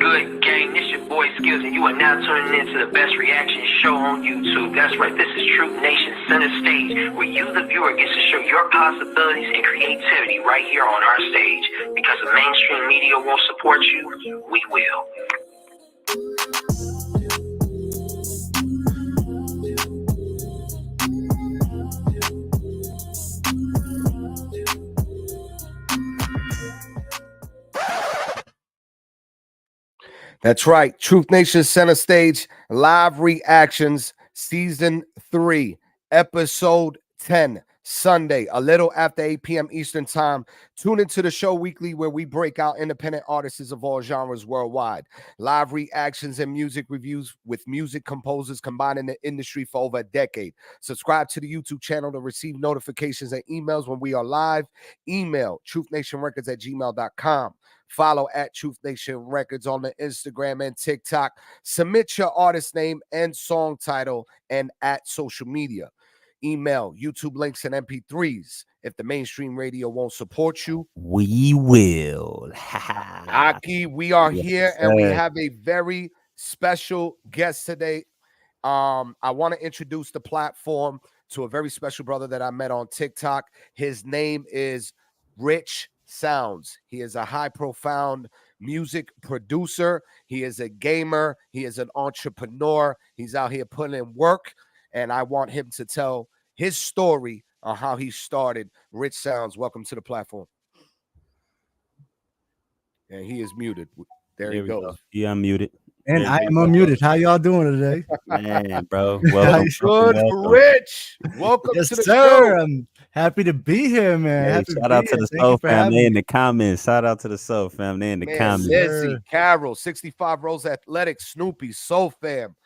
good, gang? This your boy Skills, and you are now tuning into the best reaction show on YouTube. That's right, this is Truth Nation Center Stage, where you, the viewer, gets to show your possibilities and creativity right here on our stage. Because the mainstream media won't support you, we will. That's right. Truth Nation Center Stage live reactions, season 3, episode 10, Sunday, a little after 8 p.m. Eastern time. Tune into the show weekly where we break out independent artists of all genres worldwide. Live reactions and music reviews with music composers combined in the industry for over a decade. Subscribe to the YouTube channel to receive notifications and emails when we are live. Email truthnationrecords@gmail.com. Follow at Truth Nation Records on the Instagram and TikTok. Submit your artist name and song title and at social media. Email, YouTube links, and MP3s. If the mainstream radio won't support you, we will. Aki, we are here and we sir. have a very special guest today. I want to introduce the platform to a very special brother that I met on TikTok. His name is Rich Sounds. He is a high profound music producer. He is a gamer. He is an entrepreneur. He's out here putting in work, and I want him to tell his story on how he started. Rich Sounds, welcome to the platform. And he is muted. There he goes. Go. Yeah, I'm muted. And I am unmuted. How y'all doing today? Man, bro. Welcome. Good, Rich. Welcome yes, to the sir. show. I'm happy to be here, man. Hey, shout out to the Soul family in the comments. Shout out to the Soul family in the comments. Lizzie, Carol, 65 Rose Athletic, Snoopy, Soul Fam.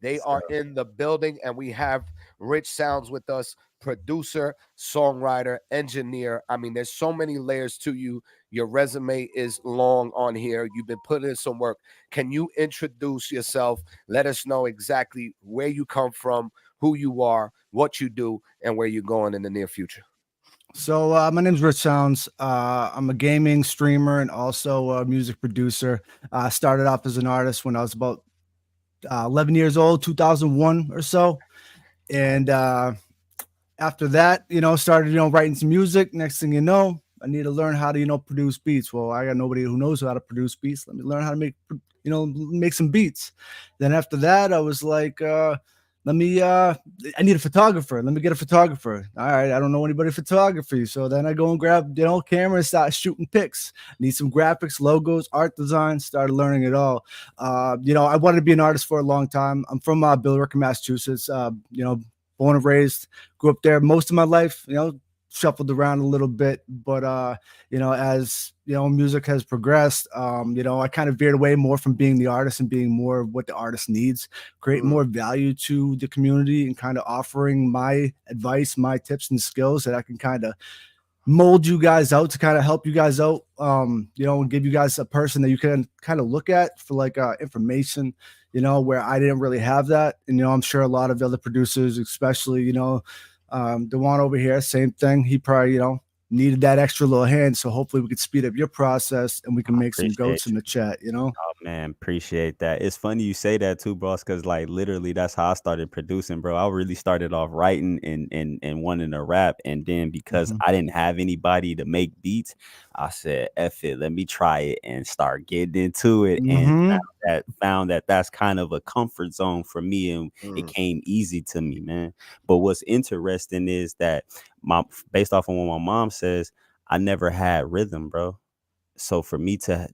They are in the building, and we have Rich Sounds with us, producer, songwriter, engineer. I mean, there's so many layers to you. Your resume is long on here. You've been putting in some work. Can you introduce yourself? Let us know exactly where you come from, who you are, what you do, and where you're going in the near future. So my name's Rich Sounds. I'm a gaming streamer and also a music producer. I started off as an artist when I was about 11 years old, 2001 or so. And after that, started, writing some music. Next thing you know, I need to learn how to, produce beats. Well, I got nobody who knows how to produce beats. Let me learn how to make some beats. Then after that, I was like, I need a photographer. Let me get a photographer. All right. I don't know anybody photography. So then I go and grab, camera and start shooting pics. Need some graphics, logos, art design, started learning it all. I wanted to be an artist for a long time. I'm from Billerica, Massachusetts, born and raised, grew up there most of my life, shuffled around a little bit, but as music has progressed, I kind of veered away more from being the artist and being more of what the artist needs, create more value to the community, and kind of offering my advice, my tips and skills that I can kind of mold you guys out to kind of help you guys out, and give you guys a person that you can kind of look at for like information, where I didn't really have that. And, I'm sure a lot of the other producers, especially, the one over here, same thing. He probably, needed that extra little hand. So hopefully we could speed up your process and we can make some goats in the chat, Oh man, appreciate that. It's funny you say that too, boss, because like literally that's how I started producing, bro. I really started off writing and wanting to rap, and then because I didn't have anybody to make beats, I said, F it, let me try it and start getting into it. And found that that's kind of a comfort zone for me, and it came easy to me, man. But what's interesting is that based off of what my mom says, I never had rhythm, bro. So for me to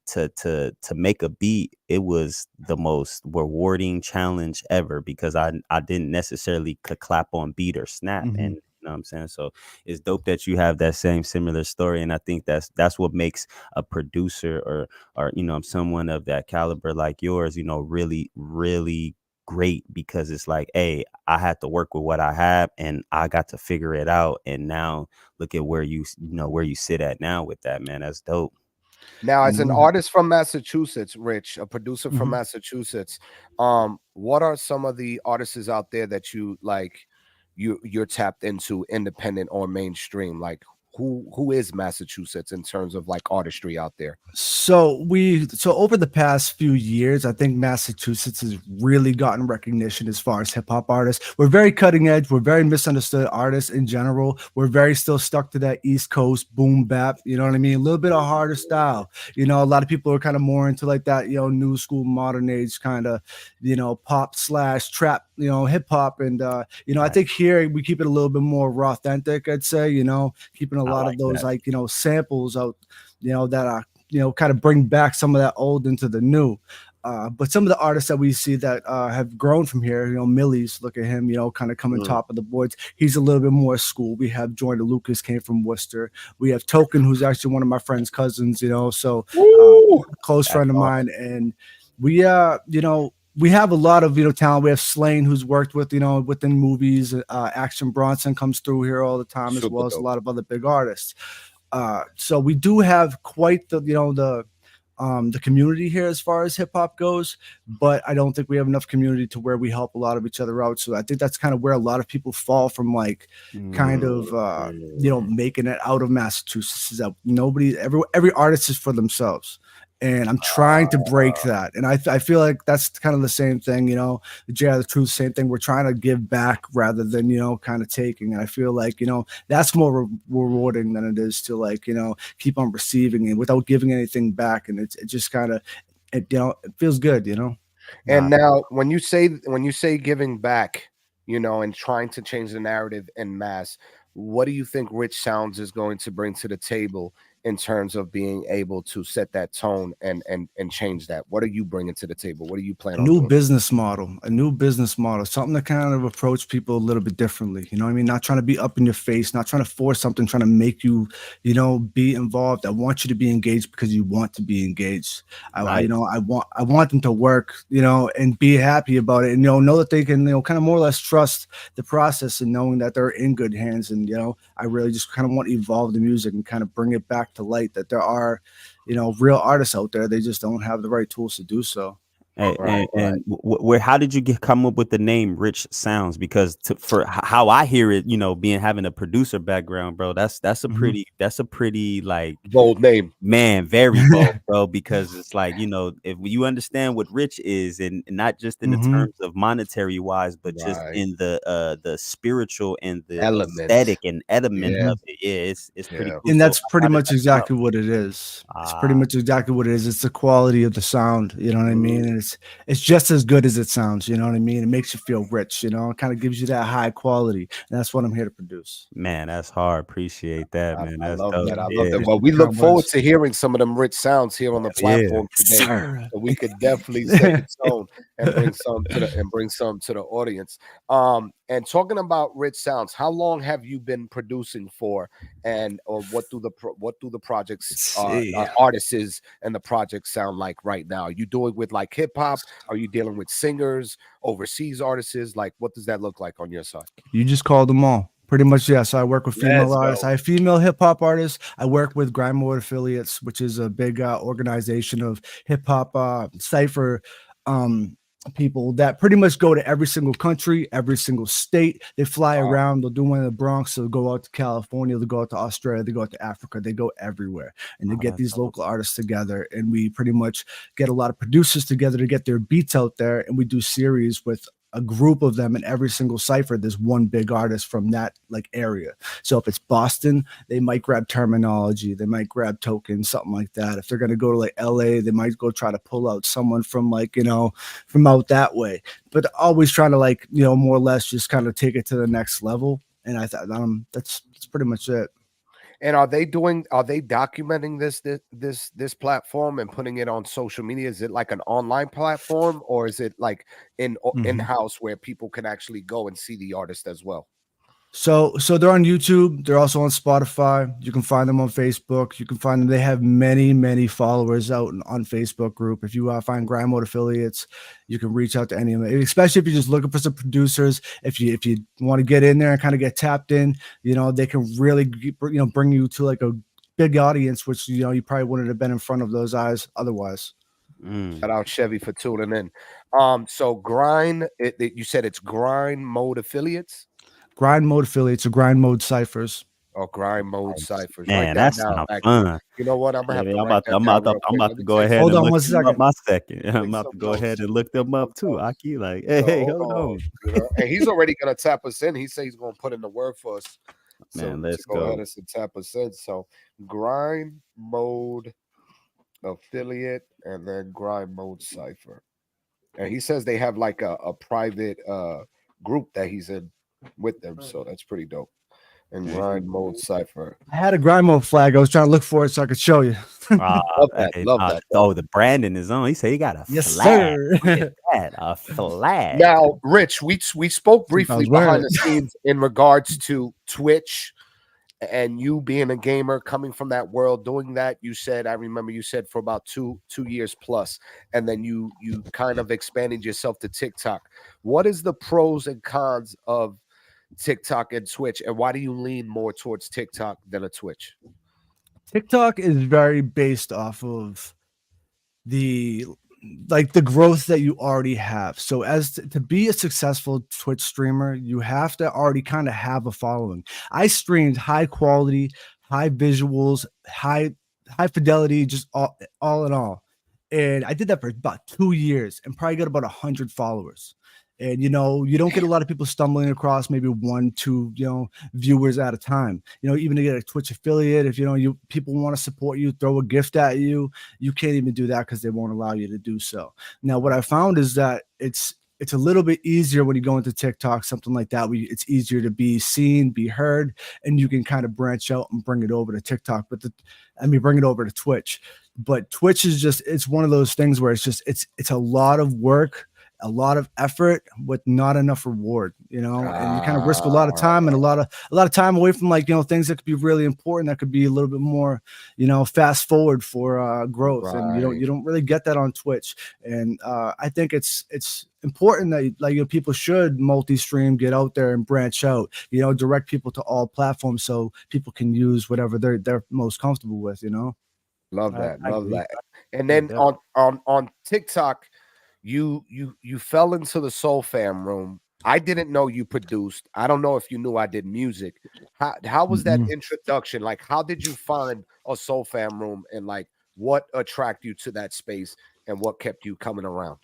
make a beat, it was the most rewarding challenge ever, because I didn't necessarily could clap on beat or snap. And you know what I'm saying? So it's dope that you have that similar story. And I think that's what makes a producer or someone of that caliber like yours, really, really great, because it's like, hey, I had to work with what I have and I got to figure it out. And now look at where you sit at now with that, man. That's dope. Now, as an artist from Massachusetts, Rich, a producer from Massachusetts, what are some of the artists out there that you like, you're tapped into, independent or mainstream? Like, who is Massachusetts in terms of like artistry out there? So over the past few years, I think Massachusetts has really gotten recognition as far as hip hop artists. We're very cutting edge. We're very misunderstood artists in general. We're very still stuck to that East Coast boom bap. You know what I mean? A little bit of harder style. You know, a lot of people are kind of more into like that, you know, new school, modern age kind of, you know, pop / trap, you know, hip hop. And you know, I think here we keep it a little bit more raw, authentic. I'd say, you know, keeping a lot of those like, you know, samples out, you know, that are, you know, kind of bring back some of that old into the new. But some of the artists that we see that have grown from here, you know, Millie's, look at him, you know, kind of coming top of the boards. He's a little bit more school. We have Jordan Lucas, came from Worcester. We have Token, who's actually one of my friend's cousins, you know, so close friend of mine. And we, you know, we have a lot of, you know, talent. We have Slane, who's worked with, you know, within movies. Action Bronson comes through here all the time, as well as a lot of other big artists. So we do have quite the, you know, the community here as far as hip hop goes, but I don't think we have enough community to where we help a lot of each other out. So I think that's kind of where a lot of people fall from, like kind of, you know, making it out of Massachusetts, is that every artist is for themselves. And I'm trying to break that. And I feel like that's kind of the same thing, you know, the truth, same thing. We're trying to give back rather than, you know, kind of taking. And I feel like, you know, that's more rewarding than it is to, like, you know, keep on receiving and without giving anything back. And it just kind of, you know, it feels good, you know. And now when you say giving back, you know, and trying to change the narrative en masse, what do you think Rich Sounds is going to bring to the table in terms of being able to set that tone and change that? What are you bringing to the table? What are you planning on doing? A new business model, something to kind of approach people a little bit differently. You know what I mean? Not trying to be up in your face, not trying to force something, trying to make you, you know, be involved. I want you to be engaged because you want to be engaged. You know, I want them to work, you know, and be happy about it, and, you know that they can, you know, kind of more or less trust the process and knowing that they're in good hands. And, you know, I really just kind of want to evolve the music and kind of bring it back to light that there are, you know, real artists out there. They just don't have the right tools to do so. And where, how did you come up with the name Rich Sounds? Because for how I hear it, you know, having a producer background, bro, that's a pretty like bold name, man, very bold, bro. Because it's like, you know, if you understand what Rich is, and not just in the terms of monetary wise, but just in the spiritual and the aesthetic and element of it. Yeah, it's pretty cool. And that's pretty much exactly what it is. It's pretty much exactly what it is. It's the quality of the sound, you know what I mean? And it's just as good as it sounds, you know what I mean? It makes you feel rich, you know, it kind of gives you that high quality. And that's what I'm here to produce. Man, that's hard. Appreciate that, man. That's love that. I love that. Well, we look forward to hearing some of them Rich Sounds here on the platform today. So we could definitely set the tone and bring some to the audience. And talking about Rich Sounds, how long have you been producing for, and what do the projects artists and the projects sound like right now? Are you doing with like hip hop? Are you dealing with singers, overseas artists? Like, what does that look like on your side? You just called them all. Pretty much, yeah. So I work with female artists. I have female hip hop artists. I work with Grind Mode Affiliates, which is a big organization of hip hop cipher people that pretty much go to every single country, every single state. They fly around. They'll do one in the Bronx. They'll go out to California. They'll go out to Australia. They go out to Africa. They go everywhere. And they get these local artists together. And we pretty much get a lot of producers together to get their beats out there. And we do series with a group of them in every single cipher. There's one big artist from that like area. So if it's Boston, they might grab Terminology, they might grab Token, something like that. If they're going to go to like LA, they might go try to pull out someone from like, you know, from out that way, but always trying to like, you know, more or less just kind of take it to the next level. And I thought that's pretty much it. And are they documenting this platform and putting it on social media? Is it like an online platform, or is it like in-house where people can actually go and see the artist as well? So they're on YouTube. They're also on Spotify. You can find them on Facebook. You can find them. They have many followers out on Facebook group. If you find Grind Mode Affiliates, you can reach out to any of them, especially if you're just looking for some producers. If you want to get in there and kind of get tapped in, you know, they can really, you know, bring you to like a big audience, which, you know, you probably wouldn't have been in front of those eyes otherwise. Shout out Chevy for tuning in. So Grind, you said it's Grind Mode Affiliates? Grind Mode Affiliates or Grind Mode Ciphers. or grind mode ciphers. Write Man, that that down. sounds Actually, fun. you know what? I'm gonna Yeah, have man, to write that down real quick. I'm about Let to me go take ahead Hold and on look one them up second. my second. I'm take about some to go notes. ahead and look them up Some too. notes. Aki, like, So hey, hold hold on. on. You know, and he's already gonna tap us in. He said he's gonna put in the work for us. So Man, to let's go ahead go. and tap us in. So grind mode affiliate and then grind mode cipher. And he says they have like a private group that he's in with them. So that's pretty dope. And grind mode cipher. I had a grind mode flag. I was trying to look for it so I could show you. Love that. Love that. Oh, the Brandon is on. He said he got a Yes, flag. sir. Look at that, a flag. Now, Rich, we spoke I briefly was wearing behind the it. scenes in regards to Twitch and you being a gamer, coming from that world, doing that. You said, I remember you said for about two years plus, and then you kind of expanded yourself to TikTok. What is the pros and cons of TikTok and Twitch, and why do you lean more towards TikTok than a Twitch? TikTok is very based off of the growth that you already have. So as to be a successful Twitch streamer, you have to already kind of have a following. I streamed high quality, high visuals, high fidelity, just all in all. And I did that for about 2 years and probably got about 100 followers. And you don't get a lot of people stumbling across maybe 1, 2, viewers at a time. Even to get a Twitch affiliate, if people want to support you, throw a gift at you, you can't even do that because they won't allow you to do so. Now, what I found is that it's a little bit easier when you go into TikTok, something like that. It's easier to be seen, be heard, and you can kind of branch out and bring it over to TikTok. Bring it over to Twitch. But Twitch is it's one of those things where it's a lot of work, a lot of effort with not enough reward, and you kind of risk a lot of time and a lot of time away from things that could be really important, that could be a little bit more, fast forward for growth. And you don't really get that on Twitch. And I think it's important that people should multi-stream, get out there and branch out, direct people to all platforms so people can use whatever they're most comfortable with, Love that. I Love agree. that. And then on TikTok, you fell into the Soul Fam room. I didn't know you produced. I don't know if you knew I did music. How was that introduction? Like, how did you find a Soul Fam room, and like what attracted you to that space, and what kept you coming around?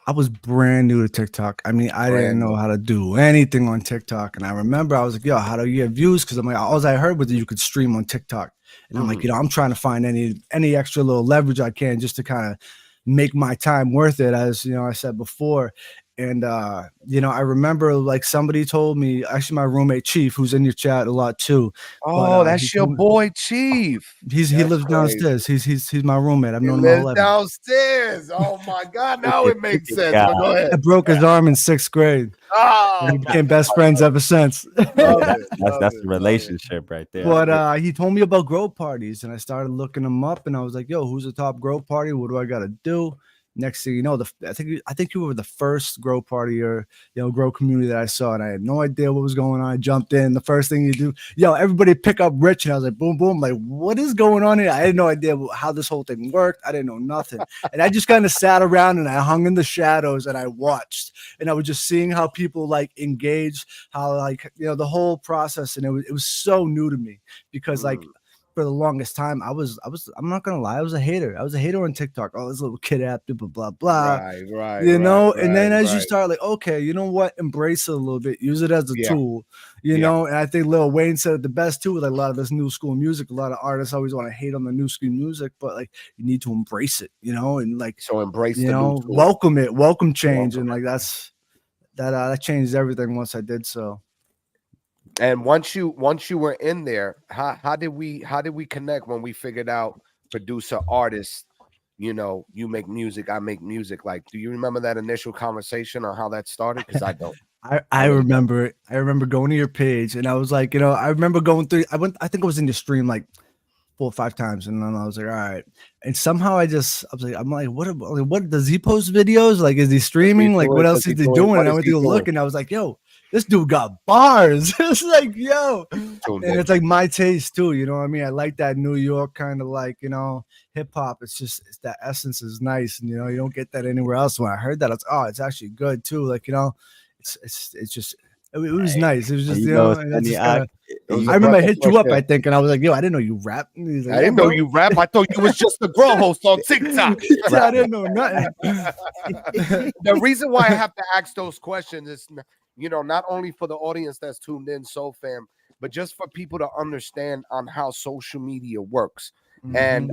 I was brand new to TikTok. I didn't know how to do anything on TikTok. And I remember I was like, yo, how do you get views? Because I'm like, all I heard was that you could stream on TikTok. And I'm like, I'm trying to find any extra little leverage I can just to kind of make my time worth it, as I said before. And I remember somebody told me, actually my roommate Chief, who's in your chat a lot too. Oh, that's your boy Chief. He lives downstairs. He's my roommate. I've known him my whole life. Downstairs. Oh my God, now it makes sense. But go ahead. I broke his arm in 6th grade. Oh, we became best friends ever since. That's the relationship right there. But he told me about grow parties, and I started looking them up, and I was like, yo, who's the top grow party? What do I got to do? Next thing you know, I think you were the first grow party or grow community that I saw, and I had no idea what was going on. I jumped in. The first thing you do, everybody pick up Rich, and I was like, boom, boom, like what is going on here? I had no idea how this whole thing worked. I didn't know nothing, and I just kind of sat around and I hung in the shadows and I watched, and I was just seeing how people engage, how the whole process, and it was so new to me because for the longest time, I'm not gonna lie, I was a hater. I was a hater on TikTok. Oh, this little kid app, blah, blah, blah. Right. And then as you start okay, you know what? Embrace it a little bit, use it as a tool, know. And I think Lil Wayne said it the best too, with a lot of this new school music. A lot of artists always want to hate on the new school music, but you need to embrace it, and so embrace the new school. Welcome change. And that changed everything once I did so. And once you were in there, how did we connect when we figured out producer, artist, you make music, I make music? Do you remember that initial conversation or how that started? Because I don't. I remember going to your page, and I was like, I remember going through. I think I was in your stream 4 or 5 times, and then I was like, all right. And somehow I'm like, what does he post videos? Is he streaming? What else is he doing? And I went to look, and I was like, yo, this dude got bars. It's yo. And it's my taste too. You know what I mean? I like that New York kind of hip hop. It's that essence is nice. And, you don't get that anywhere else. When I heard that, it's actually good too. It's just It was nice. It was just, You know, it's and that's funny. just kind of. It was I a remember breath I of hit fresh you up, air. I think, and I was like, "Yo, I didn't know you rap." And he's like, I "Yeah, didn't know bro." you rap. I thought you was just a grow host on TikTok. Yeah, I didn't know nothing. The reason why I have to ask those questions is, not only for the audience that's tuned in, Soul Fam, but just for people to understand on how social media works. And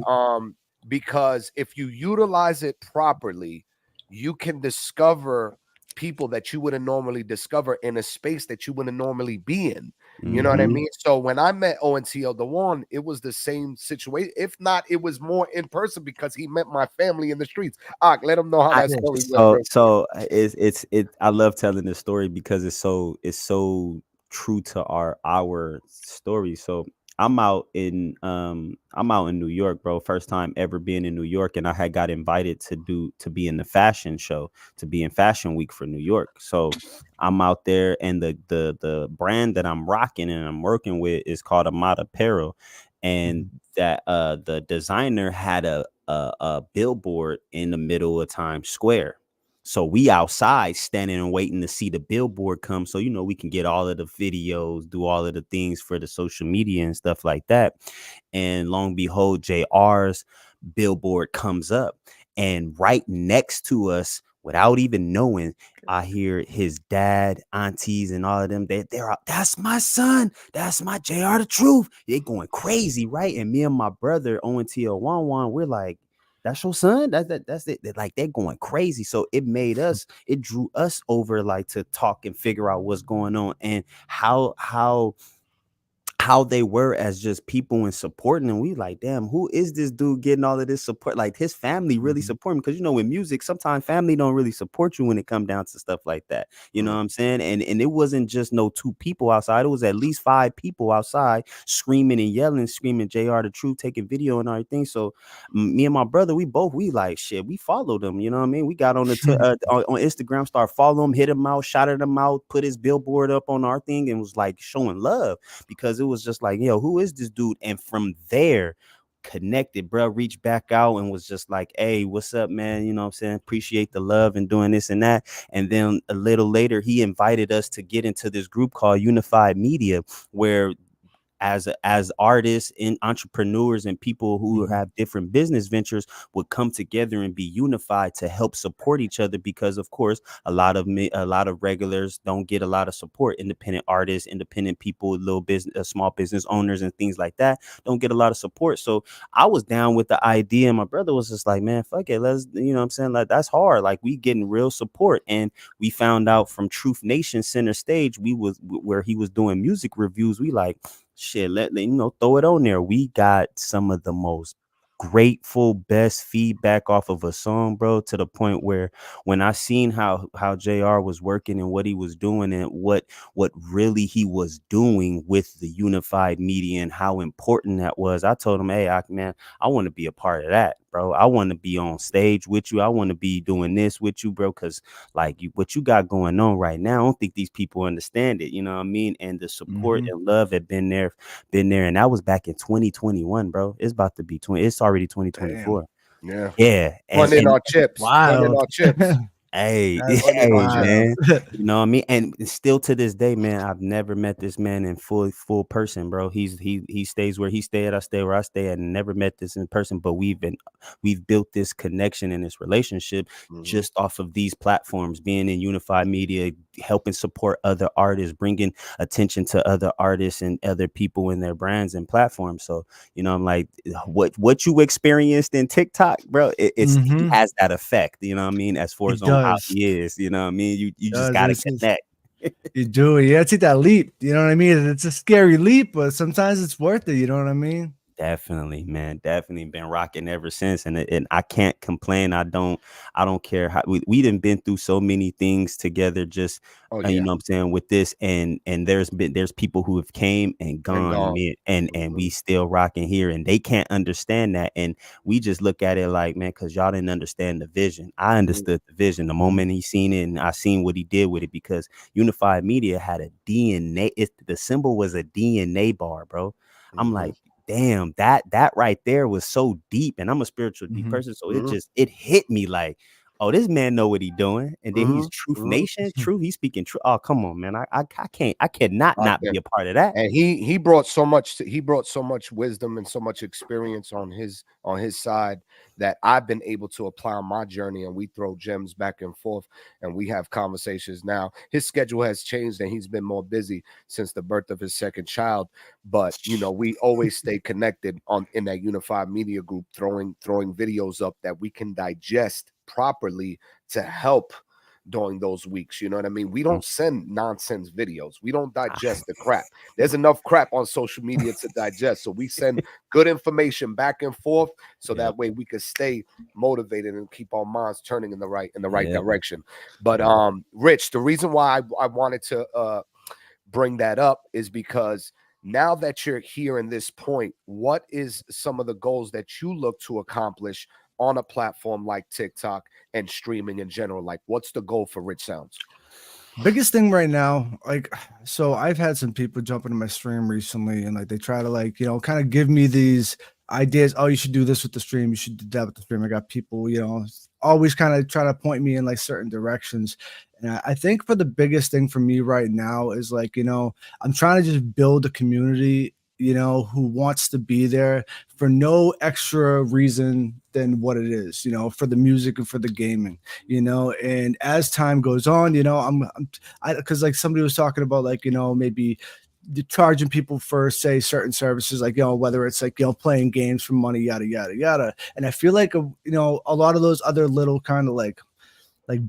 because if you utilize it properly, you can discover people that you wouldn't normally discover in a space that you wouldn't normally be in. You know what I mean? So when I met ONTL the One, it was the same situation. If not, it was more in person because he met my family in the streets. Let him know how that story went. I love telling this story because it's so true to our story. So I'm out in New York, bro. First time ever being in New York, and I had got invited to be in the fashion show, to be in Fashion Week for New York. So I'm out there, and the brand that I'm rocking and I'm working with is called Amada Apparel, and that the designer had a billboard in the middle of Times Square. So we outside standing and waiting to see the billboard come. So, we can get all of the videos, do all of the things for the social media and stuff like that. And long behold, JR's billboard comes up, and right next to us, without even knowing, I hear his dad, aunties, and all of them. They're out. That's my son. That's my JR the Truth. They going crazy, right? And me and my brother, ONTL One, we're like, that's your son. That's it. They're going crazy. So it drew us over like to talk and figure out what's going on and how they were as just people and supporting, and we like, damn, who is this dude getting all of this support? Like his family really support him, because with music, sometimes family don't really support you when it comes down to stuff like that. You know what I'm saying? And it wasn't just no two people outside; it was at least 5 people outside screaming and yelling, screaming JR the Truth, taking video and everything. So me and my brother, we like shit. We followed him. You know what I mean? We got on the on Instagram, start following him, hit him out, shouted him out, put his billboard up on our thing, and was like showing love, because it was just like, yo, who is this dude? And from there, connected, bro, reached back out and was just like, hey, what's up, man? You know what I'm saying? Appreciate the love and doing this and that. And then a little later, he invited us to get into this group called Unified Media, where as artists and entrepreneurs and people who have different business ventures would come together and be unified to help support each other, because of course a lot of regulars don't get a lot of support. Independent artists, independent people, little business, small business owners and things like that don't get a lot of support. So I was down with the idea, and my brother was just like, man, fuck it, let's, you know what I'm saying, like that's hard, like we getting real support. And we found out from Truth Nation Center Stage, where he was doing music reviews, we like, shit, let throw it on there. We got some of the most grateful, best feedback off of a song, bro, to the point where when I seen how JR was working and what he was doing and what really he was doing with the unified media and how important that was, I told him, hey, man, I want to be a part of that, bro. I want to be on stage with you. I want to be doing this with you, bro, because like what you got going on right now, I don't think these people understand it, you know what I mean? And the support and love had been there, and that was back in 2021, bro. It's about to be it's already 2024. Yeah. Yeah. Funding our chips. Funding Wild. our chips. Hey, That's hey, wild. man. You know what I mean? And still to this day, man, I've never met this man in full person, bro. He stays where he stayed, I stay where I stay, and never met this in person. But we've built this connection and this relationship just off of these platforms, being in unified media, helping support other artists, bringing attention to other artists and other people in their brands and platforms. So, I'm like, what you experienced in TikTok, bro, it has that effect, you know what I mean? As far as on how he is, you know what I mean? You just gotta connect. You do. You gotta take that leap. You know what I mean? It's a scary leap, but sometimes it's worth it. You know what I mean? Definitely, man. Definitely been rocking ever since, and I can't complain. I don't care how we done been through so many things together. Just you know what I'm saying, with this, and there's people who have came and gone, man, and we still rocking here, and they can't understand that, and we just look at it like, man, because y'all didn't understand the vision. I understood the vision the moment he seen it, and I seen what he did with it, because Unified Media had a DNA. The symbol was a DNA bar, bro. I'm like, damn, that right there was so deep, and I'm a spiritual deep person, so it hit me like, oh, this man know what he doing, and then he's Truth Mhm. Nation, true, he's speaking true. Oh, come on, man, I cannot Out not there. be a part of that. And he brought so much wisdom and so much experience on his side that I've been able to apply on my journey, and we throw gems back and forth and we have conversations. Now his schedule has changed and he's been more busy since the birth of his second child, but you know, we always stay connected on in that unified media group, throwing videos up that we can digest properly to help during those weeks. You know what I mean? We don't send nonsense videos. We don't digest the crap. There's enough crap on social media to digest. So we send good information back and forth so that way we can stay motivated and keep our minds turning in the right direction. But Rich, the reason why I wanted to bring that up is because now that you're here in this point, what is some of the goals that you look to accomplish on a platform like TikTok and streaming in general? Like, what's the goal for Rich Sounds? Biggest thing right now, like, so I've had some people jump into my stream recently and like they try to like, you know, kind of give me these ideas. Oh, you should do this with the stream, you should do that with the stream. I got people, you know, always kind of try to point me in like certain directions. And I think for the biggest thing for me right now is like, you know, I'm trying to just build a community, you know, who wants to be there for no extra reason than what it is, you know, for the music and for the gaming, you know. And as time goes on, you know, because like somebody was talking about like, you know, maybe charging people for say certain services, like, you know, whether it's like, you know, playing games for money, yada yada yada. And I feel like you know, a lot of those other little kind of like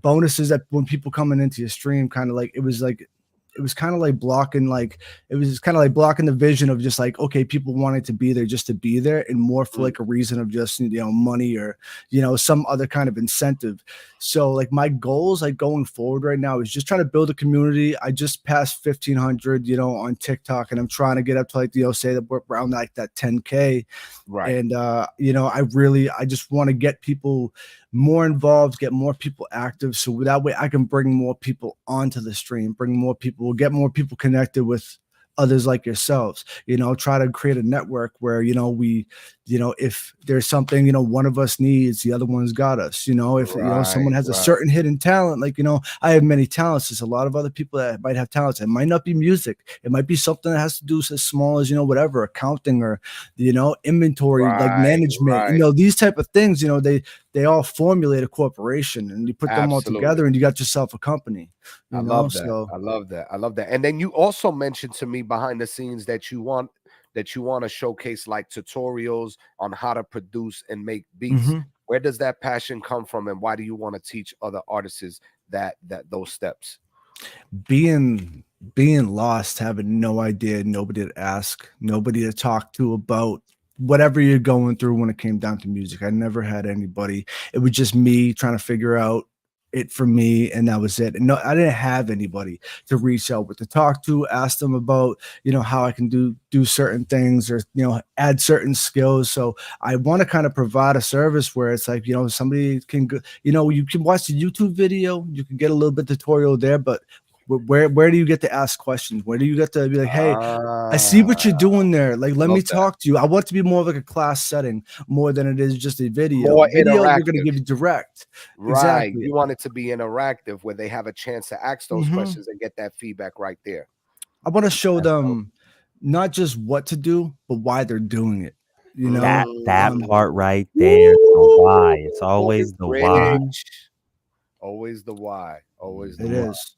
bonuses that when people coming into your stream, kind of like it was kind of like blocking, like it was kind of like blocking the vision of just like, okay, people wanted to be there just to be there, and more for like a reason of just, you know, money or, you know, some other kind of incentive. So like my goals like going forward right now is just trying to build a community. I just passed 1,500, you know, on TikTok, and I'm trying to get up to like, you know, say that we're around like that 10K. Right. And you know, I just want to get people more involved, get more people active, so that way I can bring more people onto the stream, bring more people, get more people connected with others like yourselves, you know, try to create a network where, you know, we, you know, if there's something, you know, one of us needs, the other one's got us, you know, if, you know, someone has a certain hidden talent, like, you know, I have many talents. There's a lot of other people that might have talents. It might not be music. It might be something that has to do as small as, you know, whatever, accounting or, you know, inventory, like management, you know, these type of things, you know, they all formulate a corporation, and you put them all together and you got yourself a company. I love that. I love that. I love that. And then you also mentioned to me behind the scenes that you want to showcase like tutorials on how to produce and make beats. Where does that passion come from, and why do you want to teach other artists that those steps? Being lost, having no idea, nobody to ask, nobody to talk to about whatever you're going through when it came down to music. I never had anybody. It was just me trying to figure out it for me, and that was it. And no, I didn't have anybody to reach out with, to talk to, ask them about, you know, how I can do certain things, or, you know, add certain skills. So I want to kind of provide a service where it's like, you know, somebody can go, you know, you can watch the YouTube video, you can get a little bit tutorial there, but where do you get to ask questions? Where do you get to be like, hey, I see what you're doing there. Like, let me talk to you. I want to be more of like a class setting more than it is just a video. More video, interactive. we're going to give you direct. Right. Exactly. You want it to be interactive where they have a chance to ask those questions and get that feedback right there. I want to show them not just what to do, but why they're doing it. You know, that part right there. The why. It's always the why. Always the why. Always the it why. is.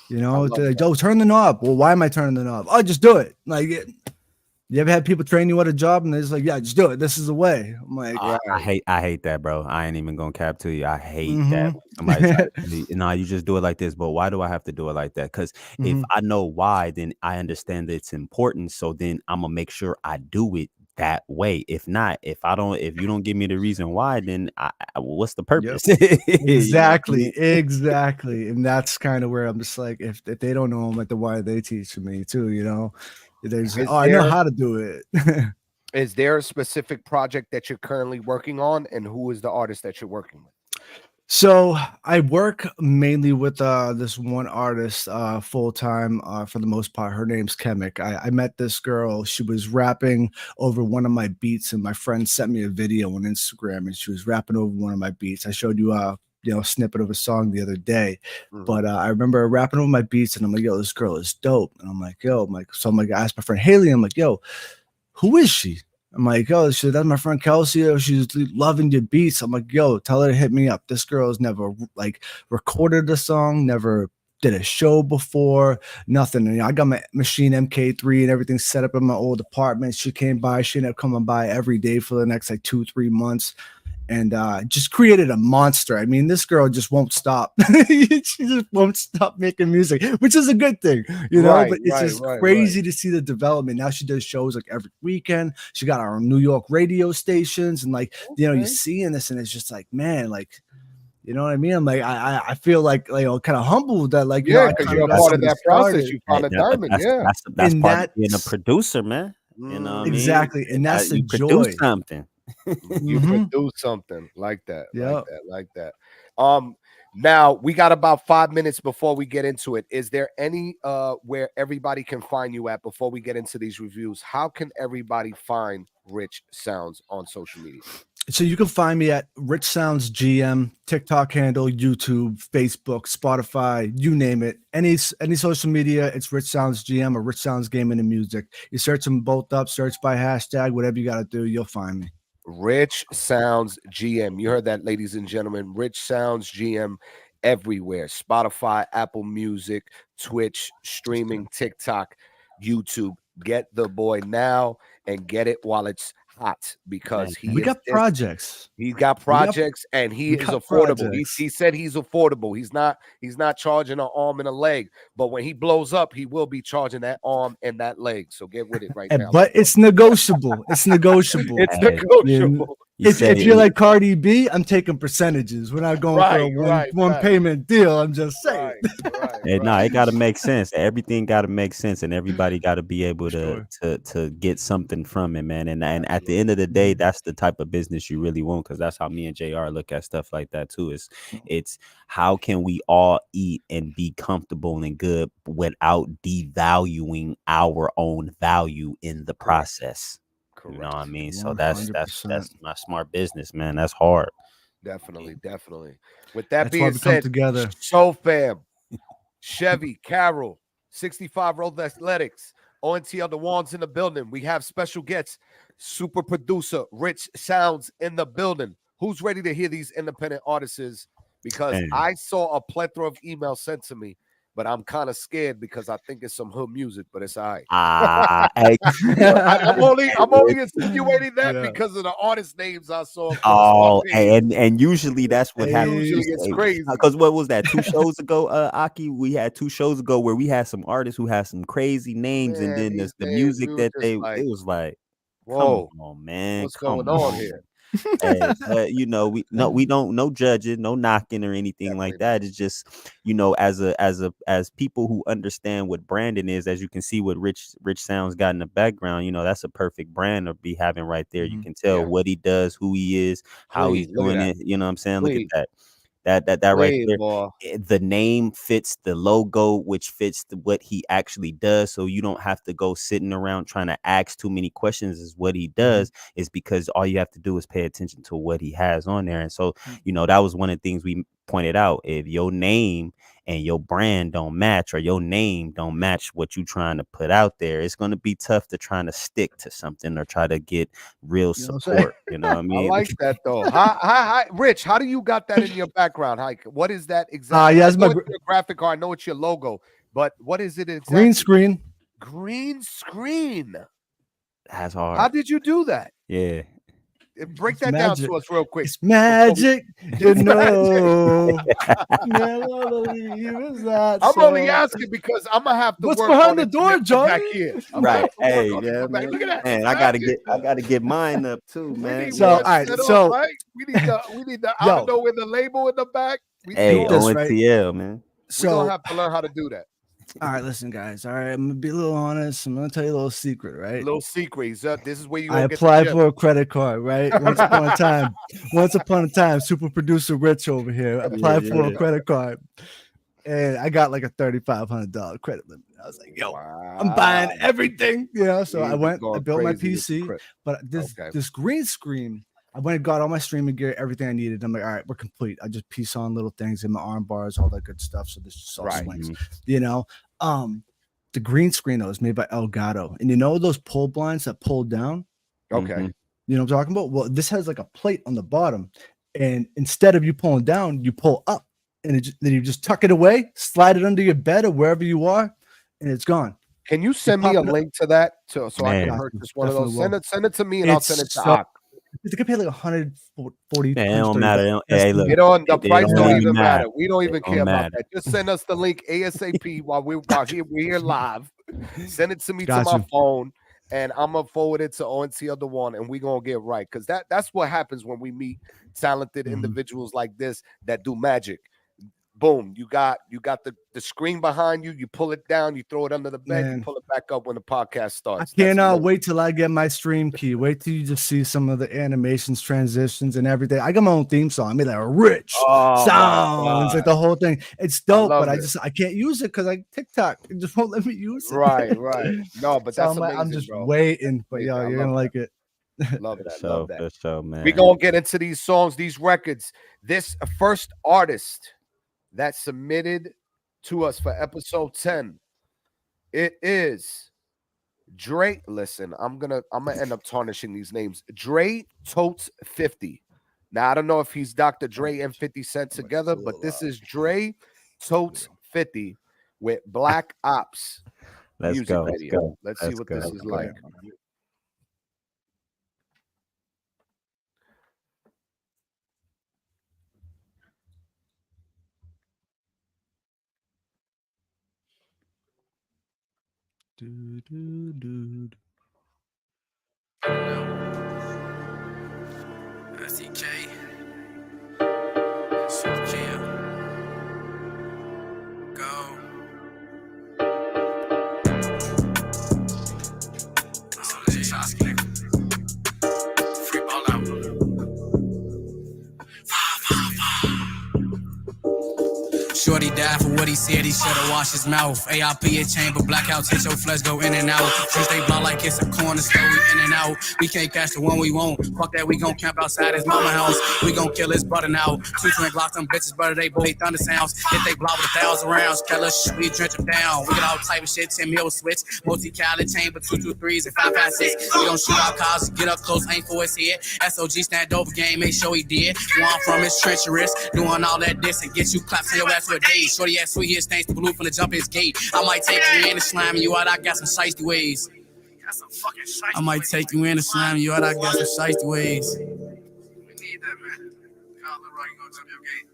You know, like, oh, turn the knob. Well, why am I turning the knob? Oh, just do it. Like, you ever had people train you at a job and they're just like, yeah, just do it. This is the way. I'm like, I hate that, bro. I ain't even gonna cap to you. I hate that. Somebody's like, no, you just do it like this. But why do I have to do it like that? Because if I know why, then I understand that it's important. So then I'm gonna make sure I do it that way. If not, if you don't give me the reason why, then what's the purpose? Exactly. Exactly. And that's kind of where I'm just like, if they don't know them at the why, they teach me too, you know. There's I know how to do it. Is there a specific project that you're currently working on, and who is the artist that you're working with? So I work mainly with this one artist full time for the most part. Her name's Chemic. I met this girl. She was rapping over one of my beats, and my friend sent me a video on Instagram, and she was rapping over one of my beats. I showed you snippet of a song the other day. Mhm. But I remember rapping over my beats, and I'm like, yo, this girl is dope. And I'm like, yo, I asked my friend Haley, I'm like, yo, who is she? I'm like, oh, that's my friend Kelsey. Oh, she's loving your beats. I'm like, yo, tell her to hit me up. This girl's never like recorded a song, never did a show before, nothing. And, I got my machine MK3 and everything set up in my old apartment. She came by. She ended up coming by every day for the next like 2-3 months. And just created a monster. I mean, this girl just won't stop. She just won't stop making music, which is a good thing, Right, but it's right, just right, crazy to see the development. Now she does shows like every weekend. She got her own New York radio stations, and like, you Okay. seeing this, and it's just like, man, like, you know what I mean? I'm like, I feel like, kind of humbled that, like, Yeah, I because kinda you're a got part of something that process. started. You found a diamond. Yeah. That's And part of being a that's producer, man. You know what I mean? exactly, and that's the You produce joy. something. You Mhm. produce something like that, Yep. like that. Now we got about 5 minutes before we get into it. Is there any where everybody can find you at before we get into these reviews? How can everybody find Rich Sounds on social media? So you can find me at Rich Sounds GM, TikTok handle, YouTube, Facebook, Spotify, you name it. Any social media, it's Rich Sounds GM or Rich Sounds Gaming and Music. You search them both up, search by hashtag, whatever you got to do, you'll find me. Rich Sounds GM. You heard that, ladies and gentlemen. Rich Sounds GM everywhere. Spotify, Apple Music, Twitch, streaming, TikTok, YouTube. Get the boy now and get it while it's hot, because We got projects. He's got projects and he is affordable. He said he's affordable. He's not charging an arm and a leg, but when he blows up, he will be charging that arm and that leg. So get with it right now. But it's negotiable. It's negotiable. It's negotiable. If you're like Cardi B, I'm taking percentages. We're not going for a one payment deal. I'm just saying. No, it got to make sense. Everything got to make sense, and everybody got to be able to get something from it, man. And at the end of the day, that's the type of business you really want, because that's how me and JR look at stuff like that too. It's how can we all eat and be comfortable and good without devaluing our own value in the process. Correct. You know what I mean? 100%. So that's my smart business, man. That's hard. Definitely. With that That's why being we come said, together. Soul Fam, Chevy, Carol, 65 Road Athletics, ONTL, the Wands in the building. We have special guests, super producer Rich Sounds in the building. Who's ready to hear these independent artists? Because I saw a plethora of emails sent to me, but I'm kind of scared because I think it's some hood music, but it's all right. I'm only insinuating that because of the artist names I saw. Oh, and usually that's what happens. Usually it's crazy. Because what was that? 2 shows ago, Aki? We had 2 shows ago where we had some artists who had some crazy names, and then the music that it was like, whoa, come on, man, what's going on here? But we don't, no judging, no knocking or anything like that. It's just, as people who understand what branding is, as you can see what Rich Sounds got in the background, that's a perfect brand to be having right there. You can tell what he does, who he is, how he's doing it. You know what I'm saying? Look at that. That right there. The name fits the logo, which fits what he actually does. So you don't have to go sitting around trying to ask too many questions. Is what he does is because all you have to do is pay attention to what he has on there. And so, that was one of the things we pointed out. If your name and your brand don't match, or your name don't match what you're trying to put out there, it's going to be tough to try to stick to something or try to get real support. You know what I mean? I like that though. Hi, Rich. How do you got that in your background? What is that exactly? It's your graphic card. I know it's your logo, but what is it exactly? Green screen. Green screen. That's hard. How did you do that? Yeah. Break that down to us real quick. It's magic. Never believe it's not I'm so. only asking because I'm gonna have to. What's work behind on the it door, Johnny? Back here. Right. Hey, yeah, man. Look at that. Man, I gotta get mine up too, man. So, all right. So right? we need the. I don't know, with the label in the back. Hey, ONTL, man. So we don't have to learn how to do that. All right, listen, guys. All right, I'm gonna be a little honest. I'm gonna tell you a little secret, right? A little secret. This is where you. I applied for a credit card, right? Once upon a time, super producer Rich over here applied for a credit card, and I got like a $3,500 credit limit. I was like, yo, I'm buying everything, So I built my PC, but this green screen, I went and got all my streaming gear, everything I needed. I'm like, all right, we're complete. I just piece on little things in my arm bars, all that good stuff. So this just all swings, you know. The green screen though is made by Elgato, and you know those pull blinds that pull down. Okay. You know what I'm talking about? Well, this has like a plate on the bottom, and instead of you pulling down, you pull up, and then you just tuck it away, slide it under your bed or wherever you are, and it's gone. Can you send me a link to that so I can purchase one of those? Send it to me and I'll send it to Ak. It's gonna pay like 140. It don't matter. Hey, look, the price don't even matter. We don't even care about that. Just send us the link ASAP while we're here live. Send it to me to my phone, and I'm gonna forward it to ONT Other One, and we're gonna get right, because that's what happens when we meet talented individuals like this that do magic. Boom, you got the screen behind you, you pull it down, you throw it under the bed, you pull it back up when the podcast starts. I cannot wait till I get my stream key. Wait till you just see some of the animations, transitions, and everything. I got my own theme song. I made like a rich sound. It's like the whole thing. It's dope, but I can't use it because TikTok it just won't let me use it. Right. No, but that's amazing, I'm just bro. waiting, but yo, you're gonna like it. Love that. So, man. We're gonna get into these songs, these records. This first artist that submitted to us for episode 10, it is Dre. Listen, I'm gonna end up tarnishing these names. Dre Totes 50. Now I don't know if he's Dr. Dre and 50 Cent together, but this is Dre Totes 50 with Black Ops. Let's go. Let's see what this is like. SEK. Super Jam. Go. Free ball out. Shorty died for what he said, he should've washed his mouth. AIP a chamber, blackouts hit your flesh, go in and out. Since they block like it's a corner store, we in and out. We can't catch the one we want. Fuck that, we gon' camp outside his mama house. We gon' kill his brother now. 2 twin Glocks, them bitches, brother, they both thunder sounds. If they block with 1,000 rounds, kill us, we drench them down. We get all type of shit, 10 mil switch. Multi-caliber chamber, 223s and 5.56. We gon' shoot our cars, get up close, aim for his head. SOG stand over game, make sure he did. One from his treacherous, doing all that diss and get you claps in your ass for a day. Shorty ass sweet, his stains the blue from the jump his gate. I might take you in and slam you out, I got some shiesty ways. I might take you in and slam you out, I got some shiesty ways. We need that, man. Call the right, go jump your gate.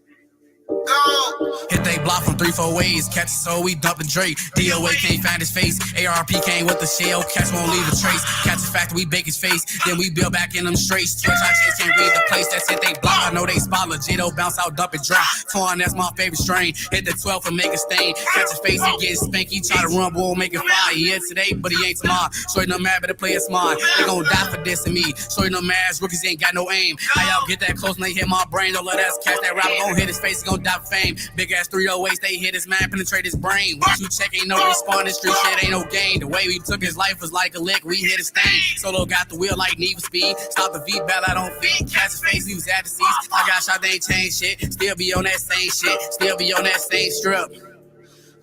Go! Hit they block from 3-4 ways. Catch it, so we dumping Drake. DOA can't find his face. ARP came with the shell. Catch won't leave a trace. Catch the fact we bake his face. Then we build back in them straights. Twitch, I just can't read the place. That's it, they block. I know they spot legit. Bounce out, dump and drop. Torn, that's my favorite strain. Hit the 12 and make a stain. Catch his face and get spanky. Try to run, boy, make it fire. He is today, but he ain't tomorrow. Shorty no mad, but the play is smart. They gon' die for this and me. Shorty no mad, rookies ain't got no aim. How y'all get that close and they hit my brain? Don't let us catch that rapper. Gon' hit his face, he gon' die for fame. Big ass 308s, they hit his mind, penetrate his brain. Once you check, ain't no respawn, street shit ain't no gain. The way we took his life was like a lick, we hit a stain. Solo got the wheel like Need for Speed. Stop the V bell, I don't feed. Catch his face, he was at the seats. I got shot, they ain't changed shit. Still be on that same shit. Still be on that same strip.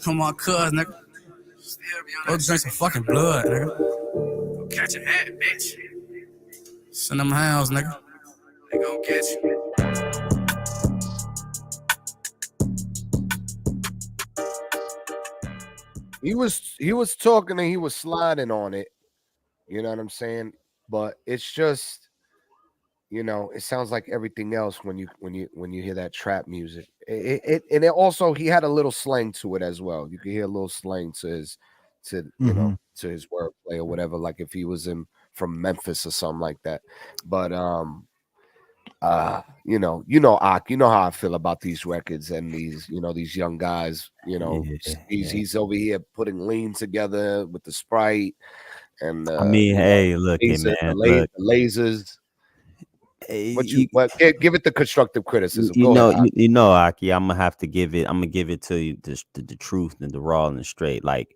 Come on, cuz, nigga. Go drink some fucking blood, nigga. Go catch a hat, bitch. Send them hounds, nigga. They gon' get you. He was talking and he was sliding on it. You know what I'm saying? But it's just, it sounds like everything else when you hear that trap music. And it also, he had a little slang to it as well. You can hear a little slang to his to his wordplay or whatever, like if he was from Memphis or something like that. But Ak, you know how I feel about these records and these young guys. He's over here putting lean together with the Sprite and I mean, hey, look, lasers, man, the lasers. Give it the constructive criticism. Aki, I'm gonna have to give it. I'm gonna give it to you the truth and the raw and the straight. Like,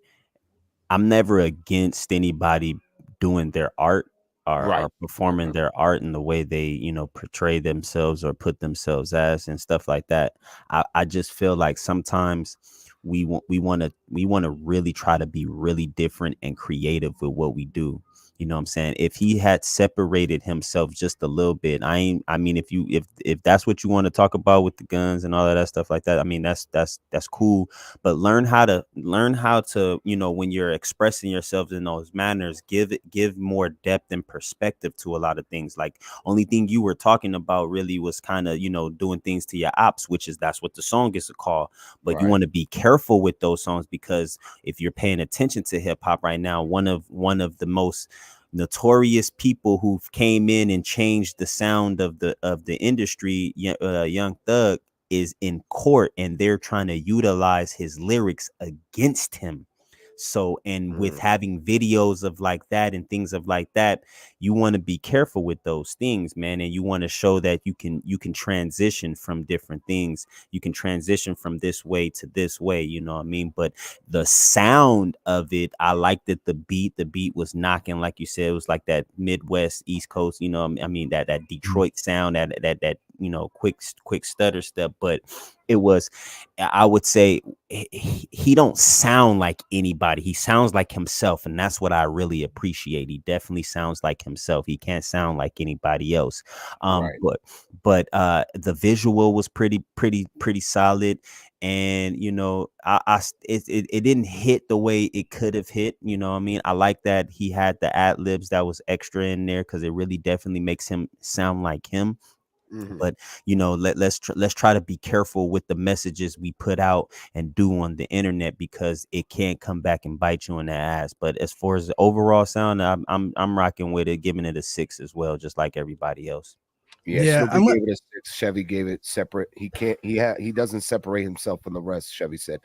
I'm never against anybody doing their art. are performing their art in the way they, you know, portray themselves or put themselves as and stuff like that. I just feel like sometimes we want to really try to be really different and creative with what we do. You know what I'm saying? If he had separated himself just a little bit, I mean, if that's what you want to talk about with the guns and all of that stuff like that, I mean, that's cool. But learn how to, you know, when you're expressing yourself in those manners, give more depth and perspective to a lot of things. Like, only thing you were talking about really was kind of, you know, doing things to your ops, which is that's what the song is called. But you want to be careful with those songs, because if you're paying attention to hip hop right now, one of the most notorious people who came in and changed the sound of the industry, Young Thug, is in court, and they're trying to utilize his lyrics against him. So, and with having videos of like that and things of like that, you want to be careful with those things, man. And you want to show that you can transition from different things. You can transition from this way to this way, you know what I mean? But the sound of it, I liked that the beat was knocking, like you said, it was like that Midwest, East Coast, you know, I mean, that Detroit sound, that you know, quick stutter step. But it was, I would say, he don't sound like anybody. He sounds like himself, and that's what I really appreciate. He definitely sounds like himself. He can't sound like anybody else. But the visual was pretty solid. And you know, it didn't hit the way it could have hit, you know what I mean? I like that he had the ad libs that was extra in there, because it really definitely makes him sound like him. But you know, let's try to be careful with the messages we put out and do on the internet, because it can't come back and bite you in the ass. But as far as the overall sound, I'm rocking with it, giving it a 6 as well, just like everybody else. Yeah, Snoopy gave it a 6. Chevy gave it separate. He doesn't separate himself from the rest, Chevy said.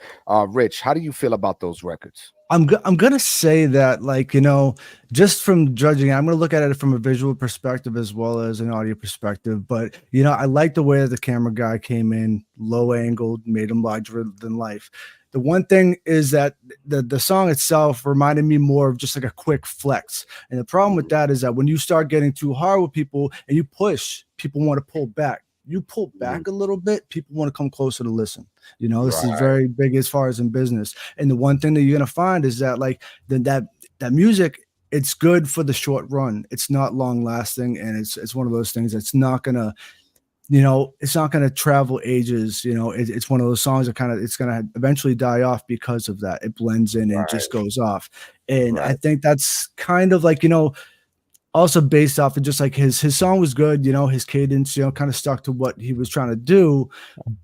Rich, how do you feel about those records? I'm gonna say that, like, you know, just from judging, I'm gonna look at it from a visual perspective as well as an audio perspective. But you know, I like the way that the camera guy came in, low angled, made him larger than life. The one thing is that the song itself reminded me more of just like a quick flex. And the problem with that is that when you start getting too hard with people and you push, people want to pull back. You pull back a little bit, people want to come closer to listen. You know, this is very big as far as in business. And the one thing that you're gonna find is that, like, that music, it's good for the short run. It's not long lasting, and it's one of those things that's not gonna, you know, it's not gonna travel ages. You know, it's one of those songs that it's gonna eventually die off because of that. It blends in and just goes off. And I think that's kind of like, you know, also based off of just like his song was good, you know, his cadence, you know, kind of stuck to what he was trying to do.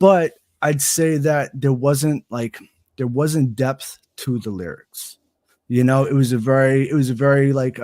But I'd say that there wasn't depth to the lyrics. You know, it was a very like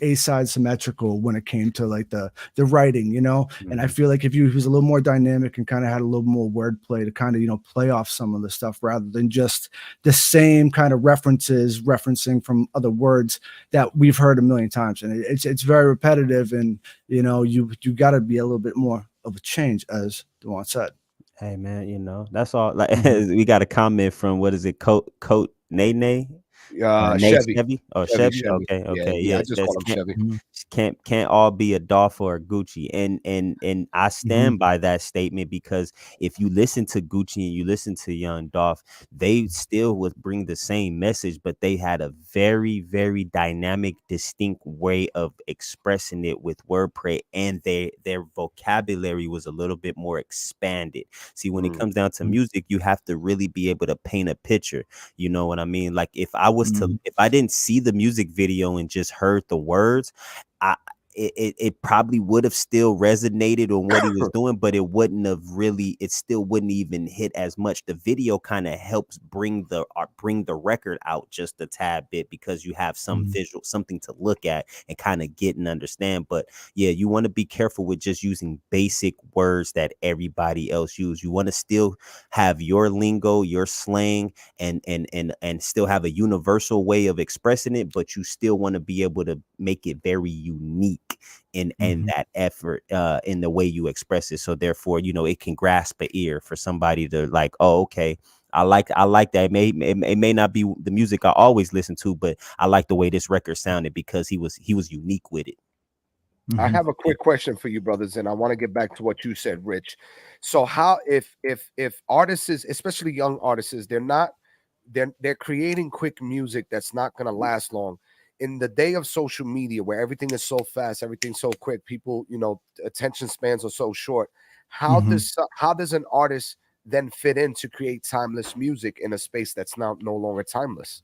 A-side symmetrical when it came to like the writing, you know. And I feel like if he was a little more dynamic and kind of had a little more wordplay to kind of, you know, play off some of the stuff rather than just the same kind of referencing from other words that we've heard a million times. And it's very repetitive, and you know, you got to be a little bit more of a change, as Dewan said. Hey man, you know, that's all. Like, we got a comment from, what is it, Coat Nene? Chevy. Oh, Chevy. Okay. Yeah, I just call him Chevy. Can't all be a Dolph or a Gucci. And I stand by that statement, because if you listen to Gucci and you listen to Young Dolph, they still would bring the same message, but they had a very, very dynamic, distinct way of expressing it with wordplay, and their vocabulary was a little bit more expanded. See, when it comes down to music, you have to really be able to paint a picture. You know what I mean? Like, if I didn't see the music video and just heard the words, it probably would have still resonated on what he was doing, but it still wouldn't even hit as much. The video kind of helps bring the record out just a tad bit, because you have some visual, something to look at and kind of get and understand. But yeah, you want to be careful with just using basic words that everybody else use. You want to still have your lingo, your slang, and still have a universal way of expressing it, but you still want to be able to make it very unique in that effort, in the way you express it. So therefore, you know, it can grasp an ear for somebody to like, oh, okay, I like that. It may not be the music I always listen to, but I like the way this record sounded, because he was unique with it. I have a quick question for you, brothers, and I want to get back to what you said, Rich. So, how if artists, especially young artists, they're creating quick music that's not going to last long. In the day of social media, where everything is so fast, everything's so quick, people, attention spans are so short. How does an artist then fit in to create timeless music in a space that's now no longer timeless?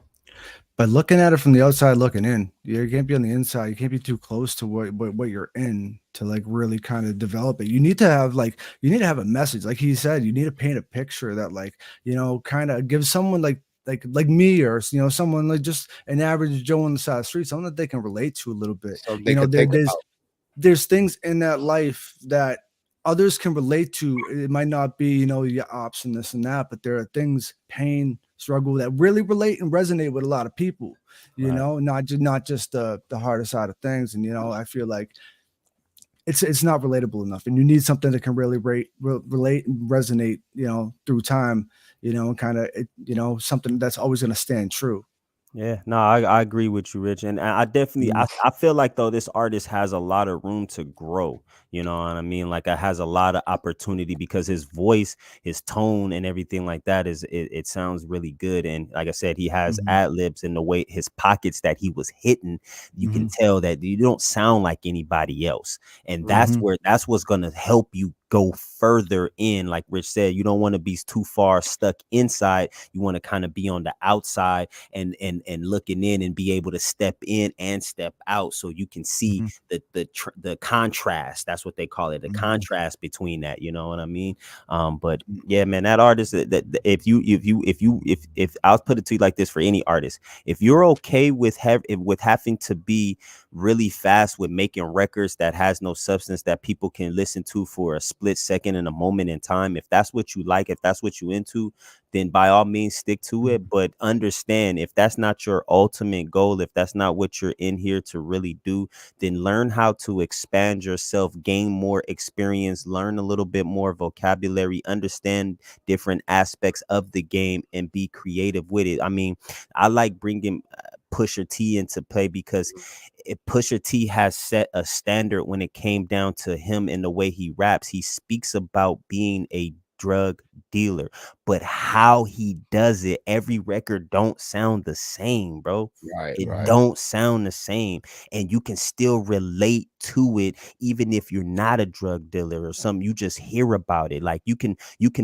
But looking at it from the outside looking in, you can't be on the inside. You can't be too close to what you're in to like really kind of develop it. You need to have a message. Like he said, you need to paint a picture that kind of gives someone like me, or someone like just an average Joe on the side of the street, someone that they can relate to a little bit. So they can think about. There's things in that life that others can relate to. It might not be, your ops and this and that, but there are things, pain, struggle that really relate and resonate with a lot of people, not just the harder side of things. And, I feel like it's not relatable enough, and you need something that can really relate and resonate, through time, and kind of, something that's always going to stand true. Yeah, no, I agree with you, Rich. And I definitely, I feel like though this artist has a lot of room to grow, you know what I mean? Like it has a lot of opportunity because his voice, his tone and everything like that it sounds really good. And like I said, he has ad libs in the way his pockets that he was hitting. You can tell that you don't sound like anybody else. And that's what's going to help you go further in. Like Rich said, you don't want to be too far stuck inside. You want to kind of be on the outside and looking in and be able to step in and step out so you can see the contrast. That's what they call it, the contrast between that, you know what I mean? But yeah, man, that artist, that if I'll put it to you like this, for any artist, if you're okay with having to be really fast with making records that has no substance that people can listen to for a split second in a moment in time, if that's what you like, if that's what you into, then by all means stick to it. But understand, if that's not your ultimate goal, if that's not what you're in here to really do, then learn how to expand yourself, gain more experience, learn a little bit more vocabulary, understand different aspects of the game, and be creative with it. I mean, I like bringing Pusha T into play because Pusha T has set a standard when it came down to him and the way he raps. He speaks about being a drug dealer, but how he does it, every record don't sound the same, bro. It don't sound the same, and you can still relate to it even if you're not a drug dealer or something. You just hear about it. Like you can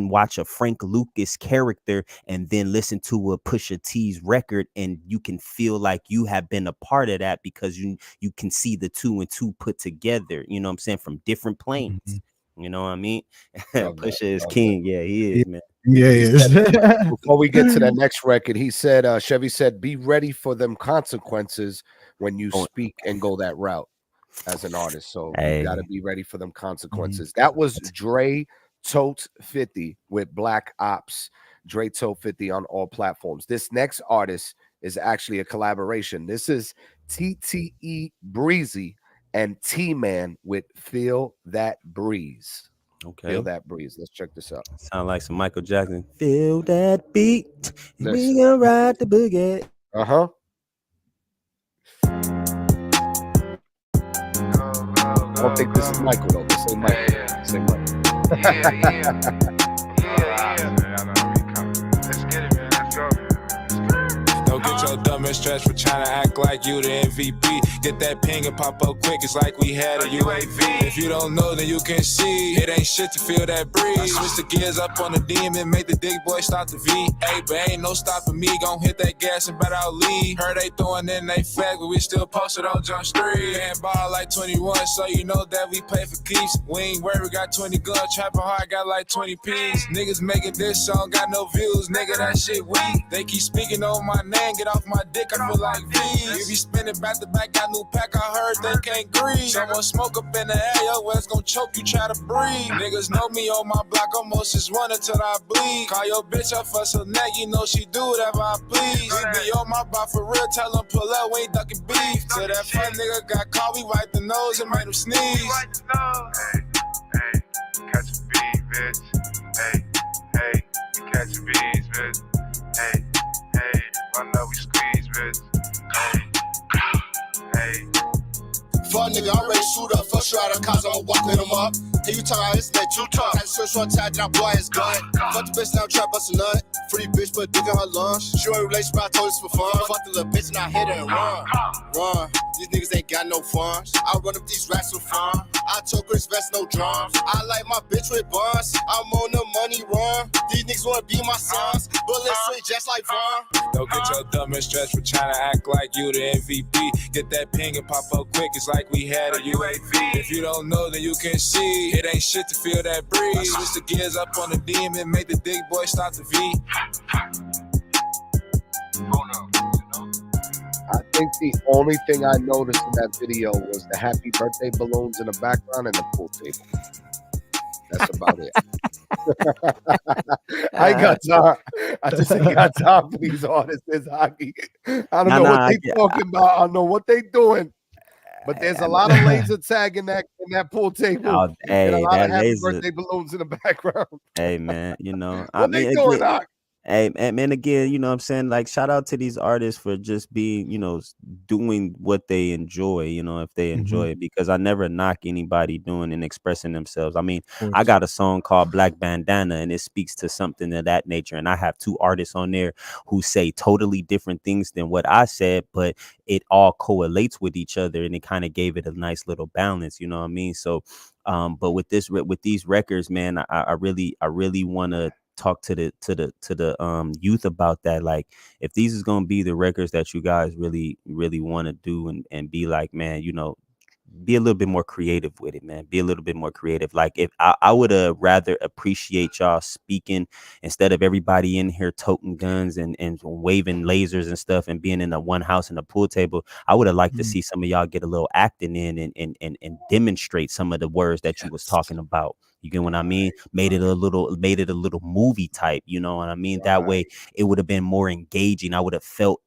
watch a Frank Lucas character and then listen to a Pusha T's record, and you can feel like you have been a part of that because you can see the two and two put together, you know what I'm saying, from different planes. You know what I mean? Pusha is king. Yeah, he is, man. Yeah, he is. Before we get to that next record, he said, Chevy said, be ready for them consequences when you speak and go that route as an artist. So you got to be ready for them consequences. That was Dre Tote 50 with Black Ops. Dre Tote 50 on all platforms. This next artist is actually a collaboration. This is TTE Breezy and T-Man with Feel That Breeze. Okay. Feel That Breeze. Let's check this out. Sound like some Michael Jackson. Feel that beat. We gonna ride the boogie. Uh-huh. I don't think this is Michael, though. This ain't Michael. This ain't Michael. Let's get it, man. Let's go. Don't get your dumb and stretch for trying to act like you the MVP. Get that ping and pop up quick, it's like we had a UAV. If you don't know, then you can see it ain't shit to feel that breeze. I switch the gears up on the demon, make the dick boy stop the V. Hey, but ain't no stopping me, gon' hit that gas and bet I'll leave. Heard they throwing in they flag, but we still posted on Jump Street. Man, ball like 21, so you know that we pay for keeps. We ain't worried, we got 20 guns, trapping hard, got like 20 P's. Niggas making this song, got no views, nigga, that shit weak. They keep speaking on my name, get off my dick, I feel like V's. You be spinning back to back, got new pack, I heard they can't breathe. Someone smoke up in the air, yo, it's gon' choke you, try to breathe. Niggas know me on my block, almost just run until I bleed. Call your bitch up for some neck, you know she do whatever I please. We be on my block for real, tell them pull up, we ain't ducking beef. So that fun nigga got caught, we wipe the nose and made him sneeze. Hey, hey, catch a beat, bitch. Hey, hey, you catch a beat, bitch. Hey, hey, run up, we squeeze, bitch. Hey, hey. Fuck nigga, I'm ready to shoot up. all the cops, I'ma walk with them up. And you talk out, it's that you talk. I just short time, then I boy his gun. Fuck the bitch, now trap bust a nut. Free bitch, put dick in her lungs. She ain't relationship, I told this for fun. Fuck the little bitch, and I hit her and run. Run. These niggas ain't got no funds. I run up these rats for fun. I told Chris Vest, no drums. I like my bitch with buns. I'm on the money run. These niggas wanna be my sons. Bullets sweet just like Vaughn. Don't get your thumb and stretch for trying to act like you the MVP. Get that ping and pop up quick, it's like we had a UAV. If you don't know, then you can see. It ain't shit to feel that breeze. Switch the gears up on the demon, make the big boy start the V. I think the only thing I noticed in that video was the happy birthday balloons in the background and the pool table. That's about it. I ain't got time. I just ain't got time for these artists. This hockey. I don't know what they talking about. I don't know what they doing. But there's a lot of laser tag in that pool table. Oh, and a hey, lot that of happy laser. birthday balloons in the background. Hey, man, you know, What they doing, Doc? Hey, man, again, you know what I'm saying? Like, shout out to these artists for just being, you know, doing what they enjoy, you know, if they enjoy it, because I never knock anybody doing and expressing themselves. I mean, I got a song called Black Bandana, and it speaks to something of that nature. And I have two artists on there who say totally different things than what I said, but it all correlates with each other. And it kind of gave it a nice little balance, you know what I mean? So, but with these records, man, I really want to talk to the youth about that. Like, if these is gonna be the records that you guys really want to do and be like, man, you know, be a little bit more creative with it, man. Be a little bit more creative. Like, if I would rather appreciate y'all speaking instead of everybody in here toting guns and waving lasers and stuff and being in a one house and a pool table. I would have liked to see some of y'all get a little acting in and demonstrate some of the words that you was talking about. You get what I mean? Made it a little movie type, you know what I mean? That way it would have been more engaging. I would have felt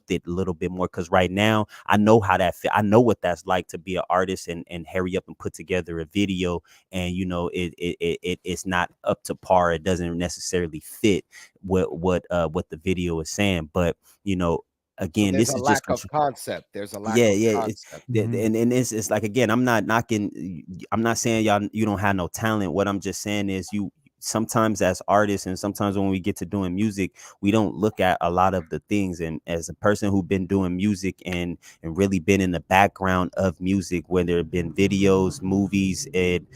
it a little bit more, because right now I know how that I know what that's like to be an artist and hurry up and put together a video, and you know it's not up to par. It doesn't necessarily fit what the video is saying, but you know, again, there's this a is lack just of concept. There's a lack of concept. and it's like, again, I'm not knocking. I'm not saying you don't have no talent. What I'm just saying is, you sometimes as artists, and sometimes when we get to doing music, we don't look at a lot of the things. And as a person who's been doing music and really been in the background of music, whether it been videos, movies, and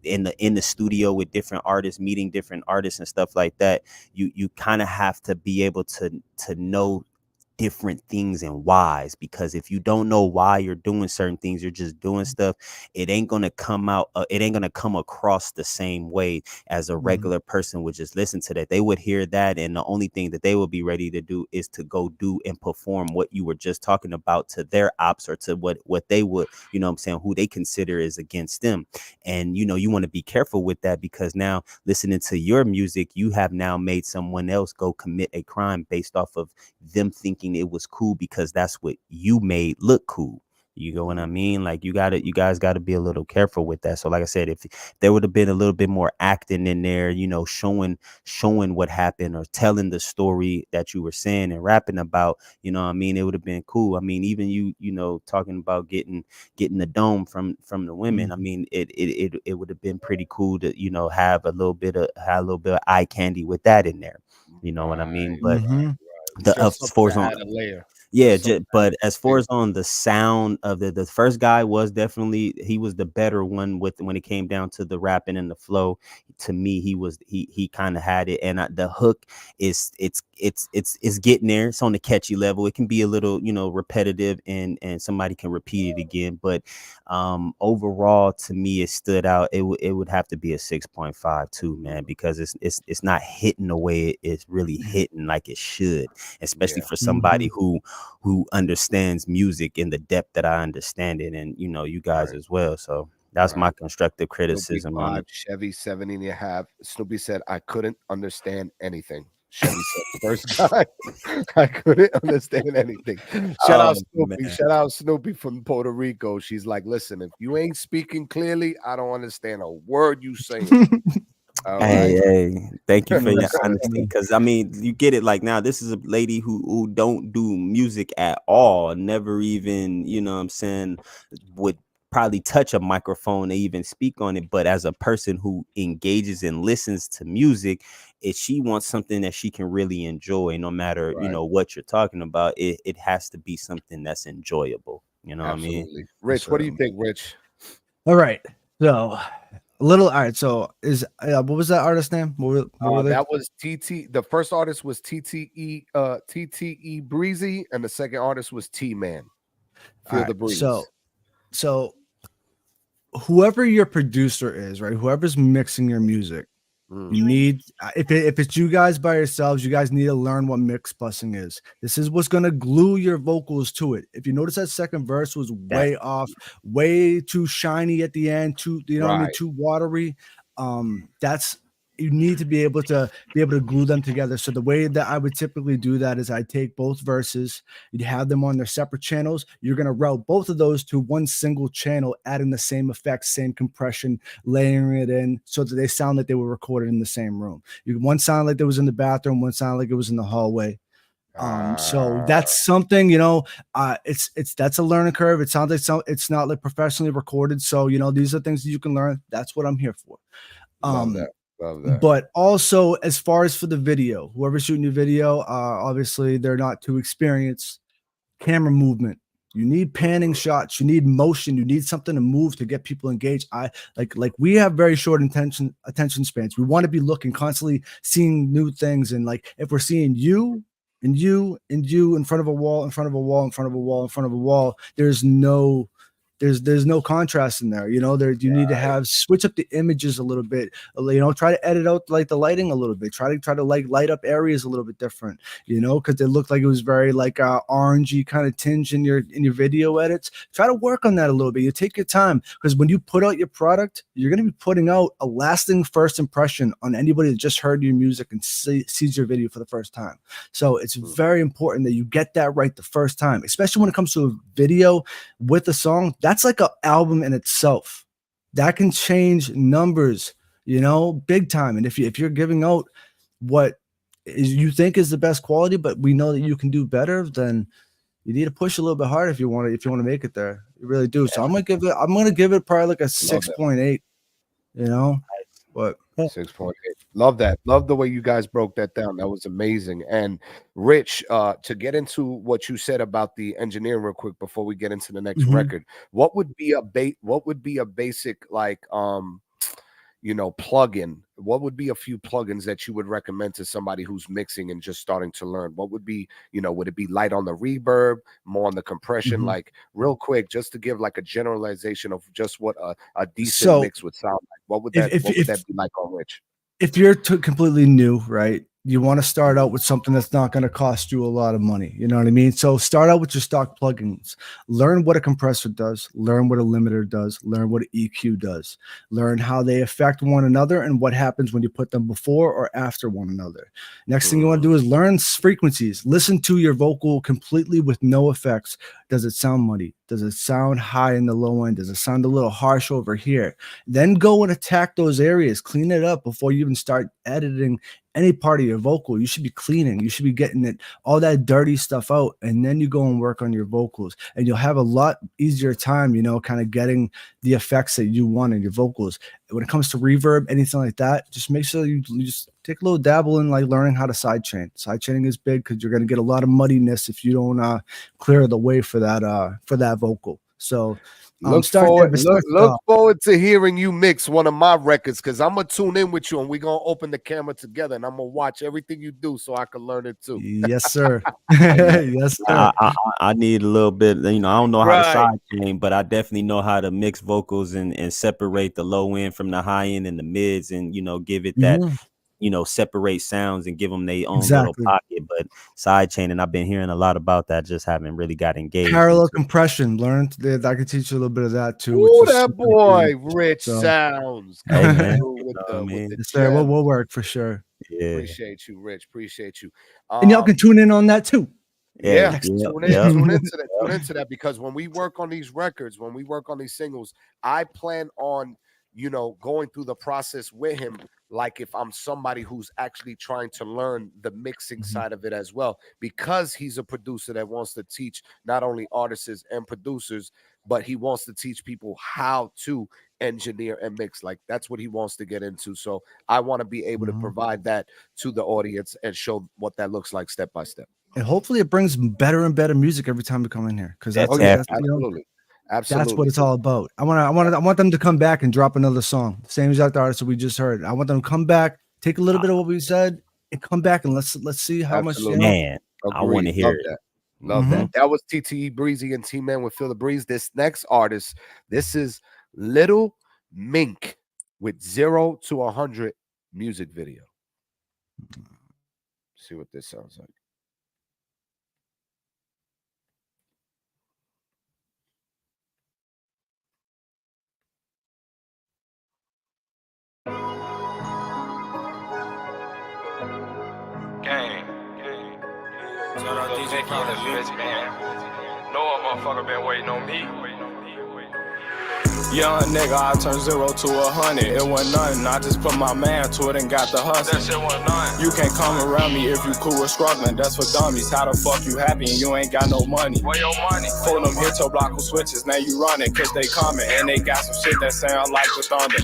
in the studio with different artists, meeting different artists and stuff like that, you kind of have to be able to know different things and whys, because if you don't know why you're doing certain things, you're just doing stuff, it ain't gonna come out, it ain't gonna come across the same way as a regular person would just listen to that. They would hear that, and the only thing that they would be ready to do is to go do and perform what you were just talking about to their ops, or to what they would, you know what I'm saying, who they consider is against them. And you know, you want to be careful with that, because now listening to your music, you have now made someone else go commit a crime based off of them thinking it was cool because that's what you made look cool. You know what I mean? Like, you guys gotta be a little careful with that. So like I said, if there would have been a little bit more acting in there, you know, showing what happened, or telling the story that you were saying and rapping about, you know what I mean, it would have been cool. I mean, even you know, talking about getting the dome from the women. I mean, it would have been pretty cool to, you know, have a little bit of eye candy with that in there. You know what I mean? But but as far as on the sound of the first guy was definitely, he was the better one when it came down to the rapping and the flow. To me, he kind of had it, and the hook is it's getting there. It's on the catchy level. It can be a little, you know, repetitive, and somebody can repeat it again, but overall, to me, it stood out. It would have to be a 6.5 too, man, because it's not hitting the way it's really hitting like it should, especially for somebody who understands music in the depth that I understand it, and you know, you guys as well. So that's my constructive criticism on it. Chevy 70.5. Snoopy said, I couldn't understand anything. Chevy said, first guy, I couldn't understand anything. Shout out Snoopy. Man. Shout out Snoopy from Puerto Rico. She's like, listen, if you ain't speaking clearly, I don't understand a word you saying. Hey, thank you for your honesty, because I mean, you get it. Like, now this is a lady who don't do music at all, never even, you know what I'm saying, would probably touch a microphone or even speak on it, but as a person who engages and listens to music, if she wants something that she can really enjoy, no matter you know what you're talking about, it has to be something that's enjoyable. You know what I mean? Absolutely. Rich, what do you think, Rich? All right. So all right. So is what was that artist name? What were they? That was TT. The first artist was TTE Breezy, and the second artist was T-Man. Feel the breeze. So whoever your producer is, right? Whoever's mixing your music, you need if it's you guys by yourselves, you guys need to learn what mix busing is. This is what's gonna glue your vocals to it. If you notice that second verse was way off, way too shiny at the end, too what I mean, too watery. That's you need to be able to glue them together. So the way that I would typically do that is I take both verses, you'd have them on their separate channels. You're going to route both of those to one single channel, adding the same effects, same compression, layering it in so that they sound like they were recorded in the same room. One sound like it was in the bathroom, one sound like it was in the hallway. So that's something, that's a learning curve. It sounds like it's not like professionally recorded. So, these are things that you can learn. That's what I'm here for. Love that. But also, as far as for the video, whoever's shooting your video, obviously they're not too experienced. Camera movement. You need panning shots. You need motion. You need something to move to get people engaged. Like we have very short attention spans. We want to be looking constantly, seeing new things. And like if we're seeing you and you and you in front of a wall, in front of a wall, in front of a wall, in front of a wall, there's no contrast in there. You need to have switch up the images a little bit. Try to edit out like the lighting a little bit. Try to like light up areas a little bit different. Because it looked like it was very like orangey kind of tinge in your video edits. Try to work on that a little bit. You take your time because when you put out your product, you're going to be putting out a lasting first impression on anybody that just heard your music and sees your video for the first time. So it's very important that you get that right the first time, especially when it comes to a video with a song. That's like an album in itself that can change numbers, big time. And if you're giving out what you think is the best quality, but we know that you can do better, then you need to push a little bit harder if you want to make it there. You really do. So I'm gonna give it probably like a 6.8. But 6.8. Love that. Love the way you guys broke that down. That was amazing. And Rich, to get into what you said about the engineering real quick before we get into the next record, what would be a basic like plugin? What would be a few plugins that you would recommend to somebody who's mixing and just starting to learn? What would be, would it be light on the reverb, more on the compression? Like real quick, just to give like a generalization of just what a decent mix would sound like. What would that be like on Rich? If you're completely new, right? You want to start out with something that's not going to cost you a lot of money. You know what I mean? So start out with your stock plugins. Learn what a compressor does. Learn what a limiter does. Learn what an EQ does. Learn how they affect one another and what happens when you put them before or after one another. Next thing you want to do is learn frequencies. Listen to your vocal completely with no effects. Does it sound muddy? Does it sound high in the low end? Does it sound a little harsh over here? Then go and attack those areas. Clean it up before you even start editing any part of your vocal. You should be cleaning. You should be getting all that dirty stuff out, and then you go and work on your vocals, and you'll have a lot easier time, kind of getting the effects that you want in your vocals. When it comes to reverb, anything like that, just make sure you just take a little dabble in like learning how to sidechain. Sidechaining is big because you're going to get a lot of muddiness if you don't clear the way for that vocal. So look forward to hearing you mix one of my records, because I'm gonna tune in with you and we're gonna open the camera together and I'm gonna watch everything you do so I can learn it too. Yes, sir. Yes, sir. I need a little bit, I don't know how to sidechain, but I definitely know how to mix vocals and separate the low end from the high end and the mids, and give it that separate sounds and give them their own little pocket. But sidechaining, I've been hearing a lot about that, just haven't really got engaged. Parallel compression, learned that. I could teach you a little bit of that too. Oh, that boy, Rich sounds. Hey, man. We'll work for sure. Yeah. Appreciate you, Rich. Appreciate you. And y'all can tune in on that tune. Tune into that, because when we work on these records, when we work on these singles, I plan on going through the process with him, like if I'm somebody who's actually trying to learn the mixing side of it as well, because he's a producer that wants to teach not only artists and producers, but he wants to teach people how to engineer and mix. Like that's what he wants to get into. So I want to be able to provide that to the audience and show what that looks like step by step. And hopefully it brings better and better music every time we come in here, because that's, absolutely. Absolutely. That's what it's all about. I want them to come back and drop another song, same exact artist that we just heard. I want them to come back, take a little bit of what we said, and come back and let's see how much. Man, I want to hear it. Love that. That was TTE Breezy and T-Man with Feel the Breeze. This next artist, this is Little Mink with 0 to 100 music video. See what this sounds like. Gang. Shout out DJ Khaled, bitch, man. No motherfucker been waiting on me. Young nigga, I turned 0 to 100. It wasn't nothing. I just put my man to it and got the hustle. That shit wasn't nothing. You can't come around me if you cool with struggling. That's for dummies. How the fuck you happy and you ain't got no money? Where your money? Pull them hit your block with switches. Now you running cause they coming. And they got some shit that sound like the thunder.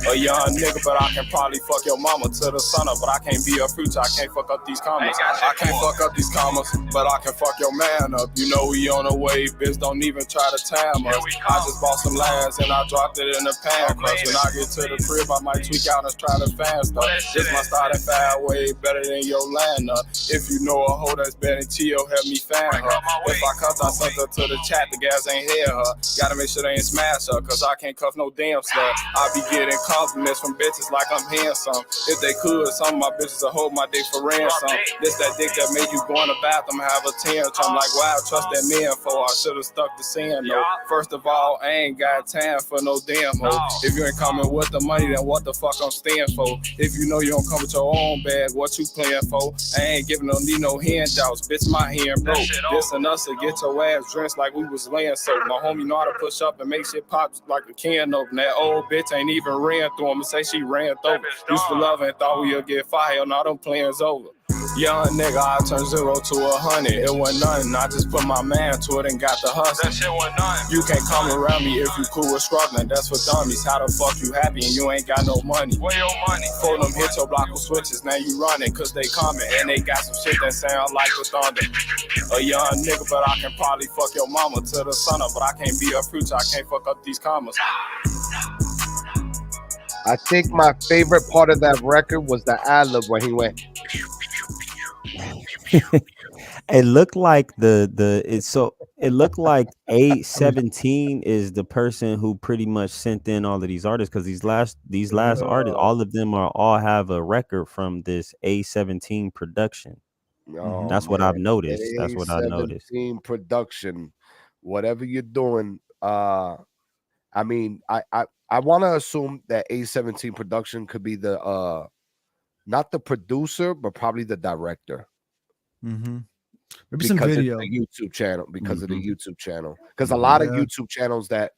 A young nigga, but I can probably fuck your mama to the sun up. But I can't be a future. I can't fuck up these commas. I can't fuck up these commas, but I can fuck your man up. You know we on the way, bitch. Don't even try to time us. I just bought some lands and I dropped it in the pan crust. When I get to the crib, I might tweak out and try to fan stuff. This my starting fire way better than your land up. If you know a hoe that's better than Tio, help me fan her. If I cuss, I sent her to the chat, the gas ain't hear her. Gotta make sure they ain't smash her, cause I can't cuff no damn slut. I be getting compliments from bitches like I'm handsome. If they could, some of my bitches will hold my dick for ransom. This that dick that made you go in the bathroom, have a tantrum. Like, why I trust that man for? I should've stuck to saying no. First of all, I ain't got time for no damn hoe. If you ain't coming with the money, then what the fuck I'm staying for? If you know you don't come with your own bag, what you playing for? I ain't giving no need no handouts, bitch, my hand broke. This and us to get your ass drenched like we was laying soap. My homie know how to push up and make shit pop like a can open. That old bitch ain't even ran through him and say she ran through. Used to love and thought we'd get fired, now them plans over. Young nigga, I turned 0 to 100. It wasn't nothing. I just put my man to it and got the hustle. That shit wasn't nothing. You can't come around me if you cool with struggling. That's for dummies. How the fuck you happy and you ain't got no money? Where your money? Pull them hit your block with switches. Now you running cause they coming and they got some shit that sound like the thunder. A young nigga, but I can probably fuck your mama to the sun up. But I can't be a future. I can't fuck up these commas. I think my favorite part of that record was the ad-lib where he went. It looked like it looked like A17 is the person who pretty much sent in all of these artists, because these last artists, all of them all have a record from this A17 production. That's what I've noticed. That's what I noticed. A17 production, whatever you're doing. I mean, I want to assume that A17 production could be the not the producer, but probably the director. Maybe because some video. of the YouTube channel, because of the YouTube channel, because a lot of YouTube channels that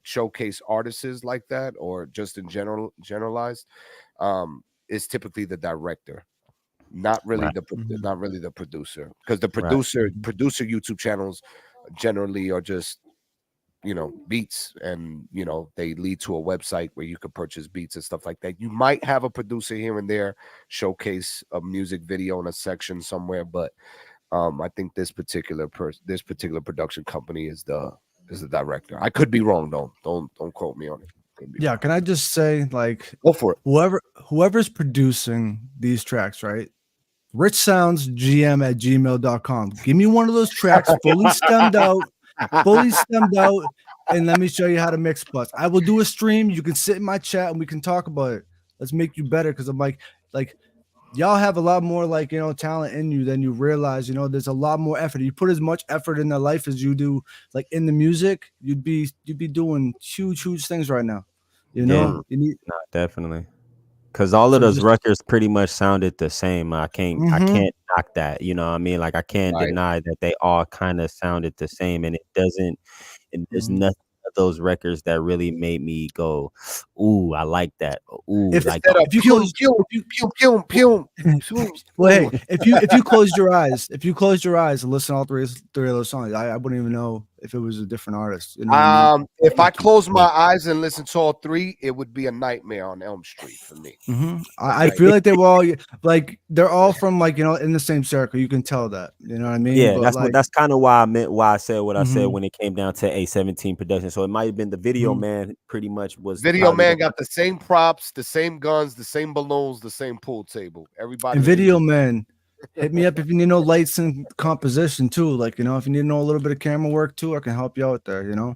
showcase artists like that, or just in generalized, is typically the director, not really the producer, because the producer YouTube channels generally are just beats, and they lead to a website where you could purchase beats and stuff like that. You might have a producer here and there showcase a music video in a section somewhere, but I think this particular production company is the director. I could be wrong though. Don't quote me on it. Yeah, can I just say, like, go for it. Whoever's producing these tracks, right? richsoundsgm@gmail.com. Give me one of those tracks fully stemmed out, and let me show you how to mix butts. I will do a stream. You can sit in my chat and we can talk about it. Let's make you better, because I'm like y'all have a lot more talent in you than you realize. There's a lot more effort. You put as much effort in their life as you do like in the music, you'd be doing huge things right now. No, definitely. Because all of those records pretty much sounded the same. I can't knock that. You know what I mean? Like, I can't deny that they all kind of sounded the same, and there's nothing of those records that really made me go, ooh, I like that. Ooh, If like if you close, well, hey, if you closed your eyes, and listen to all three of those songs, I wouldn't even know if it was a different artist. You know what I mean? If I close my eyes and listen to all three, it would be a Nightmare on Elm Street for me. I feel like they were all like they're all from like in the same circle. You can tell that. You know what I mean? Yeah, But that's kind of why I said what I said when it came down to A17 production. So it might have been the Video Man. Pretty much was Video Man got the same props, the same guns, the same balloons, the same pool table. Everybody. And Video Man, hit me up if you need lights and composition too. Like if you need to know a little bit of camera work too, I can help you out there. Yeah,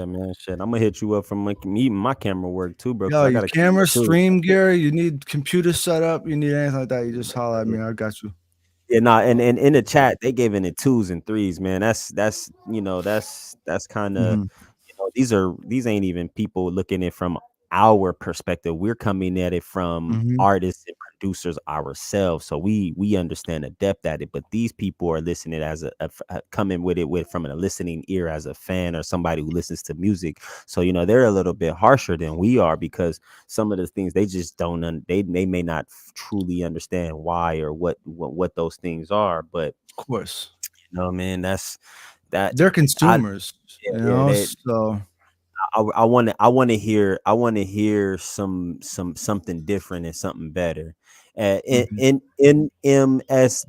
man, shit. I'm gonna hit you up from even my camera work too, bro. Yo, I got a camera, stream gear. You need computer setup. You need anything like that. You just holler at me. I got you. Yeah, and in the chat they gave in 2s and 3s, man. That's kind of these ain't even people looking at it from our perspective. We're coming at it from artists and producers ourselves, so we understand the depth at it. But these people are listening as a coming with it from a listening ear as a fan or somebody who listens to music. So they're a little bit harsher than we are because some of the things they just don't they may not truly understand why or what those things are. But of course, man, that's they're consumers. So. I want to hear something different and something better. NMS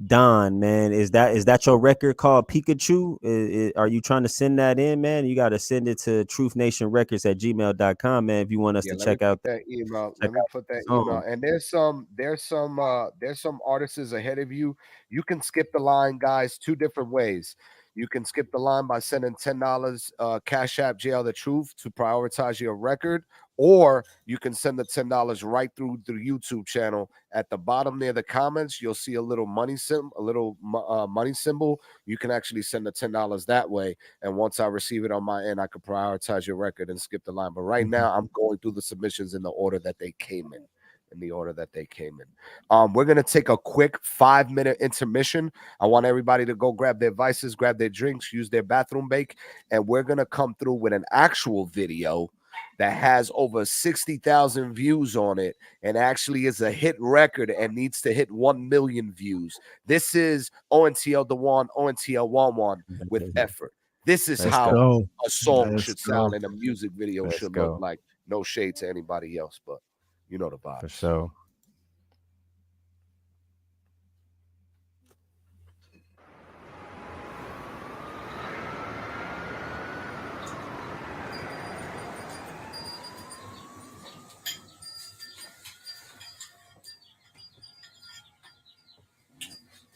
Don, man, is that your record called Pikachu? Are you trying to send that in, man? You got to send it to truthnationrecords@gmail.com, man, if you want us to check out that email. Let me put that email. And there's some artists ahead of you. You can skip the line, guys, 2 different ways. You can skip the line by sending $10 Cash App JL the Truth to prioritize your record, or you can send the $10 right through the YouTube channel. At the bottom near the comments, you'll see a little money symbol. You can actually send the $10 that way, and once I receive it on my end, I can prioritize your record and skip the line. But right now, I'm going through the submissions in the order that they came in. We're going to take a quick 5-minute intermission. I want everybody to go grab their vices, grab their drinks, use their bathroom break, and we're going to come through with an actual video that has over 60,000 views on it and actually is a hit record and needs to hit 1 million views. This is ONTL Dewan, ONTL Wanwan with effort. This is how a song should sound and a music video should look like. No shade to anybody else, but you know the vibe. For sure.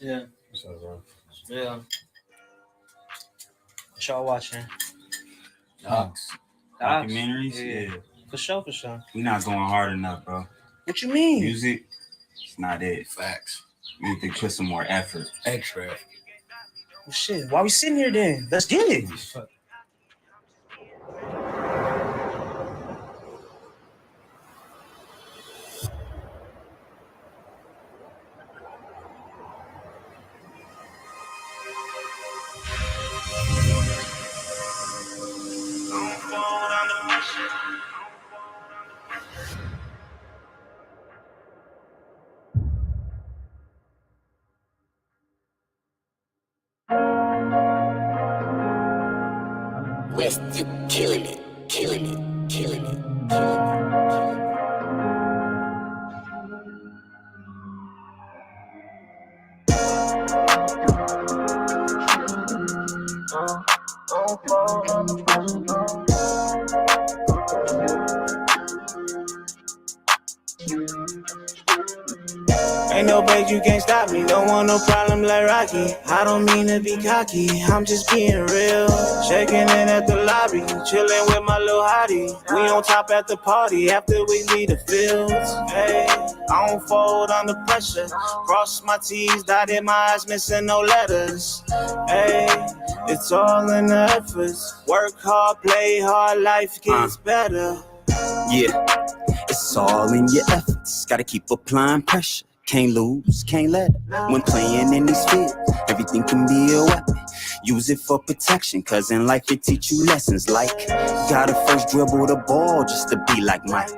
Yeah. What's up, bro? Yeah. What y'all watching? Docs. Documentaries? Yeah. For sure. We not going hard enough, bro. What you mean? Music, it's not it. Facts. We need to put some more effort. Extra. Well, shit. Why we sitting here then? Let's get it. We're still killing it. Ain't no bait, you can't stop me. Don't want no problem like Rocky. I don't mean to be cocky, I'm just being real. Checking in at the lobby, chilling with my little hottie. We on top at the party after we leave the fields. Hey, I don't fold under pressure. Cross my T's, dotted my I's, missing no letters. Hey, it's all in the efforts. Work hard, play hard, life gets better. Yeah, it's all in your efforts. Gotta keep applying pressure. Can't lose, can't let it. When playing in these fields, everything can be a weapon. Use it for protection, cause in life it teach you lessons like gotta first dribble the ball just to be like Mike.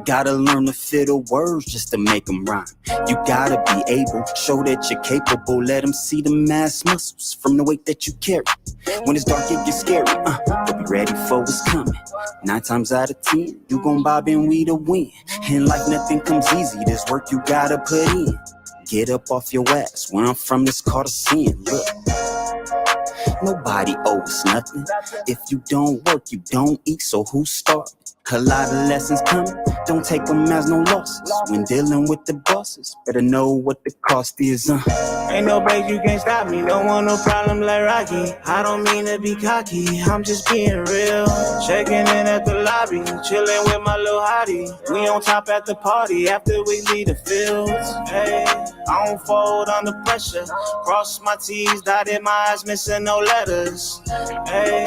Gotta learn to fit the words just to make them rhyme. You gotta be able, show that you're capable. Let them see the mass muscles from the weight that you carry. When it's dark, it gets scary, but be ready for what's coming. 9 times out of 10, you gon' bob and we to win. In life, nothing comes easy, this work you gotta put in. Get up off your ass, where I'm from, it's called a sin. Look, nobody owes nothing. If you don't work, you don't eat, so who starved? A lot of lessons coming, don't take them as no losses. When dealing with the bosses, better know what the cost is. Ain't no break, you can't stop me. Don't want no problem like Rocky. I don't mean to be cocky, I'm just being real. Checking in at the lobby, chilling with my little hottie. We on top at the party after we leave the fields. Hey, I don't fold under pressure. Cross my T's, dotted my I's, missing no letters. Hey,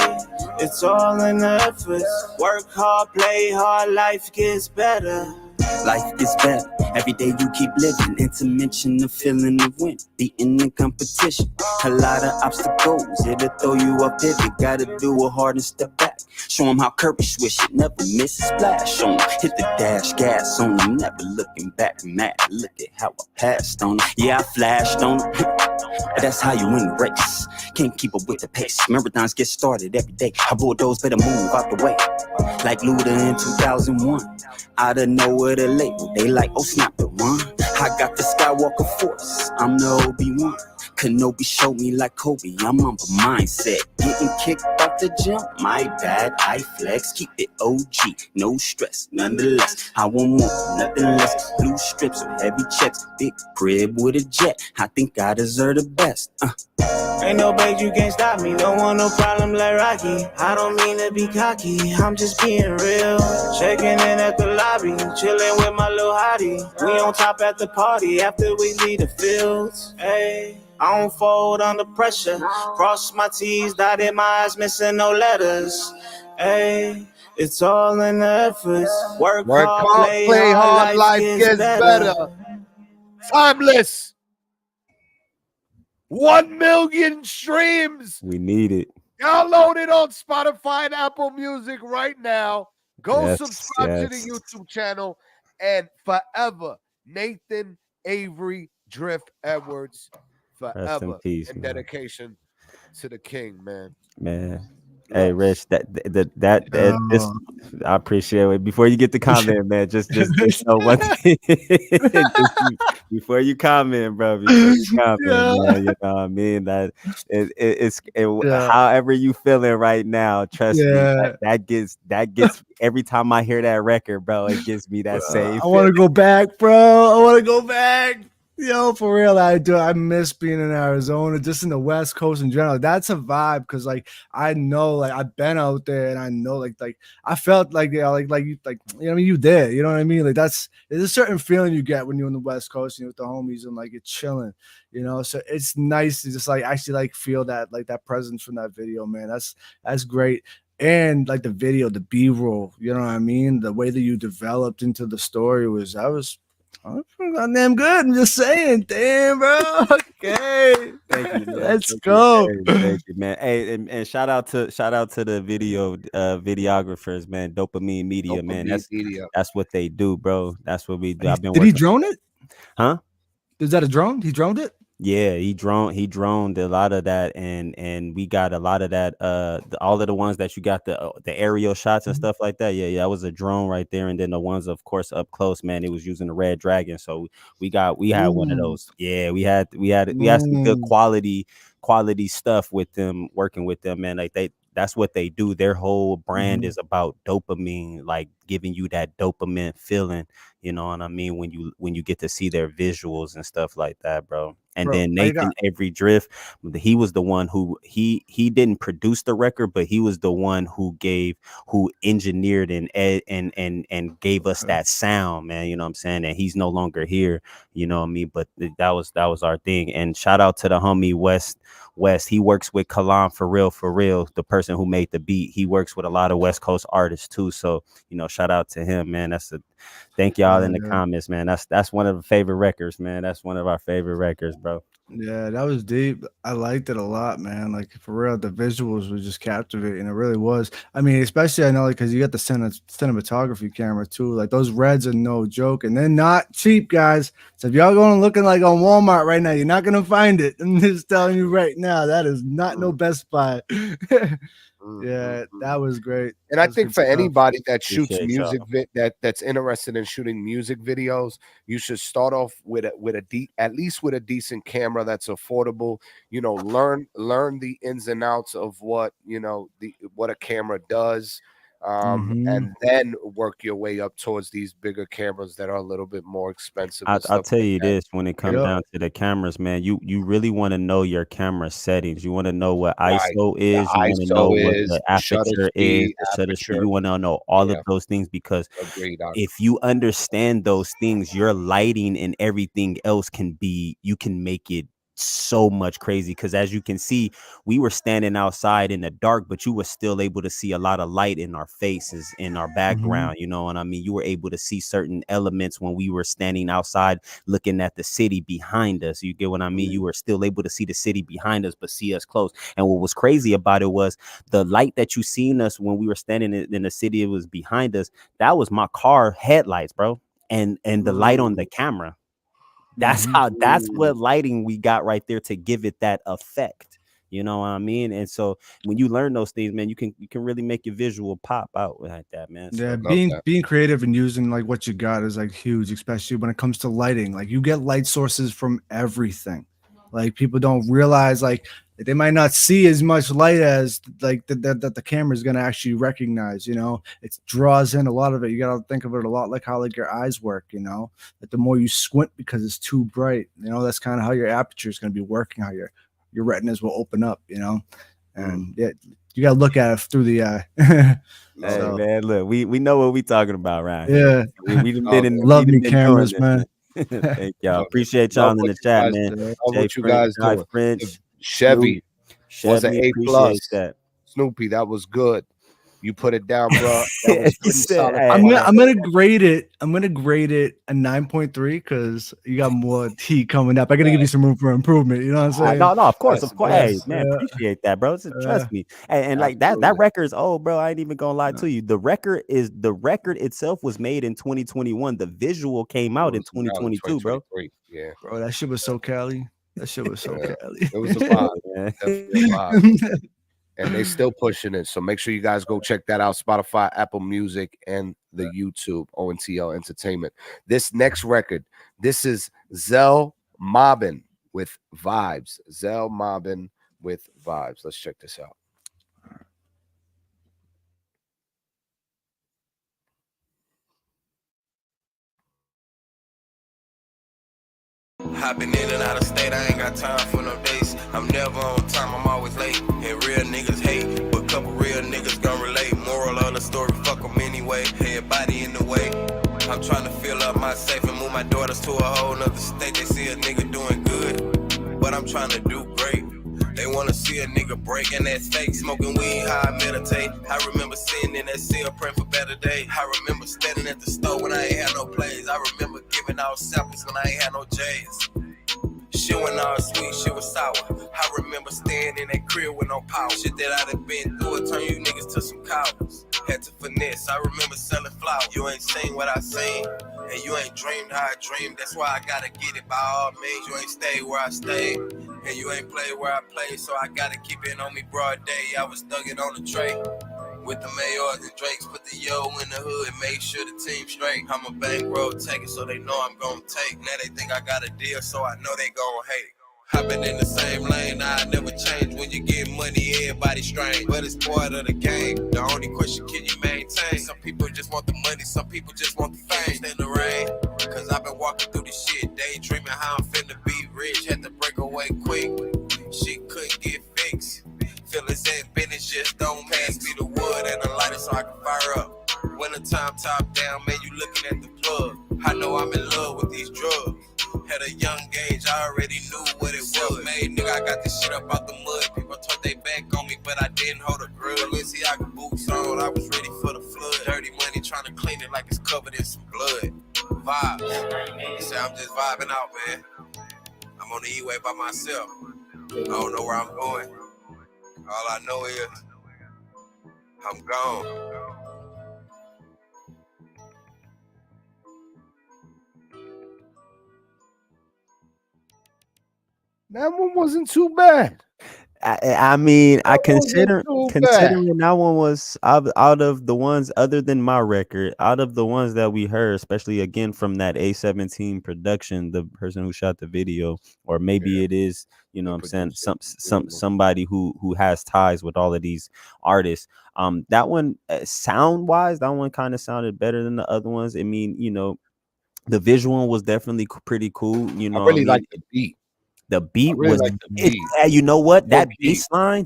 it's all in the effort. Work hard, play hard, life gets better. Life gets better every day you keep living. Intermission, the feeling of win, beating in competition. A lot of obstacles, it'll throw you up there. You gotta do it hard and step back. Show them how Curry swish it, never miss a splash on 'em. Hit the dash, gas on 'em, never looking back. Mad, look at how I passed on 'em. Yeah, I flashed on 'em. That's how you win the race. Can't keep up with the pace. Marathons get started every day. I bulldoze, better move out the way. Like Luda in 2001. Out of nowhere, the label, they like, oh, snap the one. I got the Skywalker Force, I'm the Obi-Wan. Kenobi showed me like Kobe, I'm on the mindset. Getting kicked out the gym, my bad, I flex. Keep it OG, no stress, nonetheless. I want more, nothing less. Blue strips with heavy checks, big crib with a jet. I think I deserve the best. Ain't no break, you can't stop me. Don't want no problem like Rocky. I don't mean to be cocky, I'm just being real. Checking in at the lobby, chilling with my little hottie. We on top at the party after we leave the fields. Hey, I don't fold under pressure. Cross my T's, dotted my I's, missing no letters. Hey, it's all in the effort. Work hard, play hard, life gets better. Timeless. 1 million streams. We need it. Download it on Spotify and Apple Music right now. Go Yes, subscribe to the YouTube channel. And forever, Nathan Avery Drift Edwards. Rest in Forever peace, in man. dedication to the king, man. Man. Hey, Rich, this, I appreciate it. Before you get the comment, man, just know one thing. Before you comment, bro, man, you know what I mean? That it's however you feeling right now, trust me, that gets every time I hear that record, bro, it gives me that same I want to go back, bro. I want to go back. Yo, for real, I do. I miss being in Arizona, just in the West Coast in general. That's a vibe because, like, I know, like, I've been out there, and I know, like, I felt like, yeah, like you, like, you know what I mean? You there, you know what I mean? Like, there's a certain feeling you get when you're in the West Coast and you're with the homies and like you're chilling, you know. So it's nice to just like actually like feel that like that presence from that video, man. That's great. And like the video, the B-roll, you know what I mean? The way that you developed into the story was goddamn good. I'm just saying, damn, bro. Okay, thank you, man. Let's go. Thank you, man. Hey, and shout out to the videographers, man. Dopamine Media, man. That's what they do, bro. That's what we do. Did he drone it? Huh? Is that a drone? He droned it? Yeah, he droned a lot of that, and we got a lot of that. All of the ones that you got the aerial shots and stuff like that. Yeah, that was a drone right there, and then the ones, of course, up close, man. It was using the Red Dragon, so we had one of those. Yeah, we had some good quality stuff with them, working with them, man. Like that's what they do. Their whole brand is about dopamine, like giving you that dopamine feeling. You know what I mean? When you get to see their visuals and stuff like that, bro. And Bro, then Nathan Avery Drift, he was the one who he didn't produce the record, but he was the one who engineered and gave us that sound, man. You know what I'm saying? And he's no longer here, you know what I mean? But that was our thing. And shout out to the homie West. He works with Kalam for real, the person who made the beat. He works with a lot of West Coast artists too. So, you know, shout out to him, man. Thank y'all in the comments, man. That's one of the favorite records, man. That's one of our favorite records, bro. Yeah, that was deep. I liked it a lot, man. Like for real, the visuals were just captivating. It really was. I mean, especially I know like because you got the cinematography camera too. Like those reds are no joke, and they're not cheap, guys. So if y'all going looking like on Walmart right now, you're not gonna find it. I'm just telling you right now, that is not no Best Buy. Yeah, that was great. And I think for anybody that shoots Appreciate music that's interested in shooting music videos, you should start off with at least with a decent camera that's affordable. You know, learn the ins and outs of what, you know, what a camera does. And then work your way up towards these bigger cameras that are a little bit more expensive. I'll tell you this, when it comes down to the cameras, man, you really want to know your camera settings. You want to know what ISO is. You want to know what the aperture is, the shutter speed. You want to know all of those things, because if you understand those things, your lighting and everything else you can make it so much crazy. Because as you can see, we were standing outside in the dark, but you were still able to see a lot of light in our faces, in our background, you know what I mean? You were able to see certain elements when we were standing outside looking at the city behind us. You get what I mean? You were still able to see the city behind us, but see us close. And what was crazy about it was the light that you seen us when we were standing in the city, it was behind us. That was my car headlights, bro. And the light on the camera. That's what lighting we got right there to give it that effect. You know what I mean? And so when you learn those things, man, you can really make your visual pop out like that, man. So, yeah, being creative and using like what you got is like huge, especially when it comes to lighting. Like you get light sources from everything. Like people don't realize like they might not see as much light as like that the camera is going to actually recognize. You know, it draws in a lot of it. You got to think of it a lot like how like your eyes work. You know, that the more you squint because it's too bright, you know, that's kind of how your aperture is going to be working. How your retinas will open up. You know, and yeah, you got to look at it through the hey, man, look, we know what we talking about, right? Yeah, we been love me cameras, man. Thank y'all. Appreciate y'all in the chat, man. What you guys doing? French, Chevy was an A+. That. Snoopy, that was good. You put it down, bro. That was pretty solid. I'm gonna grade it. I'm gonna grade it a 9.3 because you got more tea coming up. I gotta give you some room for improvement. You know what I'm saying? No, of course. Hey, man, appreciate that, bro. Trust me. And like that record's old, bro. I ain't even gonna lie to you. The record itself was made in 2021. The visual came out in 2022, bro. Yeah, bro, that shit was so Cali. That shit was so Cali. It was a vibe, man. Definitely a vibe. And they still pushing it. So make sure you guys go check that out. Spotify, Apple Music, and the YouTube, ONTL Entertainment. This next record, this is Zell Mobbin with Vibes. Zell Mobbin with Vibes. Let's check this out. Hopping in and out of state, I ain't got time for no days. I'm never on time, I'm always late. And real niggas hate, but couple real niggas gon' relate. Moral of the story, fuck them anyway. Everybody in the way. I'm trying to fill up my safe and move my daughters to a whole nother state. They see a nigga doing good, but I'm trying to do great. They wanna see a nigga break, and that's fake. Smoking weed, how I meditate. I remember sitting in that cell praying for better days. I remember standing at the store when I ain't had no plays. I remember giving out samples when I ain't had no J's. Shit went all sweet, shit was sour. I remember staying in that crib with no power. Shit that I done been through, it turn you niggas to some cowards. Had to finesse, I remember selling flowers. You ain't seen what I seen, and you ain't dreamed how I dreamed. That's why I gotta get it by all means. You ain't stayed where I stayed, and you ain't played where I played. So I gotta keep it on me broad day. I was thugging on the tray. With the Mayors and Drakes, put the yo in the hood and make sure the team straight. I'm a bankroll taker, so they know I'm gon' take. Now they think I got a deal, so I know they gon' hate. I've been in the same lane, I never change. When you get money, everybody strange. But it's part of the game. The only question, can you maintain? Some people just want the money, some people just want the fame. Stay in the rain, cause I've been walking through this shit, daydreaming how I'm finna be rich. Had to break change, I already knew what it was. Made nigga, I got this shit up out the mud. People turned they back on me, but I didn't hold a grudge. Balenciaga boots on, I was ready for the flood. Dirty money trying to clean it like it's covered in some blood. Vibe. Say I'm just vibing out, man. I'm on the E-way by myself. I don't know where I'm going. All I know is I'm gone. That one wasn't too bad. I mean, I considering that one was out of the ones other than my record, out of the ones that we heard, especially again from that A17 production, the person who shot the video, or maybe it is, you know what I'm saying, somebody who has ties with all of these artists. That one sound wise, that one kind of sounded better than the other ones. I mean, you know, the visual was definitely pretty cool. You know, I really like the beat. The beat really was, like the beat. You know what? That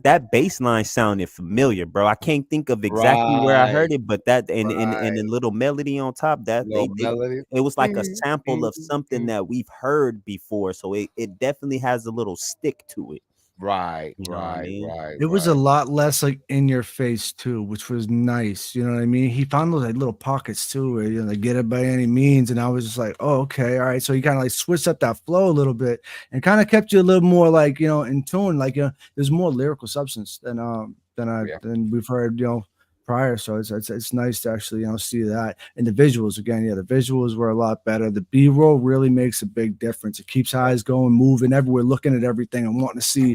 That bass line sounded familiar, bro. I can't think of exactly where I heard it, but that and a little melody on top, that it was like a sample of something that we've heard before. So it definitely has a little stick to it. Right. It was a lot less like in your face too, which was nice. You know what I mean? He found those like little pockets too, where you know, like, get it by any means. And I was just like, oh, okay, all right. So he kind of like switched up that flow a little bit and kind of kept you a little more like, you know, in tune. Like, you know, there's more lyrical substance than we've heard, you know, prior. So it's nice to actually, you know, see that. And the visuals again, the visuals were a lot better. The B-roll really makes a big difference. It keeps eyes going, moving everywhere, looking at everything and wanting to see,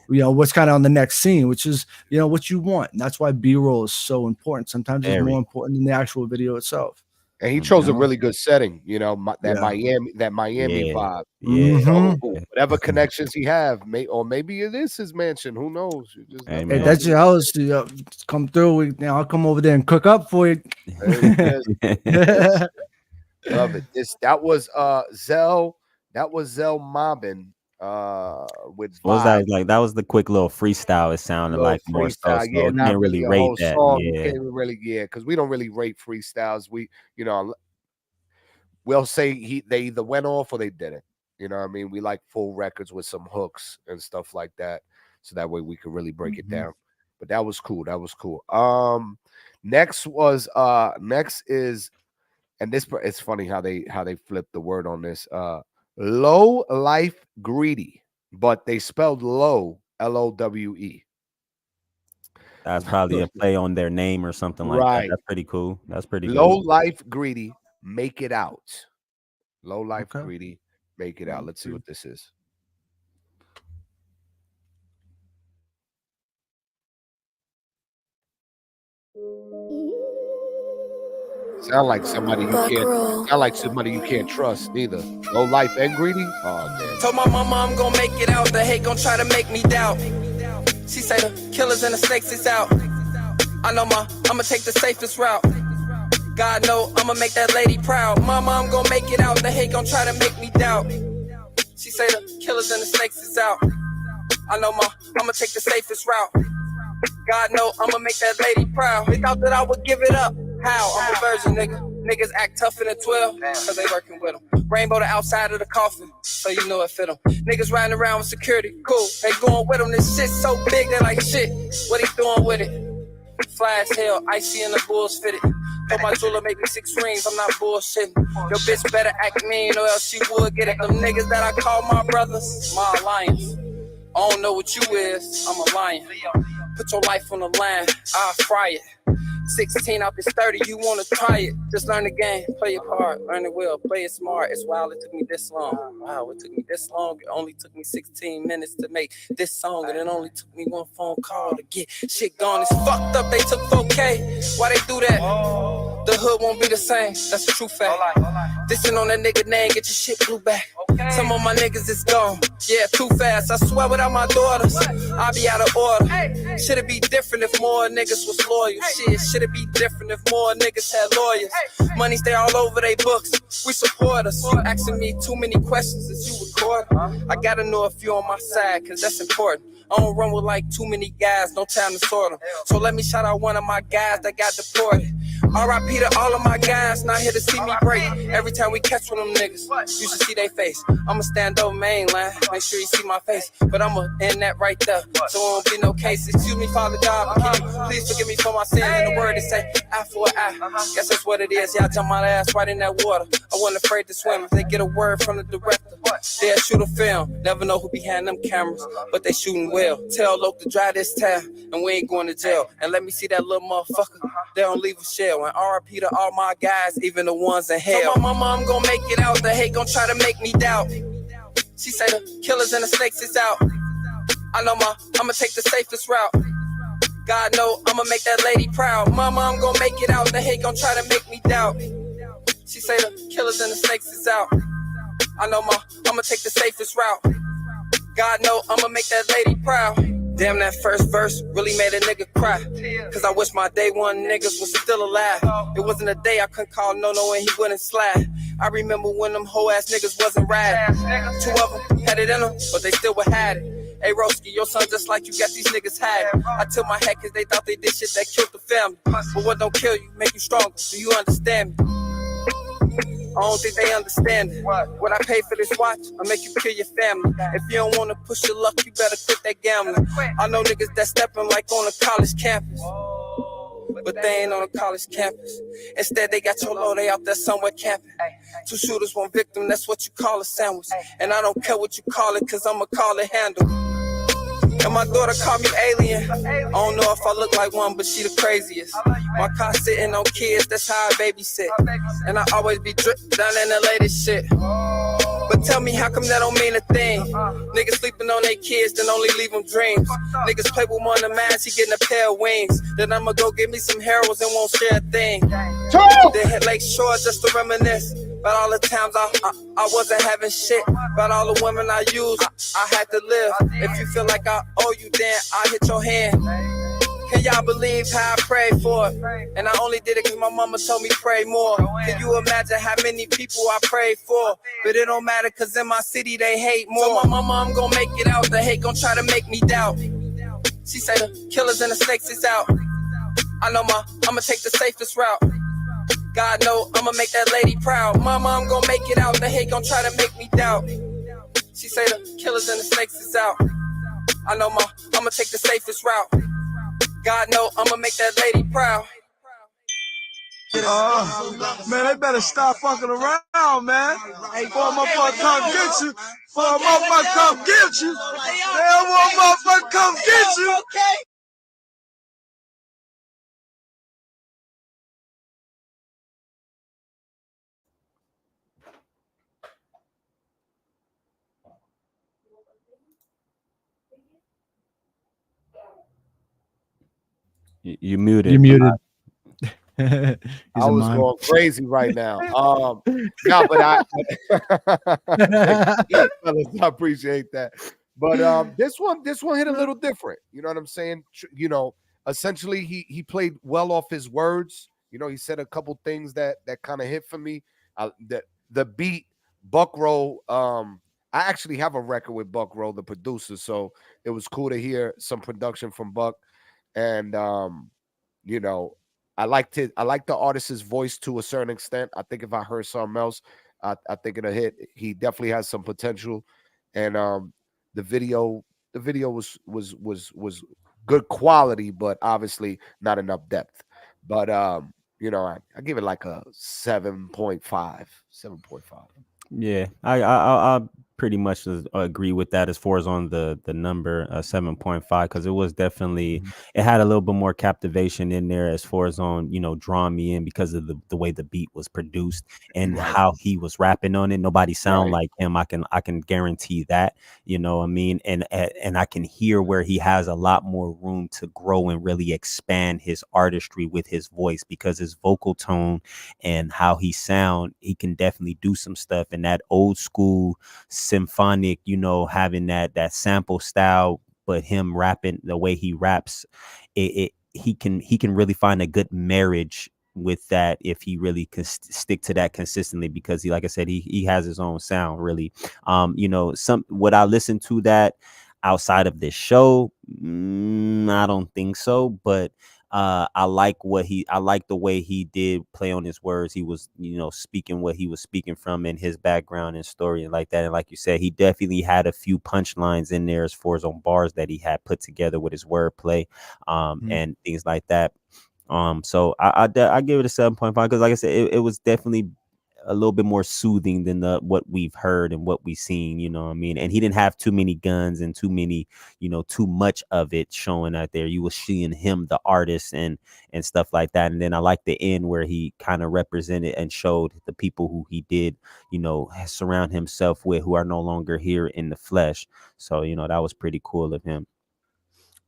you know, what's kind of on the next scene, which is, you know, what you want. And that's why B-roll is so important. Sometimes it's more important than the actual video itself. And he chose a really good setting, you know, Miami vibe. Yeah. So whatever connections he have, or maybe it is his mansion. Who knows? You just hey, that's your house. Come through. I'll come over there and cook up for you. Love it. That was Zell. That was Zell mobbing with what was that like? That was the quick little freestyle. It sounded like more stuff. So you can't really rate that. Can't really, because we don't really rate freestyles. We, you know, we'll say they either went off or they didn't. You know what I mean? We like full records with some hooks and stuff like that, so that way we could really break it down. But that was cool. Next is, and this, it's funny how they flipped the word on this. Low Life Greedy, but they spelled low, L-O-W-E. That's probably a play on their name or something like that. That's pretty cool. Low Life Greedy, make it out. Low Life Greedy, make it out. Let's see what this is. Sound like somebody you can't trust neither. Low life and greedy. Oh man. Told my mama I'm gonna make it out. The hate gonna try to make me doubt. She say the killers and the snakes is out. I know I'ma take the safest route. God know I'ma make that lady proud. Mama, I'm gonna make it out. The hate gonna try to make me doubt. She say the killers and the snakes is out. I know I'ma take the safest route. God know I'ma make that lady proud. They thought that I would give it up. How? I'm a virgin, nigga. Niggas act tough in the 12, cause they working with them. Rainbow the outside of the coffin, so you know it fit them. Niggas riding around with security, cool. They going with them. This shit so big, they like shit. What he doing with it? Fly as hell, icy in the bulls fitted. Told my jeweler make me 6 rings, I'm not bullshitting. Your bitch better act mean or else she would get it. Them niggas that I call my brothers, my alliance. I don't know what you is, I'm a lion. Put your life on the line, I'll fry it. 16 out this 30, you wanna try it. Just learn the game, play your part, learn it well, play it smart. It's wild it took me this long. Wow, it took me this long. It only took me 16 minutes to make this song. And it only took me 1 phone call to get shit gone. It's fucked up, they took 4K. Why they do that? The hood won't be the same, that's a true fact. Dissing on that nigga name, get your shit blew back. Some of my niggas is gone, yeah, too fast. I swear without my daughters, I'll be out of order. Should it be different if more niggas was loyal? Shit, should it be different if more niggas had lawyers? Money stay all over they books, we support us. You asking me too many questions as you record. I gotta know if you on my side, cause that's important. I don't run with like too many guys, no time to sort them. So let me shout out one of my guys that got deported. R.I.P. to all of my guys, not here to see me break. Every time we catch one of them niggas, you should see they face. I'ma stand over mainline, make sure you see my face. But I'ma end that right there, so it won't be no case. Excuse me, Father God, but can you please forgive me for my sins? And the word is say, eye for an eye. Guess that's what it is. Yeah, I jump my ass right in that water. I wasn't afraid to swim. If they get a word from the director, they'll shoot a film. Never know who behind them cameras, but they shooting well. Tell Loke to dry this tab, and we ain't going to jail. And let me see that little motherfucker. They don't leave a shell. And R.I.P. to all my guys, even the ones in hell. So my mama, I'm gonna make it out. The hate gonna try to make me doubt. She say the killers and the snakes is out. I know I'ma take the safest route. God know I'ma make that lady proud. Mama, I'm gonna make it out. The hate gonna try to make me doubt. She say the killers and the snakes is out. I know I'ma take the safest route. God know I'ma make that lady proud. Damn, that first verse really made a nigga cry. Cause I wish my day one niggas was still alive. It wasn't a day I couldn't call no and he wouldn't slide. I remember when them hoe ass niggas wasn't riding. Two of them had it in them, but they still would hide it. Hey Roski, your son just like you got these niggas hiding. I took my hat cause they thought they did shit that killed the family. But what don't kill you, make you stronger. Do you understand me? I don't think they understand it. What I pay for this watch, I'll make you kill your family. If you don't wanna push your luck, you better quit that gambling. I know niggas that stepping like on a college campus, but they ain't on a college campus. Instead, they got your low, they out there somewhere camping. Two shooters, one victim, that's what you call a sandwich. And I don't care what you call it, cause I'ma call it handle. And my daughter called me alien. I don't know if I look like one, but she the craziest. My car sitting on kids, that's how I babysit. And I always be dripped down in the latest shit. But tell me, how come that don't mean a thing? Niggas sleeping on their kids, then only leave them dreams. Niggas play with one of the mans, he getting a pair of wings. Then I'ma go get me some heroes and won't share a thing. Then hit Lake Shore just to reminisce about all the times I wasn't having shit. About all the women I used, I had to live. If you feel like I owe you, then I'll hit your hand. Can y'all believe how I prayed for it? And I only did it cause my mama told me pray more. Can you imagine how many people I prayed for? But it don't matter cause in my city they hate more. So my mama, I'm gonna make it out. The hate gonna try to make me doubt. She say the killers and the snakes is out. I know I'ma take the safest route. God know I'ma make that lady proud. Mama, I'm gonna make it out. The hate gonna try to make me doubt. She say the killers and the snakes is out. I know I'ma take the safest route. God know I'ma make that lady proud. Man, they better stop fucking around, man. Before a motherfucker come get you. Before a motherfucker come get you. They don't want a motherfucker come get you. You muted. You muted. I was going crazy right now. No, but I appreciate that. But this one hit a little different. You know what I'm saying? You know, essentially he played well off his words. You know, he said a couple things that kind of hit for me. The beat, Buck Roll. I actually have a record with Buck Roll, the producer, so it was cool to hear some production from Buck. And you know, I like the artist's voice to a certain extent. I think if I heard something else, I think it'll hit. He definitely has some potential. And the video was good quality, but obviously not enough depth. But you know, I give it like a 7.5. 7.5. Yeah, I pretty much agree with that as far as on the number 7.5, because it was definitely it had a little bit more captivation in there as far as on, you know, drawing me in because of the way the beat was produced and how he was rapping on it. Nobody sound like him. I can guarantee that, you know what I mean? And I can hear where he has a lot more room to grow and really expand his artistry with his voice, because his vocal tone and how he sound, he can definitely do some stuff. And that old school symphonic, you know, having that sample style, but him rapping the way he raps, he can really find a good marriage with that if he really can stick to that consistently, because he, like I said, he has his own sound really. You know, would I listen to that outside of this show? I don't think so, but I like the way he did play on his words. He was, speaking what he was speaking from in his background and story and like that. And like you said, he definitely had a few punchlines in there as far as on bars that he had put together with his wordplay, and things like that. So I give it a 7.5 because, like I said, it was definitely a little bit more soothing than what we've heard and what we've seen, you know what I mean? And he didn't have too many guns and too much of it showing out there. You were seeing him, the artist, and stuff like that. And then I like the end where he kind of represented and showed the people who he did, surround himself with, who are no longer here in the flesh. So, that was pretty cool of him.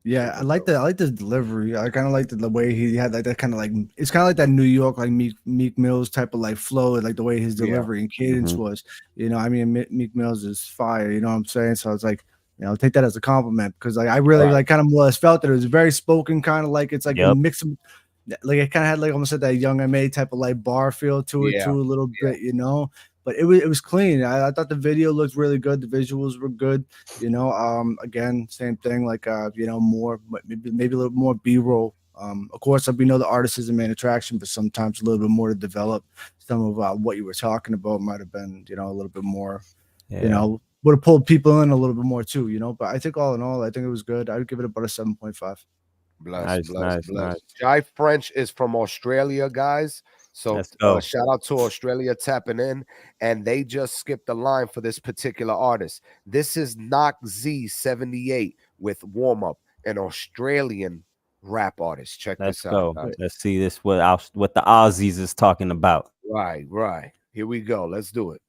Yeah, I like the delivery. I kind of like the way he had like that kind of like, it's kind of like that New York like Meek Mills type of like flow, like the way his delivery and cadence was. I mean, Meek Mills is fire. You know what I'm saying? So it's like, take that as a compliment because like I really like kind of more or less felt that it was very spoken, kind of like it's like a mix of, like it kind of had like almost like that Young M.A. type of like bar feel to it too, a little bit, But it was clean. I thought the video looked really good. The visuals were good. Again, same thing. Like more, maybe a little more B-roll. Of course, we know the artist is the main attraction, but sometimes a little bit more to develop. Some of what you were talking about might have been, a little bit more. Would have pulled people in a little bit more too. But I think all in all, I think it was good. I would give it about a 7.5. Bless. Jai French is from Australia, guys. So shout out to Australia tapping in, and they just skipped the line for this particular artist. This is Knock Z78 with Warm Up, an Australian rap artist. Check this out. Let's see this what the Aussies is talking about. Right. Here we go. Let's do it.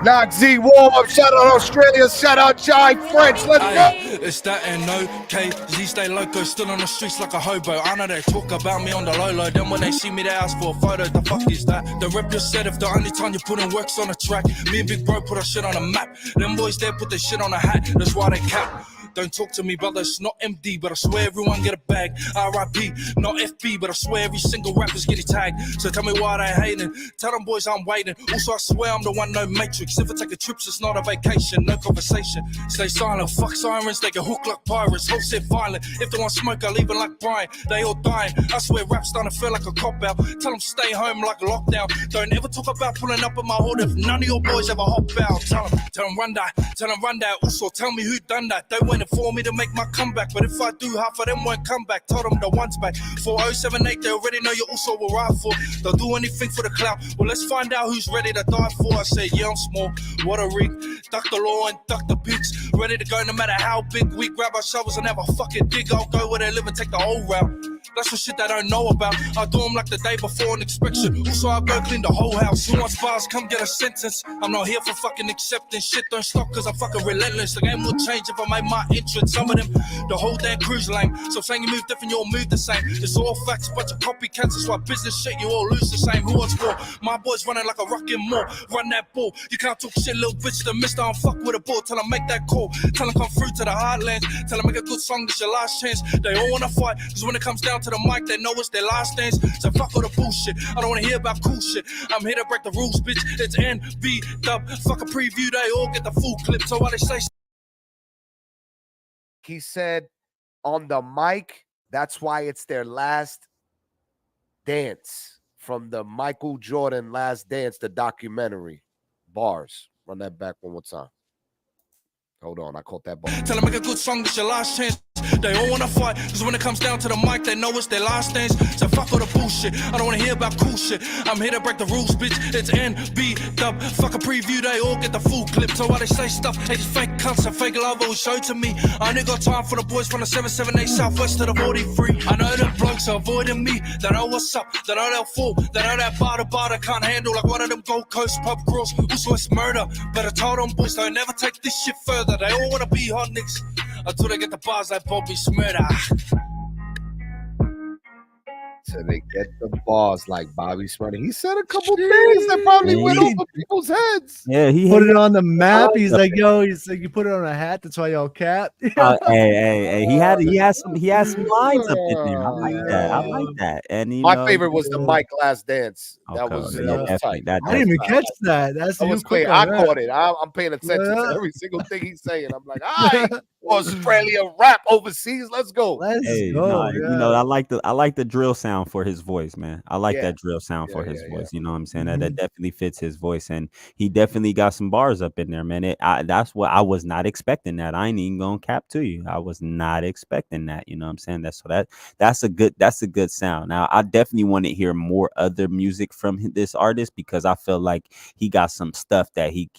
Knock Z, Warm Up, shout out Australia, shout out Jai French, let's go. It's that and okay, Z stay loco, still on the streets like a hobo. I know they talk about me on the low, then when they see me they ask for a photo. The fuck is that? The rep just said if the only time you put in work's on the track, me and Big Bro put our shit on the map. Them boys there put their shit on the hat, that's why they cap. Don't talk to me, brother, it's not MD, but I swear everyone get a bag. RIP, not FB, but I swear every single rapper's getting tagged. So tell me why they hating, tell them boys I'm waiting. Also I swear I'm the one, no matrix. If I take a trip, it's not a vacation, no conversation. Stay silent, fuck sirens, they get hooked like pirates. Whole shit violent, if they want smoke, I leave it like Brian. They all dying, I swear rap's starting to feel like a cop-out. Tell them stay home like lockdown. Don't ever talk about pulling up in my hood if none of your boys ever hop out. Tell them run that, also tell me who done that. They waiting for me to make my comeback, but if I do, half of them won't come back. Told them the ones back 4078, they already know you also will ride for. They'll do anything for the clout. Well, let's find out who's ready to die for. I say, yeah, I'm small, what a rig. Duck the law and duck the pigs. Ready to go no matter how big. We grab our shovels and have a fucking dig. I'll go where they live and take the whole route. That's what shit they don't know about. I do them like the day before an inspection. Also, I go clean the whole house. Who wants bars? Come get a sentence. I'm not here for fucking accepting shit. Don't stop cause I'm fucking relentless. The game will change if I make my entrance. Some of them, the whole damn cruise lane. So saying you move different, you'll move the same. It's all facts, bunch of copycats. That's why business shit, you all lose the same. Who wants more? My boys running like a rockin' more. Run that ball. You can't talk shit, little bitch. The mister, I'm fuck with a ball. Tell them make that call. Tell them come through to the heartlands. Tell them make a good song, this your last chance. They all wanna fight, cause when it comes down to the mic, they know it's their last dance. So fuck all the bullshit. I don't wanna hear about cool shit. I'm here to break the rules, bitch. It's NB dub. Fuck a preview, they all get the full clip. So why they say. He said on the mic, that's why it's their last dance from the Michael Jordan Last Dance, the documentary. Bars. Run that back one more time. Hold on, I caught that bar. Tell them make a good song, this your last chance. They all wanna fight, cause when it comes down to the mic, they know it's their last dance. So fuck all the bullshit, I don't wanna hear about cool shit. I'm here to break the rules, bitch, it's NB dub. Fuck a preview, they all get the full clip. So why they say stuff, they just fake cunts and fake love always show to me. I ain't got time for the boys from the 778 Southwest to the 43. I know them blokes are avoiding me, they know what's up, they know they'll fall. They know that bar can't handle like one of them Gold Coast pub crawls. Also it's murder, better tell them boys don't never take this shit further. They all wanna be hot niggas until they get the bars like Bobby Smurder. till they get the bars like Bobby Smurdy. He said a couple things that probably went over people's heads. Yeah, he put it on the map. like He's that. like, yo, he's like, you put it on a hat. That's why y'all cap. Hey, he had some lines up in there. I like that. I like that. And you My know, favorite was the Mike Last Dance. That Okay, was yeah, that was definitely. tight. I didn't even catch that. That's That you was quick clear. on I that. caught it. I'm paying attention to Yeah. every single thing he's saying. I'm like, all right, Australia rap overseas. Let's go. Let's hey, go. no, yeah. you know, I like the drill sound for his voice, man. I like Yeah. that drill sound for Yeah, his yeah, voice. You know what I'm saying? Mm-hmm. That definitely fits his voice, and he definitely got some bars up in there, man. That's what I was not expecting. That I ain't even gonna cap to you. I was not expecting that. You know what I'm saying? That's a good sound. Now I definitely want to hear more other music from this artist because I feel like he got some stuff that he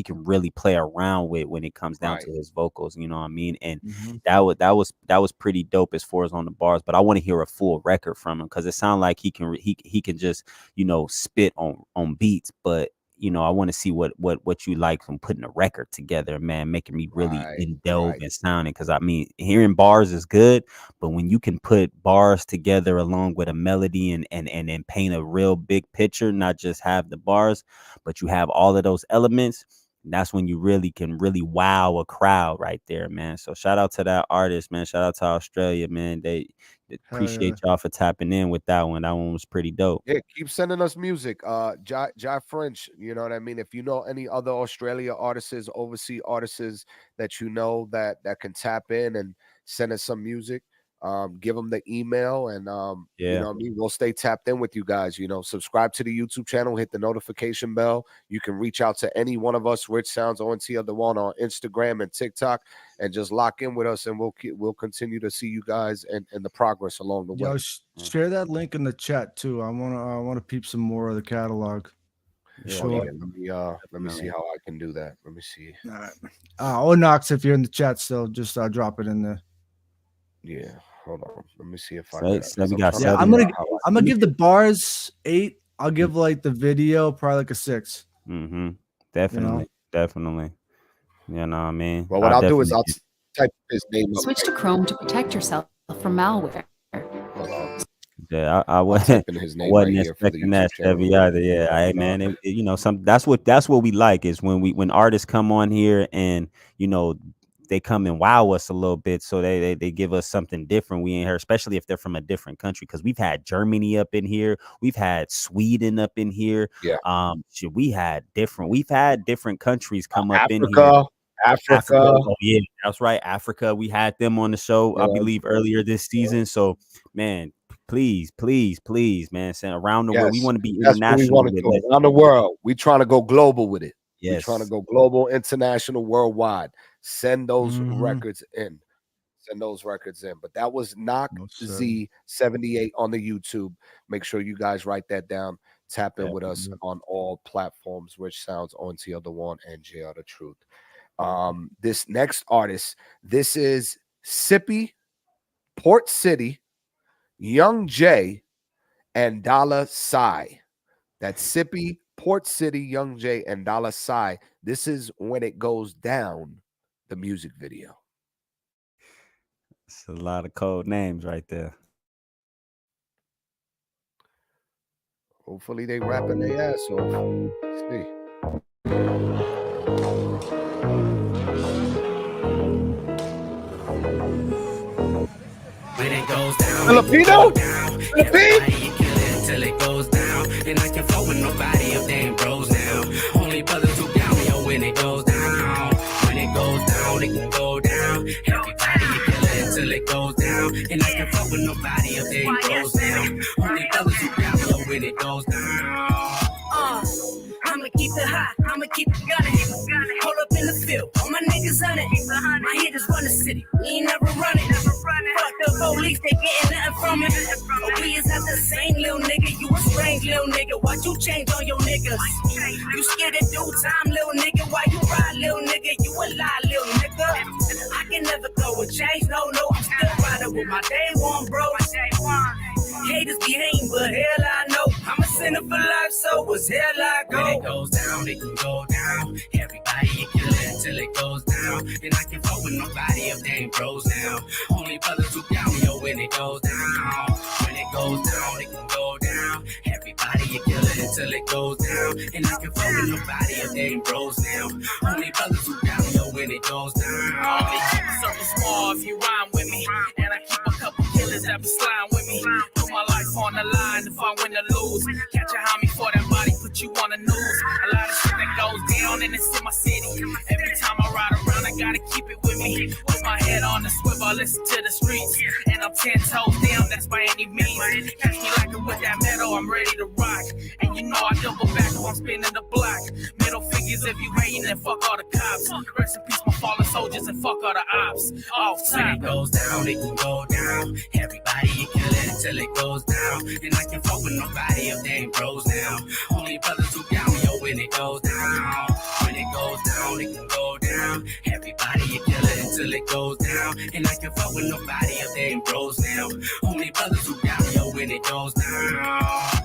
can really play around with when it comes down to his vocals. You know what I mean? And that was pretty dope as far as on the bars. But I want to hear a full record from him because it sounds like he can just spit on beats, but I want to see what you like from putting a record together, man, making me really indulge in sounding. Because I mean, hearing bars is good, but when you can put bars together along with a melody and paint a real big picture, not just have the bars, but you have all of those elements, that's when you really can wow a crowd right there, man. So shout out to that artist, man. Shout out to Australia, man. They appreciate y'all for tapping in with that one. That one was pretty dope. Yeah, keep sending us music. Jai French, you know what I mean? If you know any other Australia artists, overseas artists that you know that can tap in and send us some music, give them the email and you know what I mean, we'll stay tapped in with you guys. Subscribe to the YouTube channel, hit the notification bell. You can reach out to any one of us, Rich Sounds ONT of the one, on Instagram and TikTok, and just lock in with us, and we'll continue to see you guys and the progress along the way. Yo, share that link in the chat too. I wanna peep some more of the catalog. Sure. Let me see how I can do that. Let me see. All right. Knox, if you're in the chat still, just drop it in there. Yeah, hold on. Let me see if I I'm gonna give the bars 8. I'll give like the video probably like a 6. Definitely. You know what I mean? Well, what I'll do is I'll type his name up. Switch to Chrome to protect yourself from malware. Yeah, I wasn't expecting that, Chevy, either. Yeah, hey, man, that's what we like is when artists come on here and they come and wow us a little bit, so they give us something different we ain't heard, especially if they're from a different country. Because we've had Germany up in here, we've had Sweden up in here. We've had different countries come up in here. Africa. Oh, yeah, that's right. Africa. We had them on the show, I believe, earlier this season. So, man, please, man, send around the world. We want to be international with it. Around the world. We trying to go global with it. Yes. We're trying to go global, international, worldwide. Send those records in. But that was Knock Z78 on the YouTube. Make sure you guys write that down. Tap in with us on all platforms. Rich Sounds, ONT the One, and JR the Truth. This next artist, this is Sippy, Port City, Young J, and Dollar Sigh. That's Sippy, Port City, Young J, and Dollar Sigh. This is When It Goes Down, the music video. It's a lot of code names right there. Hopefully they rapping their ass off. Let's see. When it goes down, Filipino? Till it goes down, and I can't fuck with nobody if they ain't bros now. Only brothers who down me, when it goes down. When it goes down, it can go down. Everybody you kill it till it goes down, and I can't fuck with nobody if they ain't bros now. Only brothers who down me, when it goes down. I'ma keep it hot, I'ma keep it gunning. Hold up in the field, all my niggas on it. My hitters run the city, we ain't never running. Fuck the police, they getting nothing from it. But we is not the same, little nigga. You a strange little nigga. Why'd you change on your niggas? You scared to do time, little nigga. Why you ride, little nigga? You a lie, little nigga. I can never go and change, no, I'm still riding with my day one, bro. Haters be hating, but hell I know I'm a sinner for life, so what's hell I go? When it goes down, it can go down. Everybody you kill it till it goes down, and I can't fuck with nobody if they ain't bros now. Only brothers who down me, when it goes down. When it goes down, it fucking nobody if they ain't bros now. Only brothers who down yo when it goes down. Only keep a circle small if you rhyme with me. And I keep a couple killers that be slime with me. Put my life on the line if I win or lose. Catch a homie for that body, put you on the news. A lot of shit that goes down and it's in my city. Every time I ride around, I gotta keep it with me. With my head on the swivel, listen to the streets. And I'm 10 toes down, that's by any means. Catch me like it with that metal, I'm ready to rock. And you know I double back when I'm spinning the block. Middle fingers if you hating and fuck all the cops. Rest in peace my fallen soldiers and fuck all the ops. Off top. When it goes down, it can go down. Everybody you kill it until it goes down. And I can fuck with nobody if they ain't bros now. Only brothers who down yo when it goes down. When it goes down, it can go down. Everybody you kill it until it goes down. And I can fuck with nobody if they ain't bros now. Only brothers who down yo when it goes down.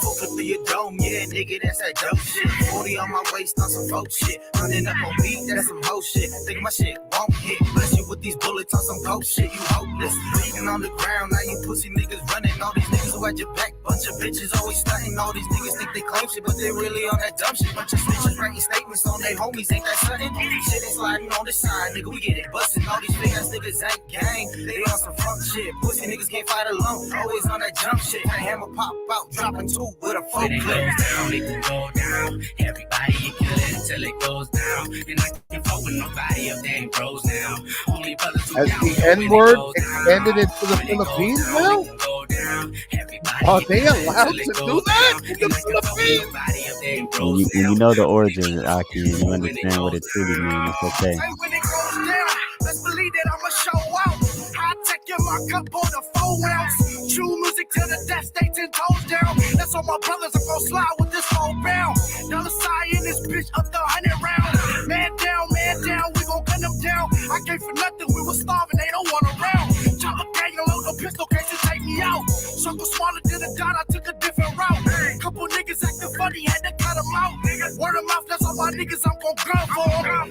Focus through your dome, yeah, nigga, that's that dope shit. 40 on my waist on some folk shit. Running up on beat, that's some hoe shit. Think my shit won't hit. Bless you with these bullets on some coke shit, you hopeless. Bleeding on the ground, now you pussy niggas running. All these niggas who at your back, bunch of bitches always stunting. All these niggas think they claim shit, but they really on that dumb shit. Bunch of snitches writing statements on their homies, ain't that something? Shit is sliding on the side, nigga, we get it bustin'. All these big ass niggas ain't gang, they on some front shit. Pussy niggas can't fight alone, always on that jump shit. That hammer pop out, dropping two with a full clip. When it goes down, it can go down. Everybody you kill it until it goes down. And I can't fuck with nobody if they ain't bros now. Only brothers who Has down the N-word expanded into the Philippines now? Are they allowed to do that in the Philippines? When you know the origin, Aki, and you understand what it truly means, it's okay. When it goes down, let's believe that I'ma show out. High tech in my cup on the 4 ounce. True music to the death state 10 toes down. That's all my brothers are gonna slide with this whole bound. Dollar sign in this bitch up the 100 round. Man down, we gon' gun them down. I came for nothing, we was starving, they don't want around. Chopper gang, a load of pistol case to take me out. Circle smaller than a dot, I took a different route. Couple niggas acting funny, had to cut them out. Word of mouth, that's all my niggas I'm gon' gun for.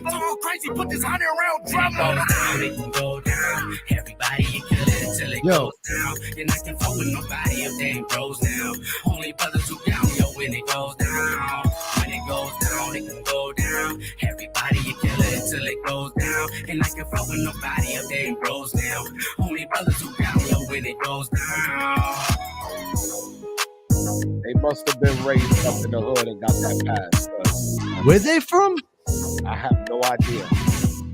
Talking crazy, put this 100 round drum on them. It can go down, everybody you kill it until it goes down. And I can fuck with nobody if they ain't bros now. Only brothers who down yo when it goes down. When it goes down, it can go down. Everybody you kill it until it goes down. And I can fuck with nobody if they ain't bros now. Only brothers who down yo when it goes down. They must have been raised up in the hood and got that pass. Where they from? I have no idea.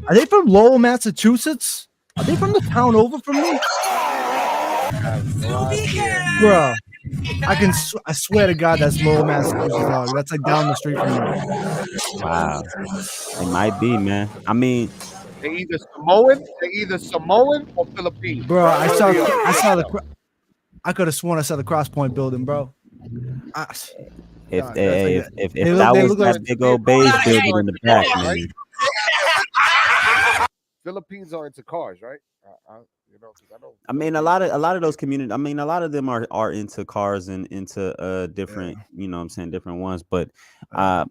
Are they from Lowell, Massachusetts? Are they from the town over from me? I have no idea. Bro, I swear to God, that's Lowell, Massachusetts. Dog. That's like down the street from me. Wow. It might be, man. I mean, They're either Samoan or Filipino. Bro, I could have sworn I saw the Cross Point building, bro. if that was that big old beige building in the back, man. Philippines are into cars, right? I mean, a lot of those communities. I mean, a lot of them are into cars and into different, you know what I'm saying, different ones. But I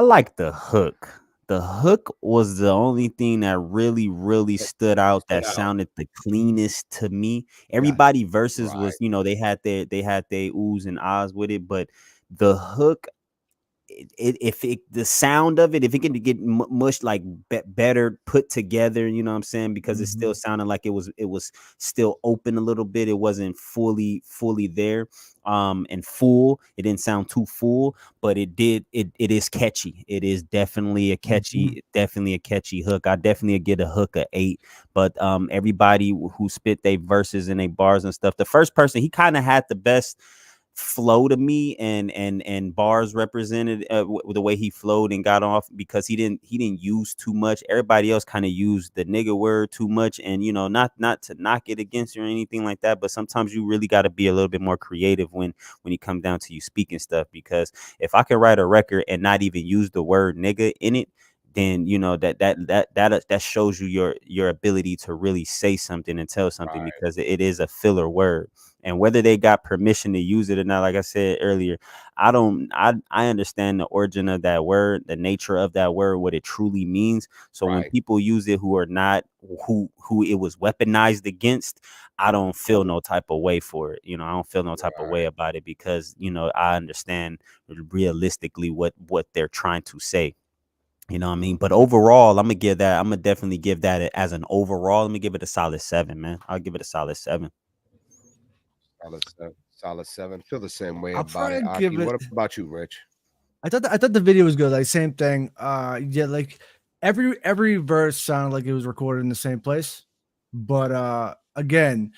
like the hook. The hook was the only thing that really stood out, that sounded the cleanest to me. Everybody verses was, you know, they had their oohs and ahs with it, but the hook, the sound of it, if it can get mushed, like better put together, you know what I'm saying, because it still sounded like it was still open a little bit. It wasn't fully there and full. It didn't sound too full, but it is catchy. It is definitely a catchy hook. I definitely get a hook of 8. But everybody who spit their verses and their bars and stuff, the first person, he kind of had the best flow to me, and bars represented the way he flowed and got off, because he didn't use too much. Everybody else kind of used the nigga word too much, and you know, not to knock it against you or anything like that, but sometimes you really got to be a little bit more creative when you come down to you speaking stuff, because if I could write a record and not even use the word nigga in it, then you know that shows you your ability to really say something and tell something, because it is a filler word. And whether they got permission to use it or not, like I said earlier, I understand the origin of that word, the nature of that word, what it truly means. So when people use it who are not who it was weaponized against, I don't feel no type of way for it. You know, I don't feel no type of way about it, because you know, I understand realistically what they're trying to say. You know what I mean? But overall, I'm gonna definitely give that as an overall. Let me give it a solid 7, man. I'll give it a solid 7. Solid 7. Feel the same way I'll about it. probably give Aki, it. what about you, Rich? I thought the video was good. Like same thing. Yeah, like every verse sounded like it was recorded in the same place. But again,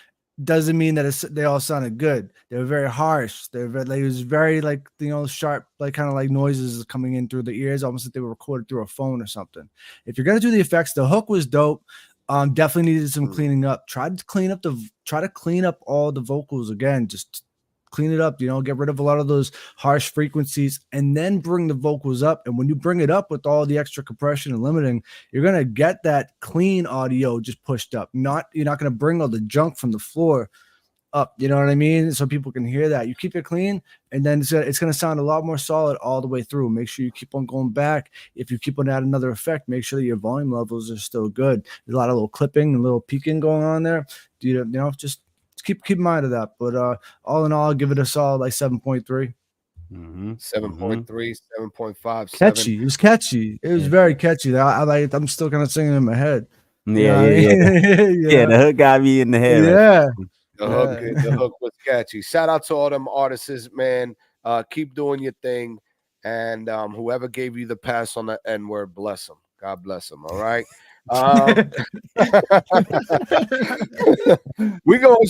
doesn't mean that they all sounded good. They were very harsh. Like, it was very like, you know, sharp, like kind of like noises coming in through the ears, almost like they were recorded through a phone or something. If you're gonna do the effects, the hook was dope. Definitely needed some cleaning up. Try to clean up all the vocals again. Just clean it up, you know, get rid of a lot of those harsh frequencies, and then bring the vocals up. And when you bring it up with all the extra compression and limiting, you're going to get that clean audio just pushed up. You're not going to bring all the junk from the floor up, you know what I mean? So people can hear that. You keep it clean, and then it's going to sound a lot more solid all the way through. Make sure you keep on going back. If you keep on adding another effect, make sure that your volume levels are still good. There's a lot of little clipping and little peaking going on there. You know, just keep in mind of that. But all in all, I'll give it a solid like 7.3. 7.3, 7.5. Catchy. It was catchy. It was very catchy. I like. I'm still kind of singing in my head. Yeah. Yeah, the hook got me in the head. Yeah. The hook was catchy. Shout out to all them artists, man. Keep doing your thing, and whoever gave you the pass on the N-word, bless them. God bless them. All right. we gonna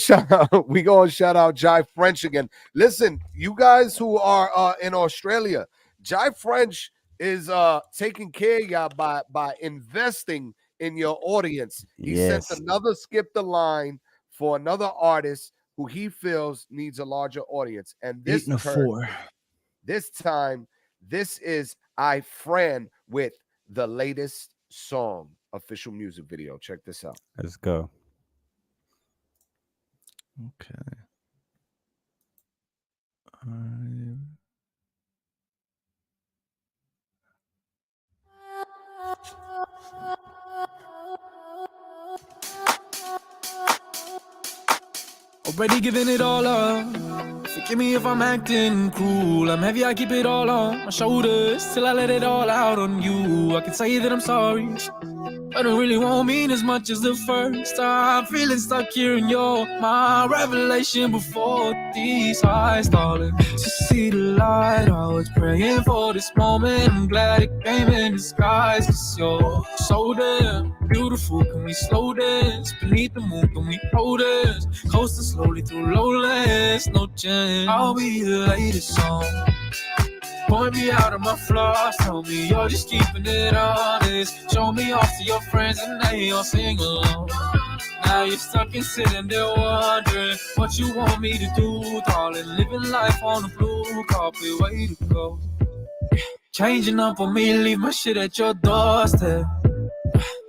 shout out Jai French again. Listen, you guys who are in Australia, Jai French is taking care of y'all by investing in your audience. He sent another Skip the Line for another artist who he feels needs a larger audience. And this time, this is I Fran with the latest song official music video. Check this out. Let's go. Okay. Already giving it all up. Forgive me if I'm acting cruel. I'm heavy, I keep it all on my shoulders till I let it all out on you. I can say that I'm sorry, but it really won't mean as much as the first time. Feeling stuck here in my revelation before these eyes, darling. To see the light, I was praying for this moment. I'm glad it came in disguise, 'cause you're so damn beautiful. Can we slow dance beneath the moon? Can we hold us coasting slowly through lowlands? No chance. I'll be the latest song. Point me out of my flaws, tell me you're just keeping it honest. Show me off to your friends and they all sing along. Now you're stuck and sitting there wondering what you want me to do, darling. Living life on a blue carpet, way to go. Changing up on me, leave my shit at your doorstep.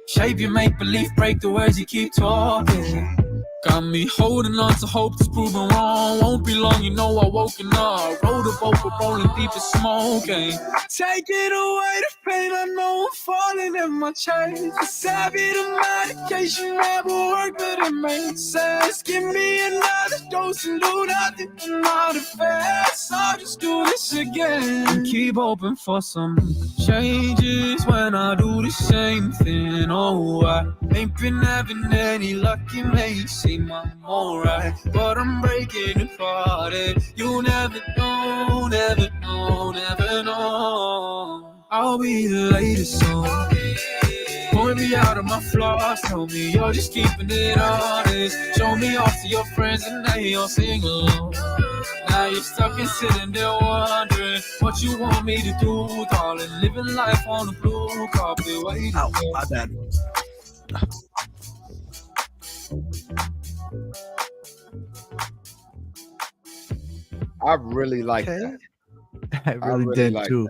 Shape your make-believe, break the words you keep talking. Got me holding on to hope that's proven wrong. Won't be long, you know I woken up. Rode a boat, we're rolling deep in smoking. Take it away, the pain, I know I'm falling in my chains. It's heavy, the medication never worked, but it makes sense. Give me another dose and do nothing, not a fast. I'll just do this again. And keep hoping for some changes when I do the same thing. Oh, I ain't been having any luck, it may seem I'm alright, but I'm breaking it apart. You never know, never know, never know. I'll be the latest song. Point me out of my flaws, tell me you're just keeping it honest. Show me off to your friends and they all sing along. Now you're stuck and sitting there wondering what you want me to do, darling. Living life on a blue carpet. Wait, my bad. I really like that. I really did like too.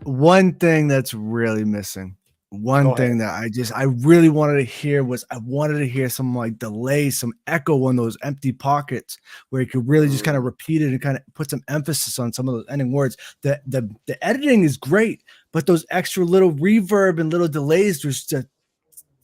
That. One thing that's really missing One thing that I really wanted to hear was I wanted to hear some like delay, some echo on those empty pockets where you could really just kind of repeat it and kind of put some emphasis on some of those ending words. The editing is great, but those extra little reverb and little delays just to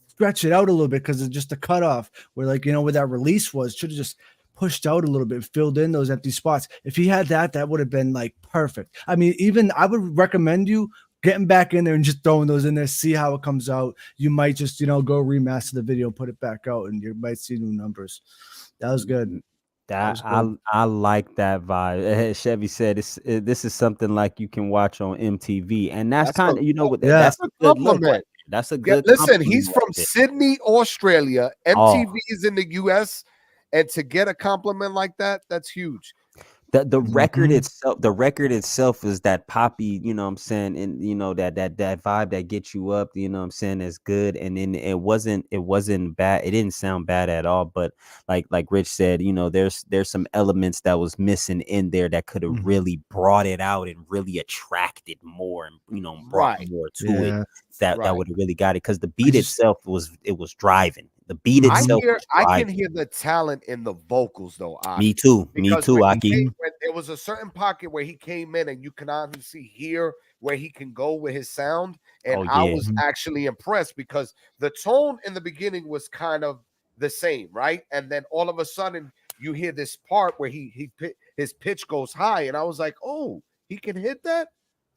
stretch it out a little bit because it's just a cutoff where, like, you know, where that release was, should have just pushed out a little bit, filled in those empty spots. If he had that, that would have been like perfect. I mean, even I would recommend you getting back in there and just throwing those in there, see how it comes out. You might just, you know, go remaster the video, put it back out, and you might see new numbers. That was good. I like that vibe. Chevy said this is something like you can watch on MTV, and that's kind of, you know what, that's a good look. Right? That's a good. Listen, he's from Sydney, Australia. MTV is in the US, and to get a compliment like that, that's huge. The record itself is that poppy, you know what I'm saying, and you know that vibe that gets you up, you know what I'm saying, is good. And then it wasn't bad. It didn't sound bad at all. But like Rich said, you know, there's some elements that was missing in there that could have really brought it out and really attracted more, and you know, brought more to it. That would have really got it, because the beat itself was driving. The beat itself. I can hear the talent in the vocals, though. Aki. Me too, Aki. There was a certain pocket where he came in, and you can obviously hear where he can go with his sound. And I was actually impressed because the tone in the beginning was kind of the same, right? And then all of a sudden, you hear this part where his pitch goes high, and I was like, oh, he can hit that.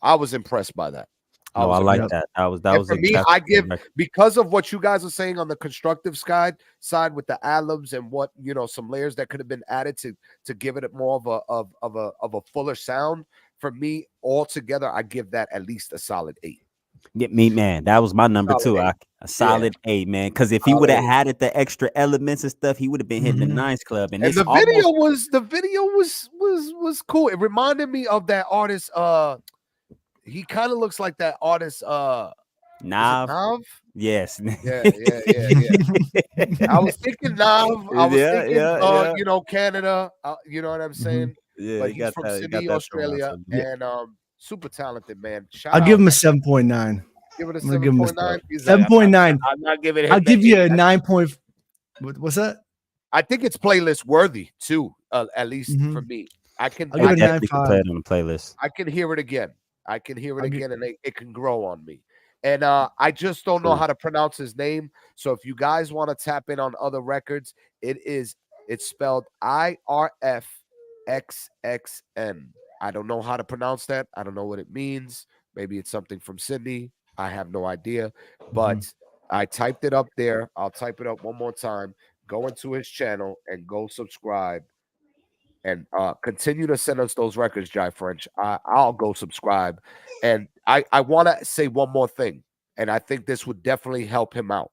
I was impressed by that. I like that. That was for me. I give, because of what you guys are saying on the constructive side with the ad-libs and what, you know, some layers that could have been added to give it more of a fuller sound. For me, altogether, I give that at least a solid 8. Get me, man. That was my number too. A solid 8, man. Because if he would have added the extra elements and stuff, he would have been hitting the Nines Club. And the video was cool. It reminded me of that artist. He kind of looks like that artist, Nav. Yes. Yeah. I was thinking Nav. I was thinking, you know, Canada. You know what I'm saying? Yeah, but he's from Sydney, Australia, and super talented, man. I'll give him a 7.9. Give it a 7.9. 7.9. I'm not giving it. I'll give you a 9. What's that? I think it's playlist worthy too. At least for me, I can. I'll give it a 9.5. Play it on the playlist. I can hear it again. And it can grow on me. And I just don't know how to pronounce his name. So if you guys want to tap in on other records, it's spelled IRFXXN. I don't know how to pronounce that. I don't know what it means. Maybe it's something from Sydney. I have no idea. But I typed it up there. I'll type it up one more time. Go into his channel and go subscribe. And continue to send us those records, Jai French. I'll go subscribe. And I want to say one more thing, and I think this would definitely help him out.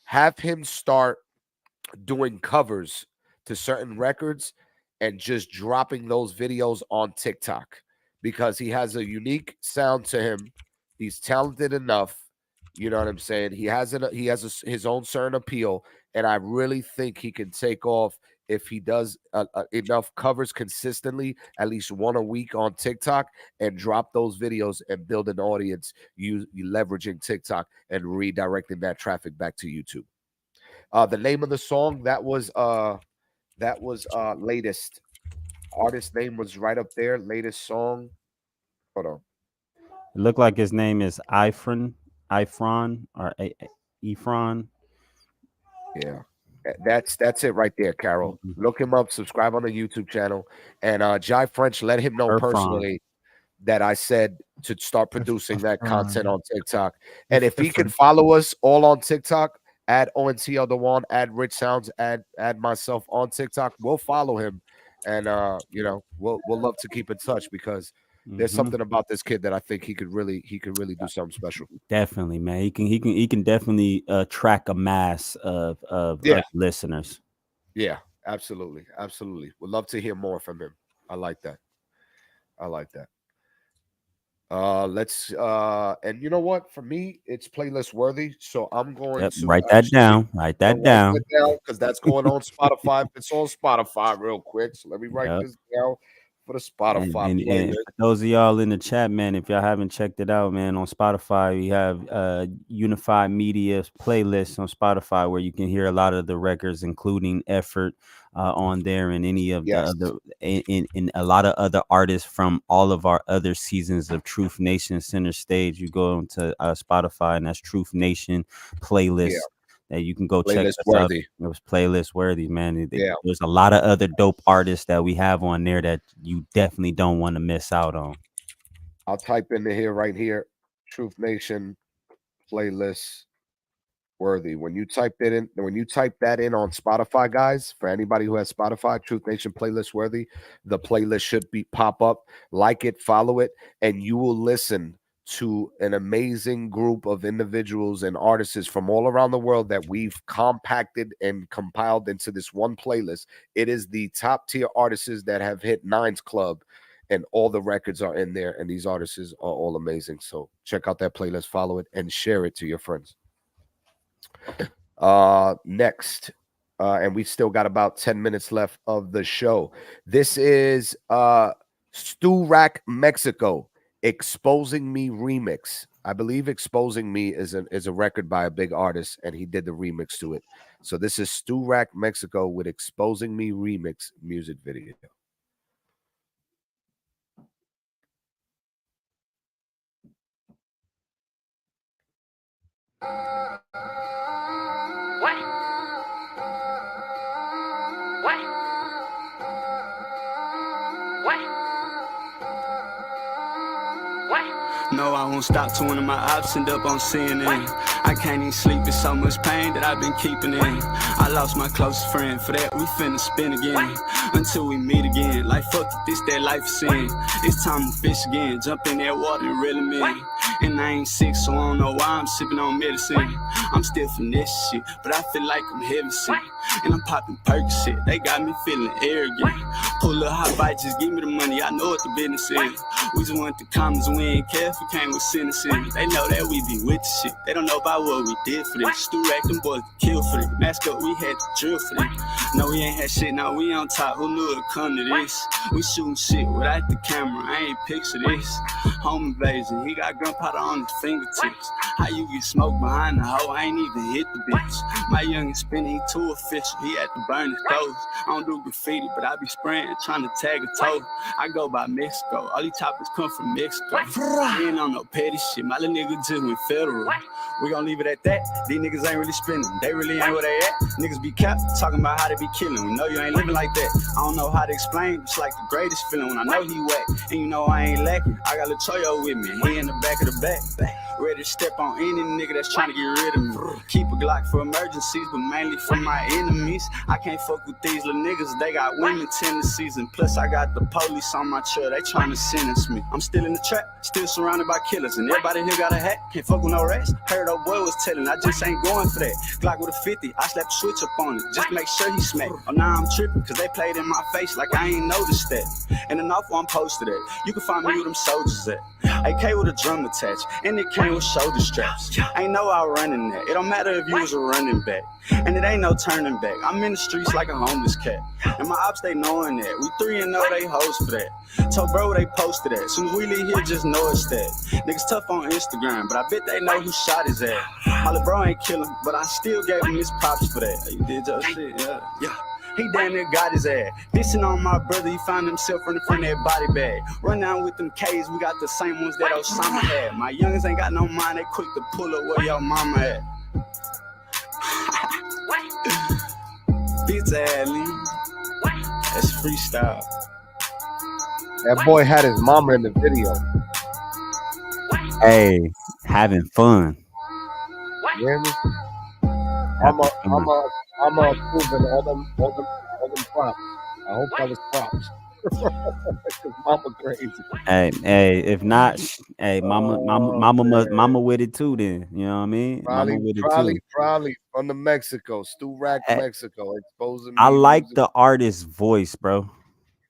Have him start doing covers to certain records and just dropping those videos on TikTok, because he has a unique sound to him. He's talented enough. You know what I'm saying? He has his own certain appeal, and I really think he can take off if he does enough covers consistently, at least one a week on TikTok, and drop those videos and build an audience, you leveraging TikTok and redirecting that traffic back to YouTube. The name of the song that was latest. Artist name was right up there. Latest song. Hold on. It looked like his name is Ifron or Efron. Yeah. That's it right there, Carol. Look him up, subscribe on the YouTube channel, and Jai French, let him know personally that I said to start producing that content on TikTok. And if he can follow us all on TikTok, add ONTL the one, add Rich Sounds, add myself on TikTok, we'll follow him, and you know, we'll love to keep in touch, because there's something about this kid that I think he could really do something special. Definitely, man. He can definitely track a mass of listeners. Yeah, absolutely. Would love to hear more from him. I like that. Let's and you know what? For me, it's playlist worthy. So I'm going to write that down. Write that down, because that's going on Spotify. It's on Spotify real quick. So let me write this down for the Spotify playlist. And for those of y'all in the chat, man, if y'all haven't checked it out, man, on Spotify, we have Unified Media playlists on Spotify where you can hear a lot of the records, including Effort on there, and any of the other, in a lot of other artists from all of our other seasons of Truth Nation Center Stage. You go into Spotify, and that's Truth Nation playlist. That you can go check us out. It was playlist worthy, man. There's a lot of other dope artists that we have on there that you definitely don't want to miss out on. I'll type into here right here, Truth Nation playlist worthy. When you type that in on Spotify, guys, for anybody who has Spotify, Truth Nation playlist worthy, the playlist should pop up. Like it, follow it, and you will listen to an amazing group of individuals and artists from all around the world that we've compacted and compiled into this one playlist. It is the top tier artists that have hit Nines Club, and all the records are in there, and these artists are all amazing. So check out that playlist, follow it, and share it to your friends. Next, and we still got about 10 minutes left of the show. This is Stu Rack Mexico, Exposing Me remix. I believe Exposing Me is a record by a big artist, and he did the remix to it. So this is Stu Rack Mexico with Exposing Me remix music video. What? What? What? What? No, I won't stop till one of my ops end up on CNN. I can't even sleep, it's so much pain that I've been keeping in. I lost my closest friend, for that we finna spin again. Until we meet again, like fuck it, this that life is in. It's time to fish again, jump in that water and reel 'em in. And I ain't sick, so I don't know why I'm sipping on medicine. I'm still from this shit, but I feel like I'm heavy sick. And I'm popping Percocet, they got me feeling arrogant. Pull a hot bite, just give me the money, I know what the business is. We just want the comments, we ain't care if we came with cynicism. They know that we be with the shit, they don't know about what we did for this. Stu Rack, them boys killed for this. Mask up, we had to drill for this. No, we ain't had shit, now we on top, who knew it'd come to this? We shooting shit without the camera, I ain't picture this. Home invasion, he got gunpowder on his fingertips. How you get smoked behind the hoe, I ain't even hit the bitch. My youngin' spinning, he too official, he had to burn his clothes. I don't do graffiti, but I be spraying, trying to tag a toe. I go by Mexico, all these topics come from Mexico. We ain't on no petty shit, my little nigga just went federal. We gon' leave it at that, these niggas ain't really spending, they really ain't where they at. Niggas be capped, talking about how they be killing, we know you ain't living like that. I don't know how to explain, it's like the greatest feeling when I know he wet. And you know I ain't lacking, I got Latoyo with me, he in the back of the back. Ready to step on any nigga that's trying to get rid of me. Keep a Glock for emergencies, but mainly for my enemies. I can't fuck with these little niggas, they got women tendencies. And plus I got the police on my trail, they trying to sentence me. I'm still in the trap, still surrounded by killers. And everybody here got a hat, can't fuck with no rats. Heard old boy was telling, I just ain't going for that. Glock with a 50, I slapped the switch up on it, just to make sure he smack. Oh, now I'm tripping, cause they played in my face like I ain't noticed that. And enough I'm posted at, you can find me where them soldiers at. AK with a drum attached, and it came with shoulder straps. Ain't no outrunning that, it don't matter if you was a running back. And it ain't no turning back, I'm in the streets like a homeless cat. And my ops, they knowing that, we 3-0, they hoes for that. Told bro they posted that, soon as we leave here, just know it's that. Niggas tough on Instagram, but I bet they know who shot his ass. My little bro ain't kill him, but I still gave him his props for that. You did your shit, yeah. He damn near got his ass. Dissing on my brother, he found himself running from that body bag. Run down with them K's, we got the same ones that Osama had. My youngins ain't got no mind, they quick to pull up where your mama at. Bitch ass, Lee. That's freestyle. That boy had his mama in the video. Hey, having fun. You hear me? I'm approving all them props. I hope that was props. Mama crazy. Hey, if not, hey, mama with it too. Then you know what I mean. Probably from the Mexico, Stu Rack, Mexico, exposing. I like the artist's voice, bro.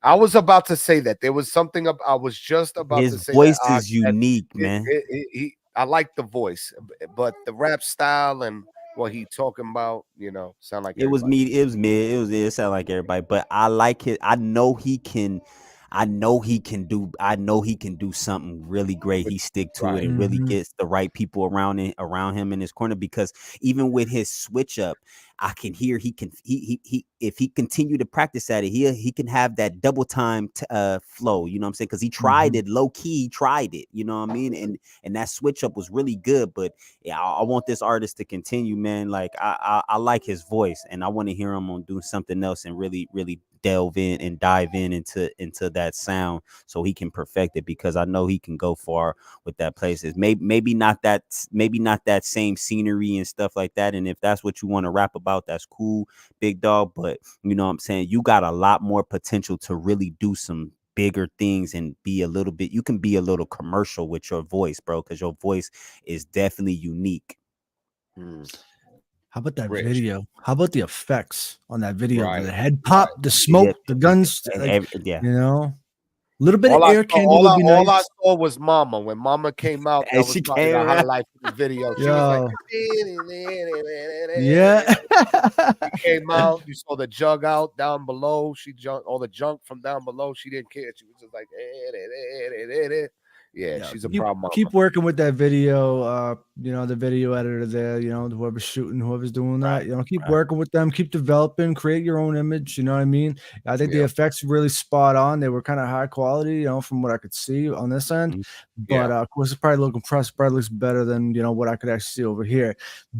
I was about to say that there was something. I was just about to say his voice that, is unique, man. I like the voice, but the rap style and what he talking about, you know, sound like it was mid. It sound like everybody, but I like it. I know he can I know he can do something really great. He stick to it and really gets the right people around him in his corner, because even with his switch up, I can hear he if he continue to practice at it, he can have that double time flow, you know what I'm saying? Because he tried it low key, he tried it, you know what I mean? And that switch up was really good. But yeah, I want this artist to continue, man. Like I like his voice, and I want to hear him on do something else and really delve in and dive into that sound so he can perfect it, because I know he can go far with that places. Maybe not that same scenery and stuff like that. And if that's what you want to rap about, that's cool, big dog. But you know what I'm saying, you got a lot more potential to really do some bigger things and you can be a little commercial with your voice, bro, because your voice is definitely unique. How about that video? How about the effects on that video? Right. The head pop, the smoke, the guns, like, yeah. you know, a little bit of air candy would be all I nice. saw was Mama. When Mama came out, that And was she probably came the out. highlight of the video. She was like, Yeah. she came out. You saw the jug out down below. She jumped all the junk from down below. She didn't care. She was just like, yeah, she's a proud mama. Keep working with that video. You know, the video editor there, you know, whoever's shooting, whoever's doing that, you know, keep working with them, keep developing, create your own image. You know what I mean? I think the effects really spot on. They were kind of high quality, you know, from what I could see on this end. But of course, it's probably looking compressed, probably looks better than, you know, what I could actually see over here.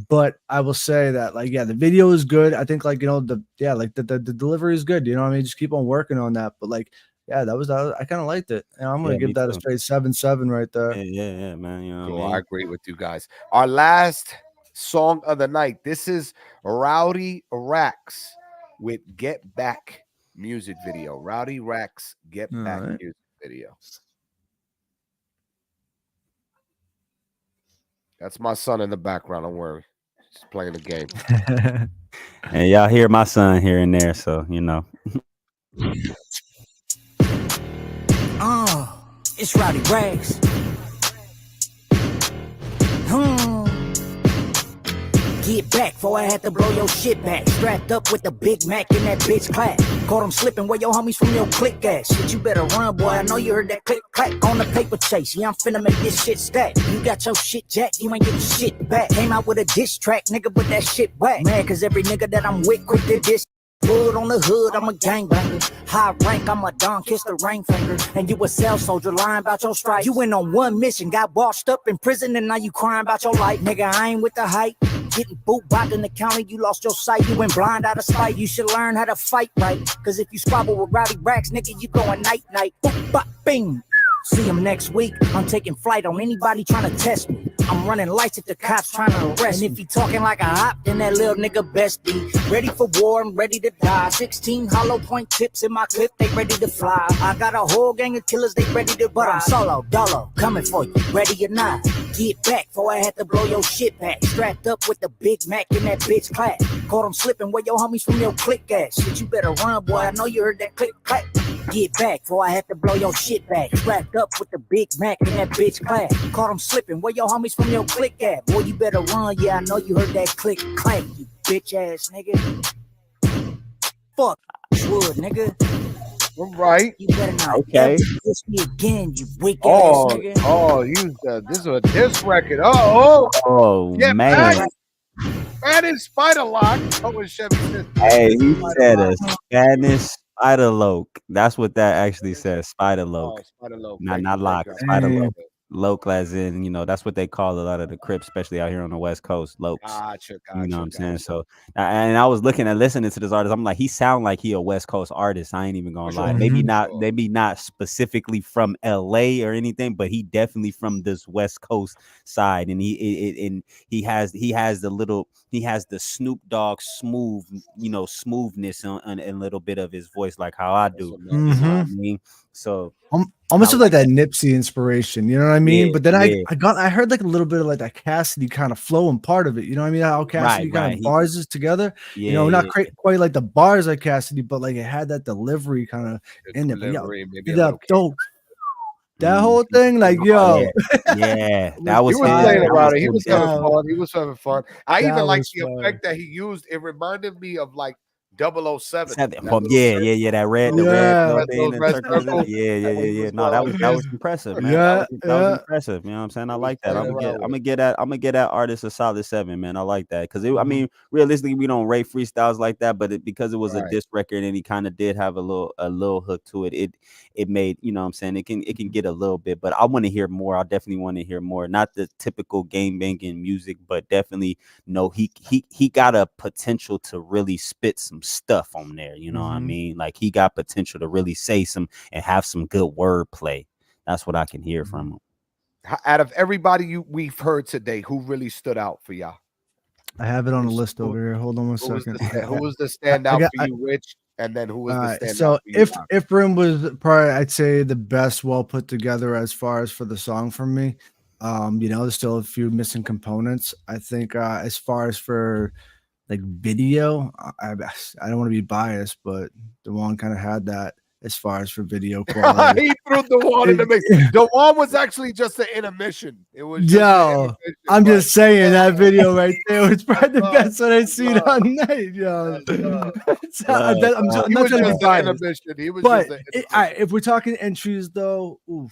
But I will say that, like, yeah, the video is good. I think, like, you know, the delivery is good. You know what I mean? Just keep on working on that. But like, yeah, that was I kind of liked it. And I'm gonna give that a straight 7-7 right there. Yeah, man. You know what I I mean? agree with you guys. Our last song of the night. This is Rowdy Rax with Get Back music video. Rowdy Rax Get Back music video. That's my son in the background. Don't worry. He's playing the game. And y'all hear my son here and there, so you know. It's Rowdy Rax. Get back, before I had to blow your shit back. Strapped up with the Big Mac in that bitch clap. Caught him slipping where your homies from your click ass. Shit, you better run, boy. I know you heard that click clack on the paper chase. Yeah, I'm finna make this shit stack. You got your shit jacked, you ain't getting shit back. Came out with a diss track, nigga, but that shit whack. Man, cause every nigga that I'm with quick to diss. Hood on the hood, I'm a gangbanger. High rank, I'm a don, kiss the ring finger. And you a cell soldier, lying about your stripes. You went on one mission, got washed up in prison, and now you crying about your life. Nigga, I ain't with the hype. Getting boot back in the county, you lost your sight. You went blind out of spite. You should learn how to fight right. Cause if you squabble with Rowdy Rax, nigga, you going night-night. Boop, bop, bing. See him next week. I'm taking flight on anybody trying to test me. I'm running lights at the cops trying to arrest me. And if he talking like a hop, then that little nigga best be ready for war and ready to die. 16 hollow point tips in my clip, they ready to fly. I got a whole gang of killers, they ready to ride. But I'm solo, dolo, coming for you, ready or not. Get back, before I had to blow your shit back. Strapped up with the Big Mac in that bitch clap. Caught him slipping where your homies from your click ass. Shit, you better run, boy. I know you heard that click clack. Get back, before I had to blow your shit back. Strapped up with the Big Mac in that bitch clap. Caught him slipping where your homies from your click at. Boy, you better run. Yeah, I know you heard that click clack, you bitch ass nigga. Fuck wood, nigga. All right. You better not okay. Diss me again, you weak ass nigga. This is a diss record. Oh, man. Spanish Spider Lock. Hey, he said a Spanish Spider Loc. That's what that actually says. Spider Loc. Spider Loc. Not lock. Spider Loc. Loc as in, you know, that's what they call a lot of the Crips, especially out here on the West Coast. Locs. Gotcha, you know what I'm saying? So, and I was listening to this artist. I'm like, he sound like he a West Coast artist. I ain't even gonna lie. Maybe not specifically from LA or anything, but he definitely from this West Coast side. And he has the Snoop Dogg smooth, you know, smoothness on a little bit of his voice, like how I do. You know what I mean? So almost like that Nipsey inspiration, you know what I mean? Yeah, but then I heard like a little bit of like that Cassidy kind of flow and part of it, you know what I mean? How Cassidy kind of bars is together, you know, not quite like the bars like Cassidy, but like it had that delivery kind of in it. That whole thing, like, yo, yeah, that was he was playing around it. He was having fun. I even like the fun. effect that he used. It reminded me of like 007. Yeah, that red thing in the circle. Yeah. No, that was impressive, man. That was impressive. You know what I'm saying? I like that. I'm gonna get that artist a solid 7, man. I like that because I mean, realistically, we don't rate freestyles like that, but because it was a diss record and he kind of did have a little hook to it, it made, you know what I'm saying, it can get a little bit, but I want to hear more. I definitely want to hear more. Not the typical game banging music, but definitely he got a potential to really spit some stuff on there. You know what I mean? Like he got potential to really say some and have some good wordplay. That's what I can hear from him. Out of everybody we've heard today, who really stood out for y'all? I have it on the list over here. Hold on one second. Who was the standout for you, Rich? And then who was the standout? So for you, Ifrim was probably, I'd say, the best, well put together as far as for the song for me. You know, there's still a few missing components. I think as far as for like video, I don't want to be biased, but the one kind of had that as far as for video quality. He threw the one in the mix. The one was actually just an intermission. It was I'm just saying that video right there was probably the best one I've seen all night, yo. I'm not trying to be biased. But if we're talking entries though, all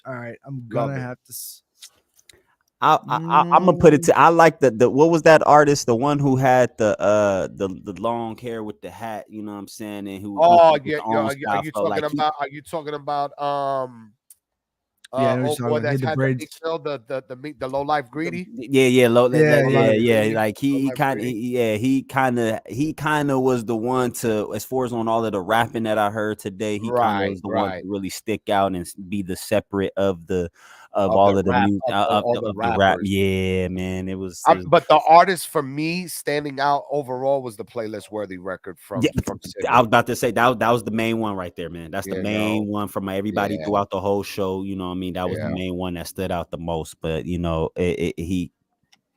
right, I'm gonna have to. I'm gonna put it to. I like the what was that artist? The one who had the long hair with the hat. You know what I'm saying? And who? Are you talking about? The low life greedy. Like he kind of was the one to, as far as on all of the rapping that I heard today, he kind of was the one to really stick out and be the separate of all of the rap. Yeah, man, it was. But the artist for me standing out overall was the Playlist Worthy record from. I was about to say that was the main one right there, man. That's the main one from everybody throughout the whole show. You know what I mean? That was the main one that stood out the most. But you know, he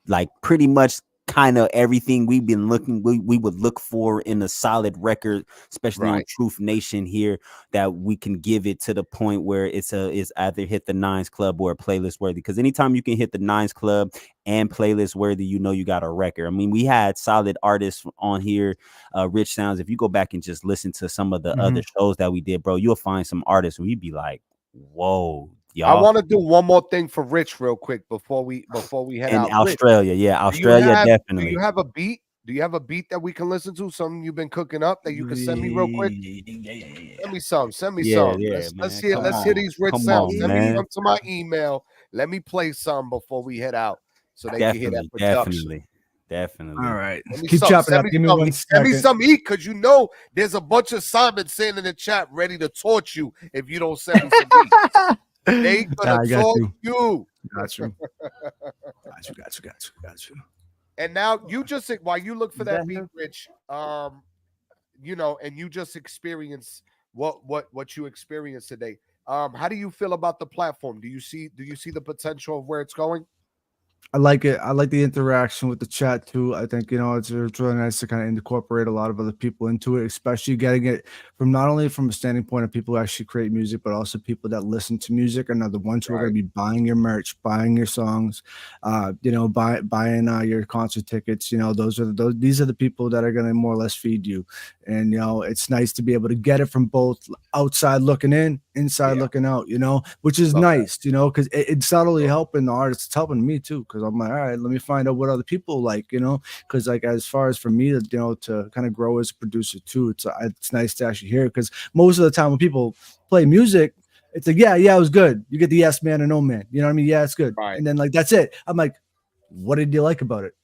like pretty much kind of everything we would look for in a solid record, especially on Truth Nation here, that we can give it to the point where it's either hit the Nines Club or a Playlist Worthy. Because anytime you can hit the Nines Club and Playlist Worthy, you know you got a record. I mean, we had solid artists on here, Rich Sounds. If you go back and just listen to some of the other shows that we did, bro, you'll find some artists where you'd be like, whoa. Y'all. I want to do one more thing for Rich real quick before we head out. In Australia, Australia, definitely. Do you have a beat? Do you have a beat that we can listen to? Something you've been cooking up that you can send me real quick? Send me some. Send me some. Let's hear these Rich sounds. Send me some to my email. Let me play some before we head out so they can hear that production. Definitely. All right. Keep chopping up. Give me 1 second. Send me some heat, because you know there's a bunch of Simon saying in the chat ready to torch you if you don't send me some heat. They gonna talk you. Got you. And now you just, while you look for that beat, Rich, you know, and you just experience what you experienced today. How do you feel about the platform? Do you see the potential of where it's going? I like it. I like the interaction with the chat too. I think, you know, it's really nice to kind of incorporate a lot of other people into it, especially getting it from not only from a standing point of people who actually create music, but also people that listen to music and are the ones who are going to be buying your merch, buying your songs, you know, buying your concert tickets. You know, these are the people that are going to more or less feed you. And, you know, it's nice to be able to get it from both outside looking in, inside looking out, you know, which is nice, you know, because it's not only helping the artists, it's helping me too. Because I'm like, all right, let me find out what other people like, you know, because like as far as for me to, you know, to kind of grow as a producer too, it's nice to actually hear, because most of the time when people play music, it's like, yeah, it was good. You get the yes man or no man, you know what I mean? Yeah, it's good. And then like, that's it. I'm like, what did you like about it?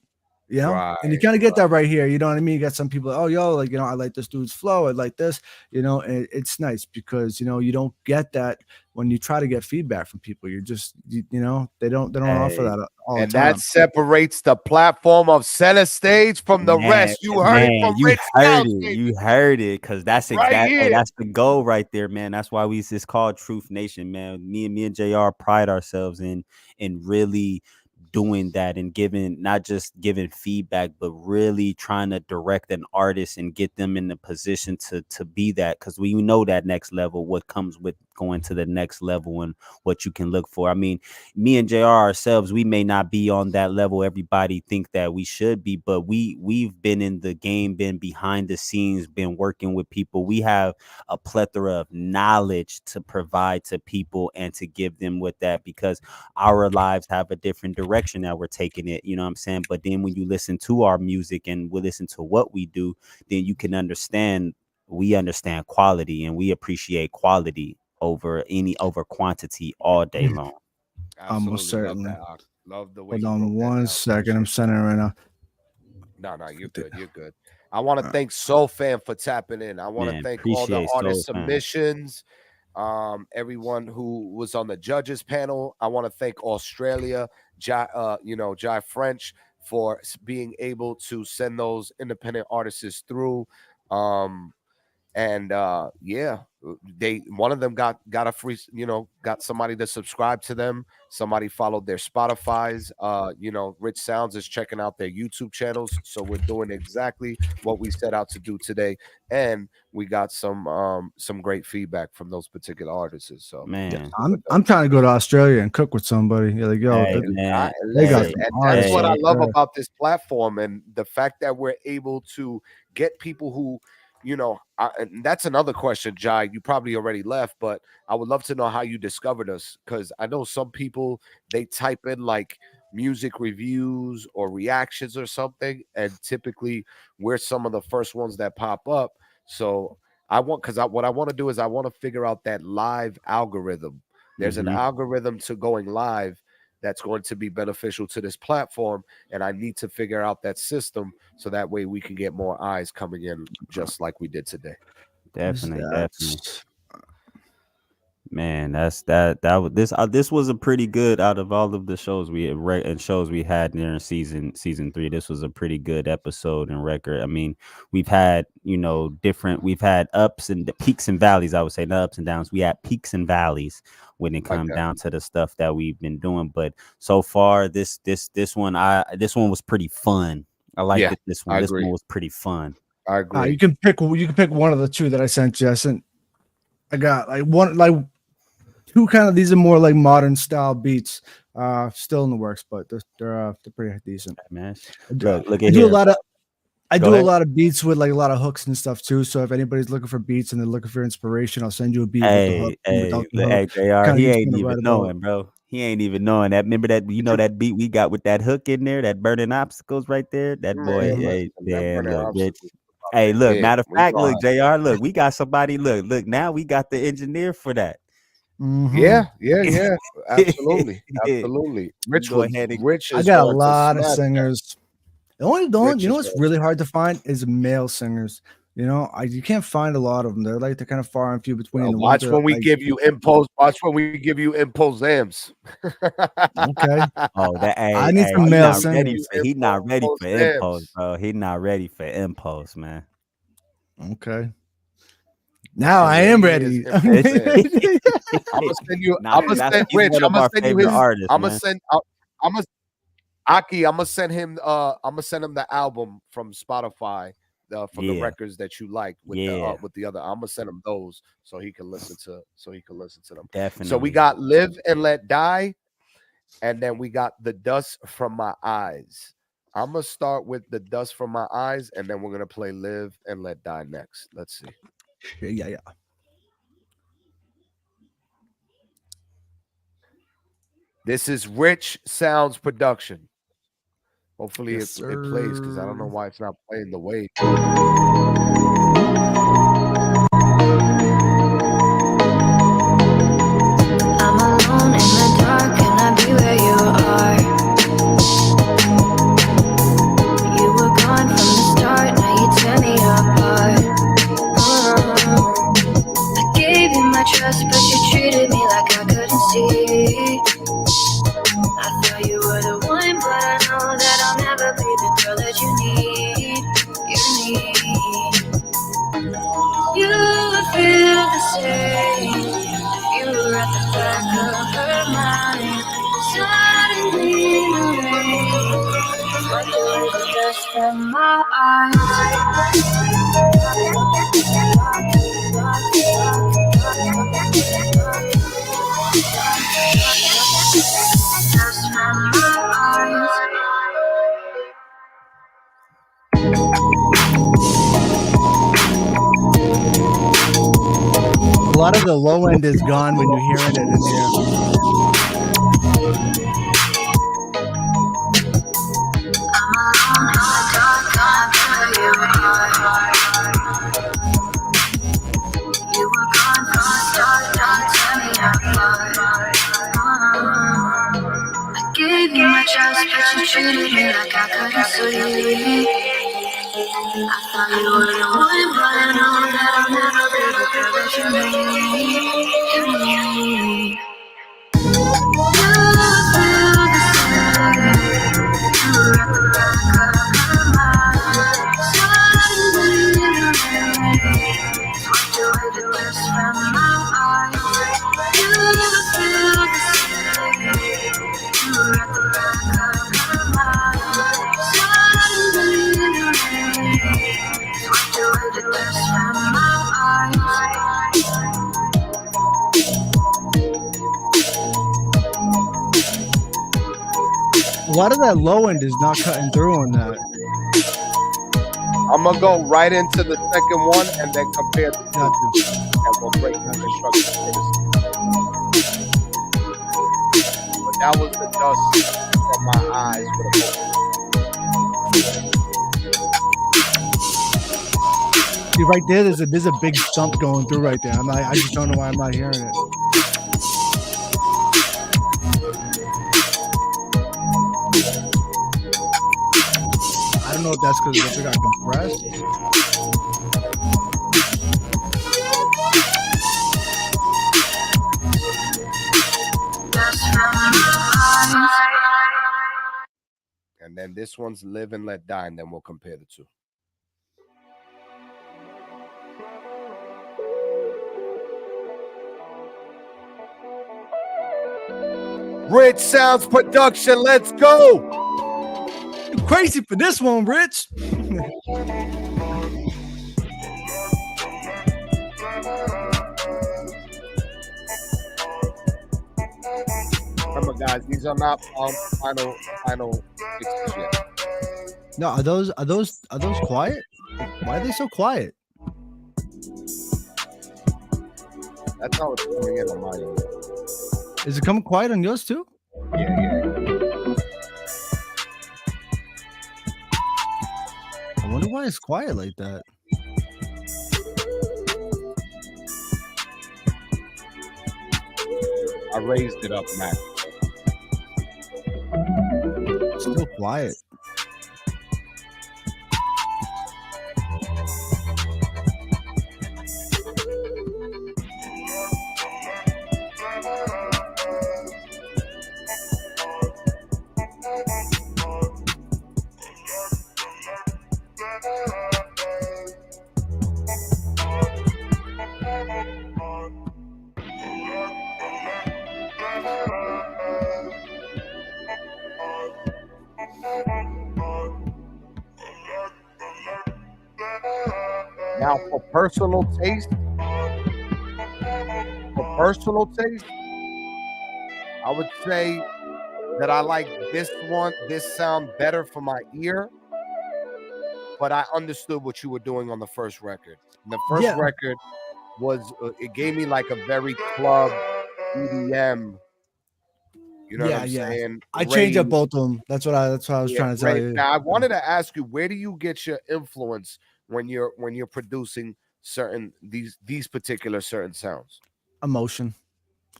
You know, and you kind of get that right here. You know what I mean? You got some people, oh, yo, like, you know, I like this dude's flow. I like this, you know, and it's nice because, you know, you don't get that when you try to get feedback from people. You're just, you know, they don't offer that all the time. And that separates the platform of Center Stage from the rest. You heard it from Rich. You heard it, because that's exactly that's the goal right there, man. That's why it's called Truth Nation, man. Me and JR pride ourselves in really doing that and not just giving feedback, but really trying to direct an artist and get them in the position to be that, because we know that next level, what comes with going to the next level and what you can look for. I mean, me and JR ourselves, we may not be on that level everybody think that we should be, but we've been in the game, been behind the scenes, been working with people. We have a plethora of knowledge to provide to people and to give them with that, because our lives have a different direction that we're taking it, you know what I'm saying? But then when you listen to our music and we listen to what we do, then you can understand, we understand quality, and we appreciate quality over quantity all day long. Almost certainly. Love the way Hold you on broke that one down. second. I'm sending it right now. No, you're good. You're good. I want to thank Soul Fam for tapping in. I want to Man, thank all the appreciate artist Soul Fam. submissions, everyone who was on the judges panel. I want to thank Australia, Jai French, for being able to send those independent artists through. One of them got a free, got somebody to subscribe to them. Somebody followed their Spotify's. Rich Sounds is checking out their YouTube channels. So we're doing exactly what we set out to do today, and we got some great feedback from those particular artists. So man, I'm trying to go to Australia and cook with somebody. You're like, yo, that's what I love about this platform, and the fact that we're able to get people who, and that's another question, Jai. You probably already left, but I would love to know how you discovered us, because I know some people, they type in like music reviews or reactions or something, and typically we're some of the first ones that pop up. So what I want to do is I want to figure out that live algorithm. There's an algorithm to going live that's going to be beneficial to this platform, and I need to figure out that system so that way we can get more eyes coming in, just like we did today. Definitely. Man, this was a pretty good, out of all of the shows we had during season 3. This was a pretty good episode and record. I mean, we've had we've had ups and peaks and valleys. I would say not ups and downs. We had peaks and valleys when it comes down to the stuff that we've been doing. But so far, this one was pretty fun. I like this one. This one was pretty fun. I agree. You can pick one of the two that I sent you. I got two kind of, these are more like modern style beats, still in the works, but they're pretty decent. Man, look I do a lot of beats with like a lot of hooks and stuff too. So if anybody's looking for beats and they're looking for inspiration, I'll send you a beat with the hook. Hey, JR, he ain't even knowing, bro. He ain't even knowing that. Remember that, that beat we got with that hook in there, that burning obstacles right there? That boy, look, bitch. Hey, look, matter of fact, look, JR, look, we got somebody, look, now we got the engineer for that. Yeah, absolutely. Rich, I got a lot of singers. The only you know what's really hard to find is male singers. You can't find a lot of them. They're kind of far and few between. Watch when we give you impulse. Watch when we give you impulse amps. Okay. Oh, I need some male singers. He's not ready for impulse, bro. He's not ready for impulse, man. Okay. Now I am ready. I'm gonna send you. I'm gonna send Rich. I'm gonna send you his. I'm gonna send. Aki. I'm gonna send him. I'm gonna send him the album from Spotify, from the records that you like with the other. I'm gonna send him those so he can listen to. Them. Definitely. So we got Live and Let Die, and then we got The Dust from My Eyes. I'm gonna start with The Dust from My Eyes, and then we're gonna play Live and Let Die next. Let's see. Yeah. This is Rich Sounds production. Hopefully it plays, because I don't know why it's not playing the way. I'm alone in the dark, can I be where you are? You were gone from the start, now you tear me apart. I gave you my trust, but you treated me like I couldn't see. I thought you were the one, but I know that I'll never be the girl that you need. You would feel the same if you were at the back of her mind. Suddenly the rain, but you were the dust from my eyes. lot of the low end is gone when you're hearing it in here. I gave you my trust, but you treated me like I couldn't sleep. I thought you were the one, but I know that I'll never be the girl that you need. You need. You feel the same. You were at the back of her mind. Suddenly the rain swept away the dust from my eyes. You feel the same. You were at the back of her mind. Suddenly the rain swept away the dust from my eyes. A lot of that low end is not cutting through on that. I'm gonna go right into the second one and then compare the two, and we'll break down the structure for this. But that was the dust from my eyes with a See, right there, there's a big thump going through right there. I just don't know why I'm not hearing it. I don't know if that's because it got compressed. And then this one's Live and Let Die, and then we'll compare the two. Rich Sounds Production, let's go. You're crazy for this one, Rich. Remember, guys, these are not final mixes yet. No, are those quiet? Why are they so quiet? That's how it's coming in on my end. Is it coming quiet on yours too? Yeah. I wonder why it's quiet like that. I raised it up, Matt. Still quiet. Now, for personal taste, I would say that I like this sound better for my ear, but I understood what you were doing on the first record. And the first record was, it gave me like a very club EDM. You know what I'm saying? I changed up both of them. That's what I was trying to tell you. Now, I wanted to ask you, where do you get your influence when you're producing certain these particular certain sounds? Emotion.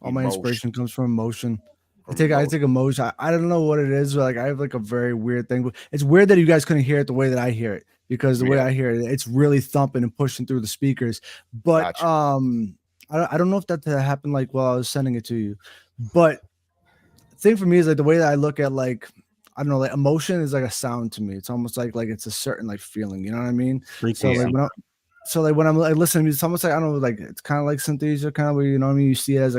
All my inspiration comes from emotion. I take emotion. I don't know what it is. Like I have like a very weird thing. It's weird that you guys couldn't hear it the way that I hear it, because the way I hear it, it's really thumping and pushing through the speakers. But I don't know if that happened like while I was sending it to you. But the thing for me is like the way that I look at, like, I don't know, like emotion is like a sound to me. It's almost like it's a certain like feeling. You know what I mean? So like when I'm like listening, it's almost like, I don't know, like it's kind of like synesthesia, kind of where, you know what I mean, you see it as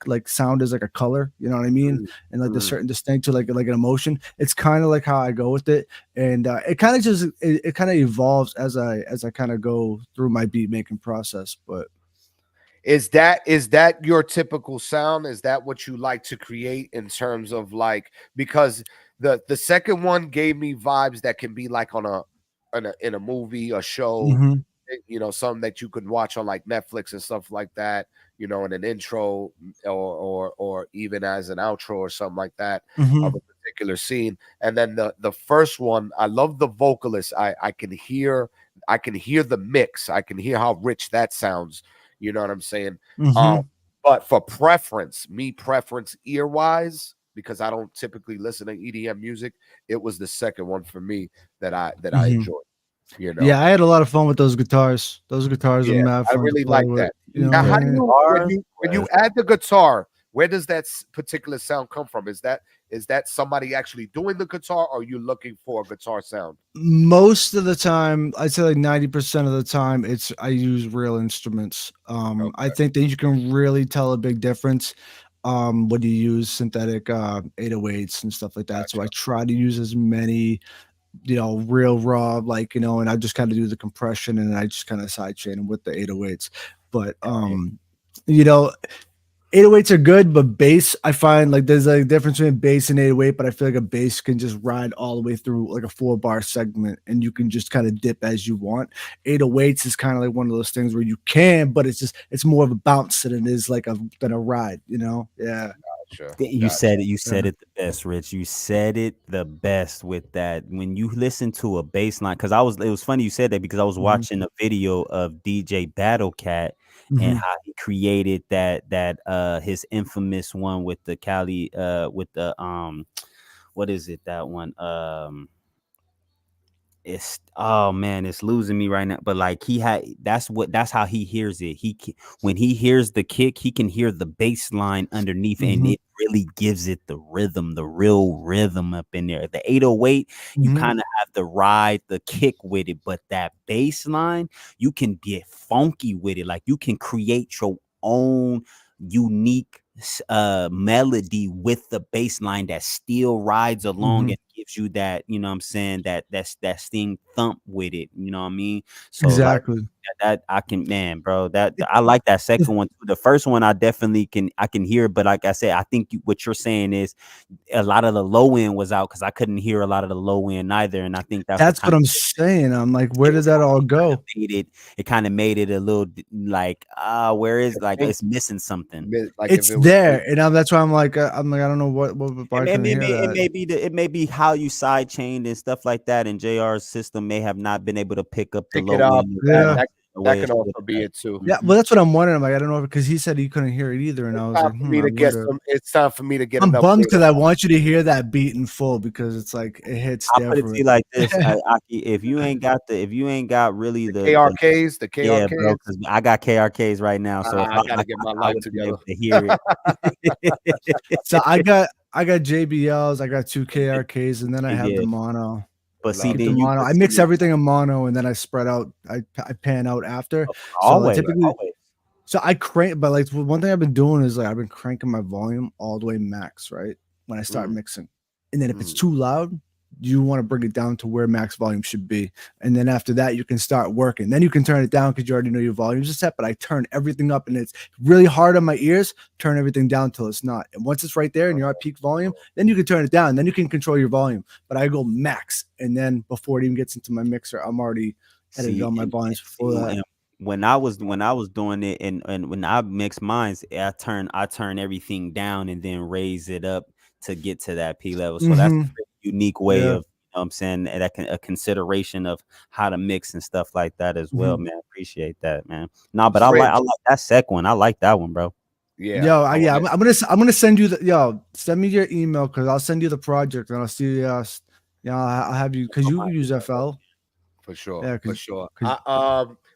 like sound is like a color, you know what I mean, and like the certain distinct to like an emotion. It's kind of like how I go with it, and it kind of just it kind of evolves as I kind of go through my beat making process. But is that your typical sound? Is that what you like to create in terms of like, because the second one gave me vibes that can be like in a movie, a show. you know, something that you could watch on like Netflix and stuff like that, you know, in an intro or even as an outro or something like that of a particular scene. And then the first one, I love the vocalist. I can hear the mix. I can hear how rich that sounds. You know what I'm saying? But for preference ear wise, because I don't typically listen to EDM music, it was the second one for me that I enjoyed. You know? Yeah, I had a lot of fun with those guitars. Those guitars are Yeah, mad I fun really to play like with. that. You know Now, what how I do mean? you when you add the guitar? Where does that particular sound come from? Is that somebody actually doing the guitar, or are you looking for a guitar sound? Most of the time, I'd say like 90% of the time, I use real instruments. I think that you can really tell a big difference when you use synthetic 808s and stuff like that. So I try to use as many, you know, real raw, like, you know, and I just kind of do the compression and I just kind of sidechain them with the 808s. But you know, 808s are good, but bass, I find like there's a difference between bass and 808, but I feel like a bass can just ride all the way through like a 4-bar segment and you can just kind of dip as you want. 808s is kind of like one of those things where you can, but it's more of a bounce than it is like than a ride, you know? Yeah. You said it the best, Rich. You said it the best with that. When you listen to a bass line, because it was funny you said that because I was watching a video of DJ Battle Cat and how he created that his infamous one with the Cali with the what is it, that one? It's, oh man, it's losing me right now. But like that's how he hears it. When he hears the kick, he can hear the bass line underneath, and it really gives it the rhythm, the real rhythm up in there. The 808, you kind of have to ride the kick with it, but that bass line, you can get funky with it. Like you can create your own unique melody with the bass line that still rides along and gives you that, you know what I'm saying, that sting thump with it, you know what I mean? So Exactly. like, that I can, man, bro, that I like that second one too. The first one I definitely can hear it, but like I said, I think what you're saying is a lot of the low end was out because I couldn't hear a lot of the low end either, and I think That's what I'm saying. I'm like, where did that all go? It kind of made it a little like, where is, like, it's missing something. Like it's there, and that's why I'm like, I don't know what It may be how you side chained and stuff like that, and JR's system may have not been able to pick up the low end. Yeah. That can also be it too. Yeah, well, that's what I'm wondering. I'm like, I don't know, because he said he couldn't hear it either, and I was like, it's time for me to get. I'm bummed because I want you to hear that beat in full because it's like it hits I'll put it to you different. like this, Aki, if you ain't got really the KRKs, the KRKs, yeah, bro, because I got KRKs right now, so I gotta get my life together to hear it. So I got JBLs, I got 2 KRKs, and then I have the mono. But see, the mono. I mix everything in mono, and then I spread out. I pan out after. Always, so typically, always. So I crank, but like one thing I've been doing is like I've been cranking my volume all the way max, right? When I start mixing, and then if it's too loud, you want to bring it down to where max volume should be, and then after that you can start working. Then you can turn it down because you already know your volumes are set. But I turn everything up, and it's really hard on my ears. Turn everything down till it's not, and once it's right there and you're at peak volume, then you can turn it down. Then you can control your volume. But I go max, and then before it even gets into my mixer, I'm already edited on my volumes before that. When I was doing it, and when I mix mines, I turn everything down and then raise it up to get to that P level. So that's a pretty unique way of, you know what I'm saying, a consideration of how to mix and stuff like that as well, man. Appreciate that, man. No, but I like that second one. I like that one, bro. Yeah. I'm gonna send you send me your email because I'll send you the project and I'll see I'll have you because you use FL. For sure. Yeah, for sure.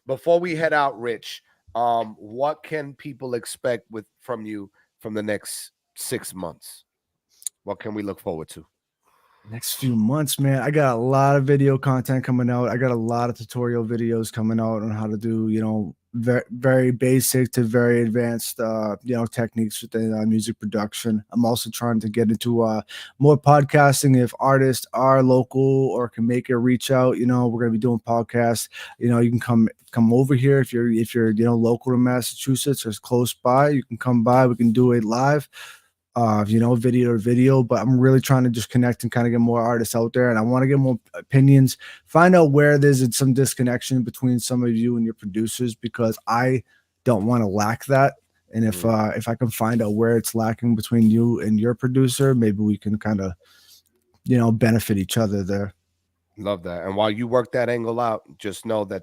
Before we head out, Rich, what can people expect from you from the next 6 months? What can we look forward to? Next few months, man, I got a lot of video content coming out. I got a lot of tutorial videos coming out on how to do, very, very basic to very advanced, techniques within music production. I'm also trying to get into more podcasting. If artists are local or can make a reach out, we're going to be doing podcasts. You can come over here if you're local to Massachusetts or close by. You can come by. We can do it live. video to video, but I'm really trying to just connect and kind of get more artists out there. And I want to get more opinions, find out where there's some disconnection between some of you and your producers, because I don't want to lack that. And if I can find out where it's lacking between you and your producer, maybe we can kind of, benefit each other there. Love that. And while you work that angle out, just know that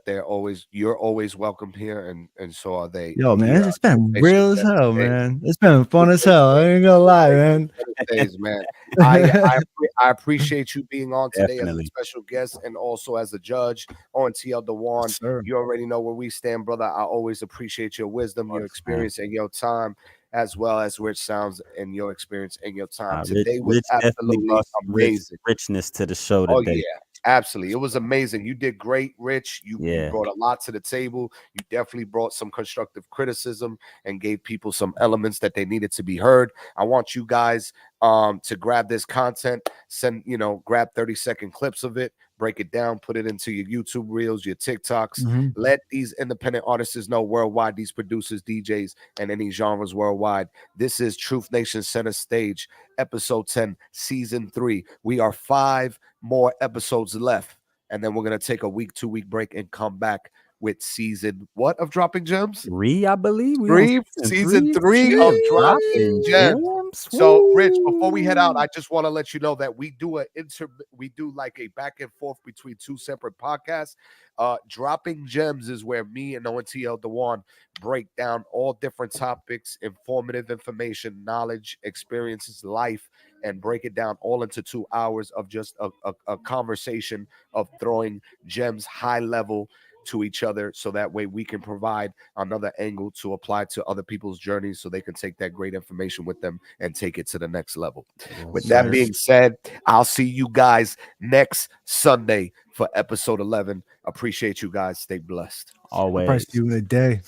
you're always welcome here, and so are they. Yo, man, here it's been real as hell, Stage. man. It's been fun as hell. I ain't gonna lie, man. Days, man. I appreciate you being on today Definitely. as a special guest and also as a judge on TL Dewan. You already know where we stand, brother. I always appreciate your wisdom, your experience, and your time, as well as Rich Sounds and your experience and your time. Today was Rich definitely absolutely brought some amazing. richness to the show Oh today. yeah, absolutely. It was amazing. You did great, Rich. You Yeah. brought a lot to the table. You definitely brought some constructive criticism and gave people some elements that they needed to be heard. I want you guys to grab this content, grab 30-second clips of it, break it down, put it into your YouTube reels, your TikToks. Let these independent artists know worldwide, these producers, DJs, and any genres worldwide. This is Truth Nation Center Stage, episode 10, season 3. We are 5 more episodes left, and then we're going to take a 2-week break and come back with season what of Dropping Gems? 3, I believe. Season 3 of Dropping Gems. So, Rich, before we head out, I just want to let you know that we do like a back and forth between 2 separate podcasts. Dropping Gems is where me and ONTL Dewan break down all different topics, informative information, knowledge, experiences, life, and break it down all into 2 hours of just a conversation of throwing gems high level to each other, so that way we can provide another angle to apply to other people's journeys, so they can take that great information with them and take it to the next level. With that being said, I'll see you guys next Sunday for episode 11. Appreciate you guys. Stay blessed. I'll probably see you in a day.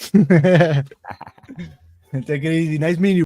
Take it easy. Nice meeting you.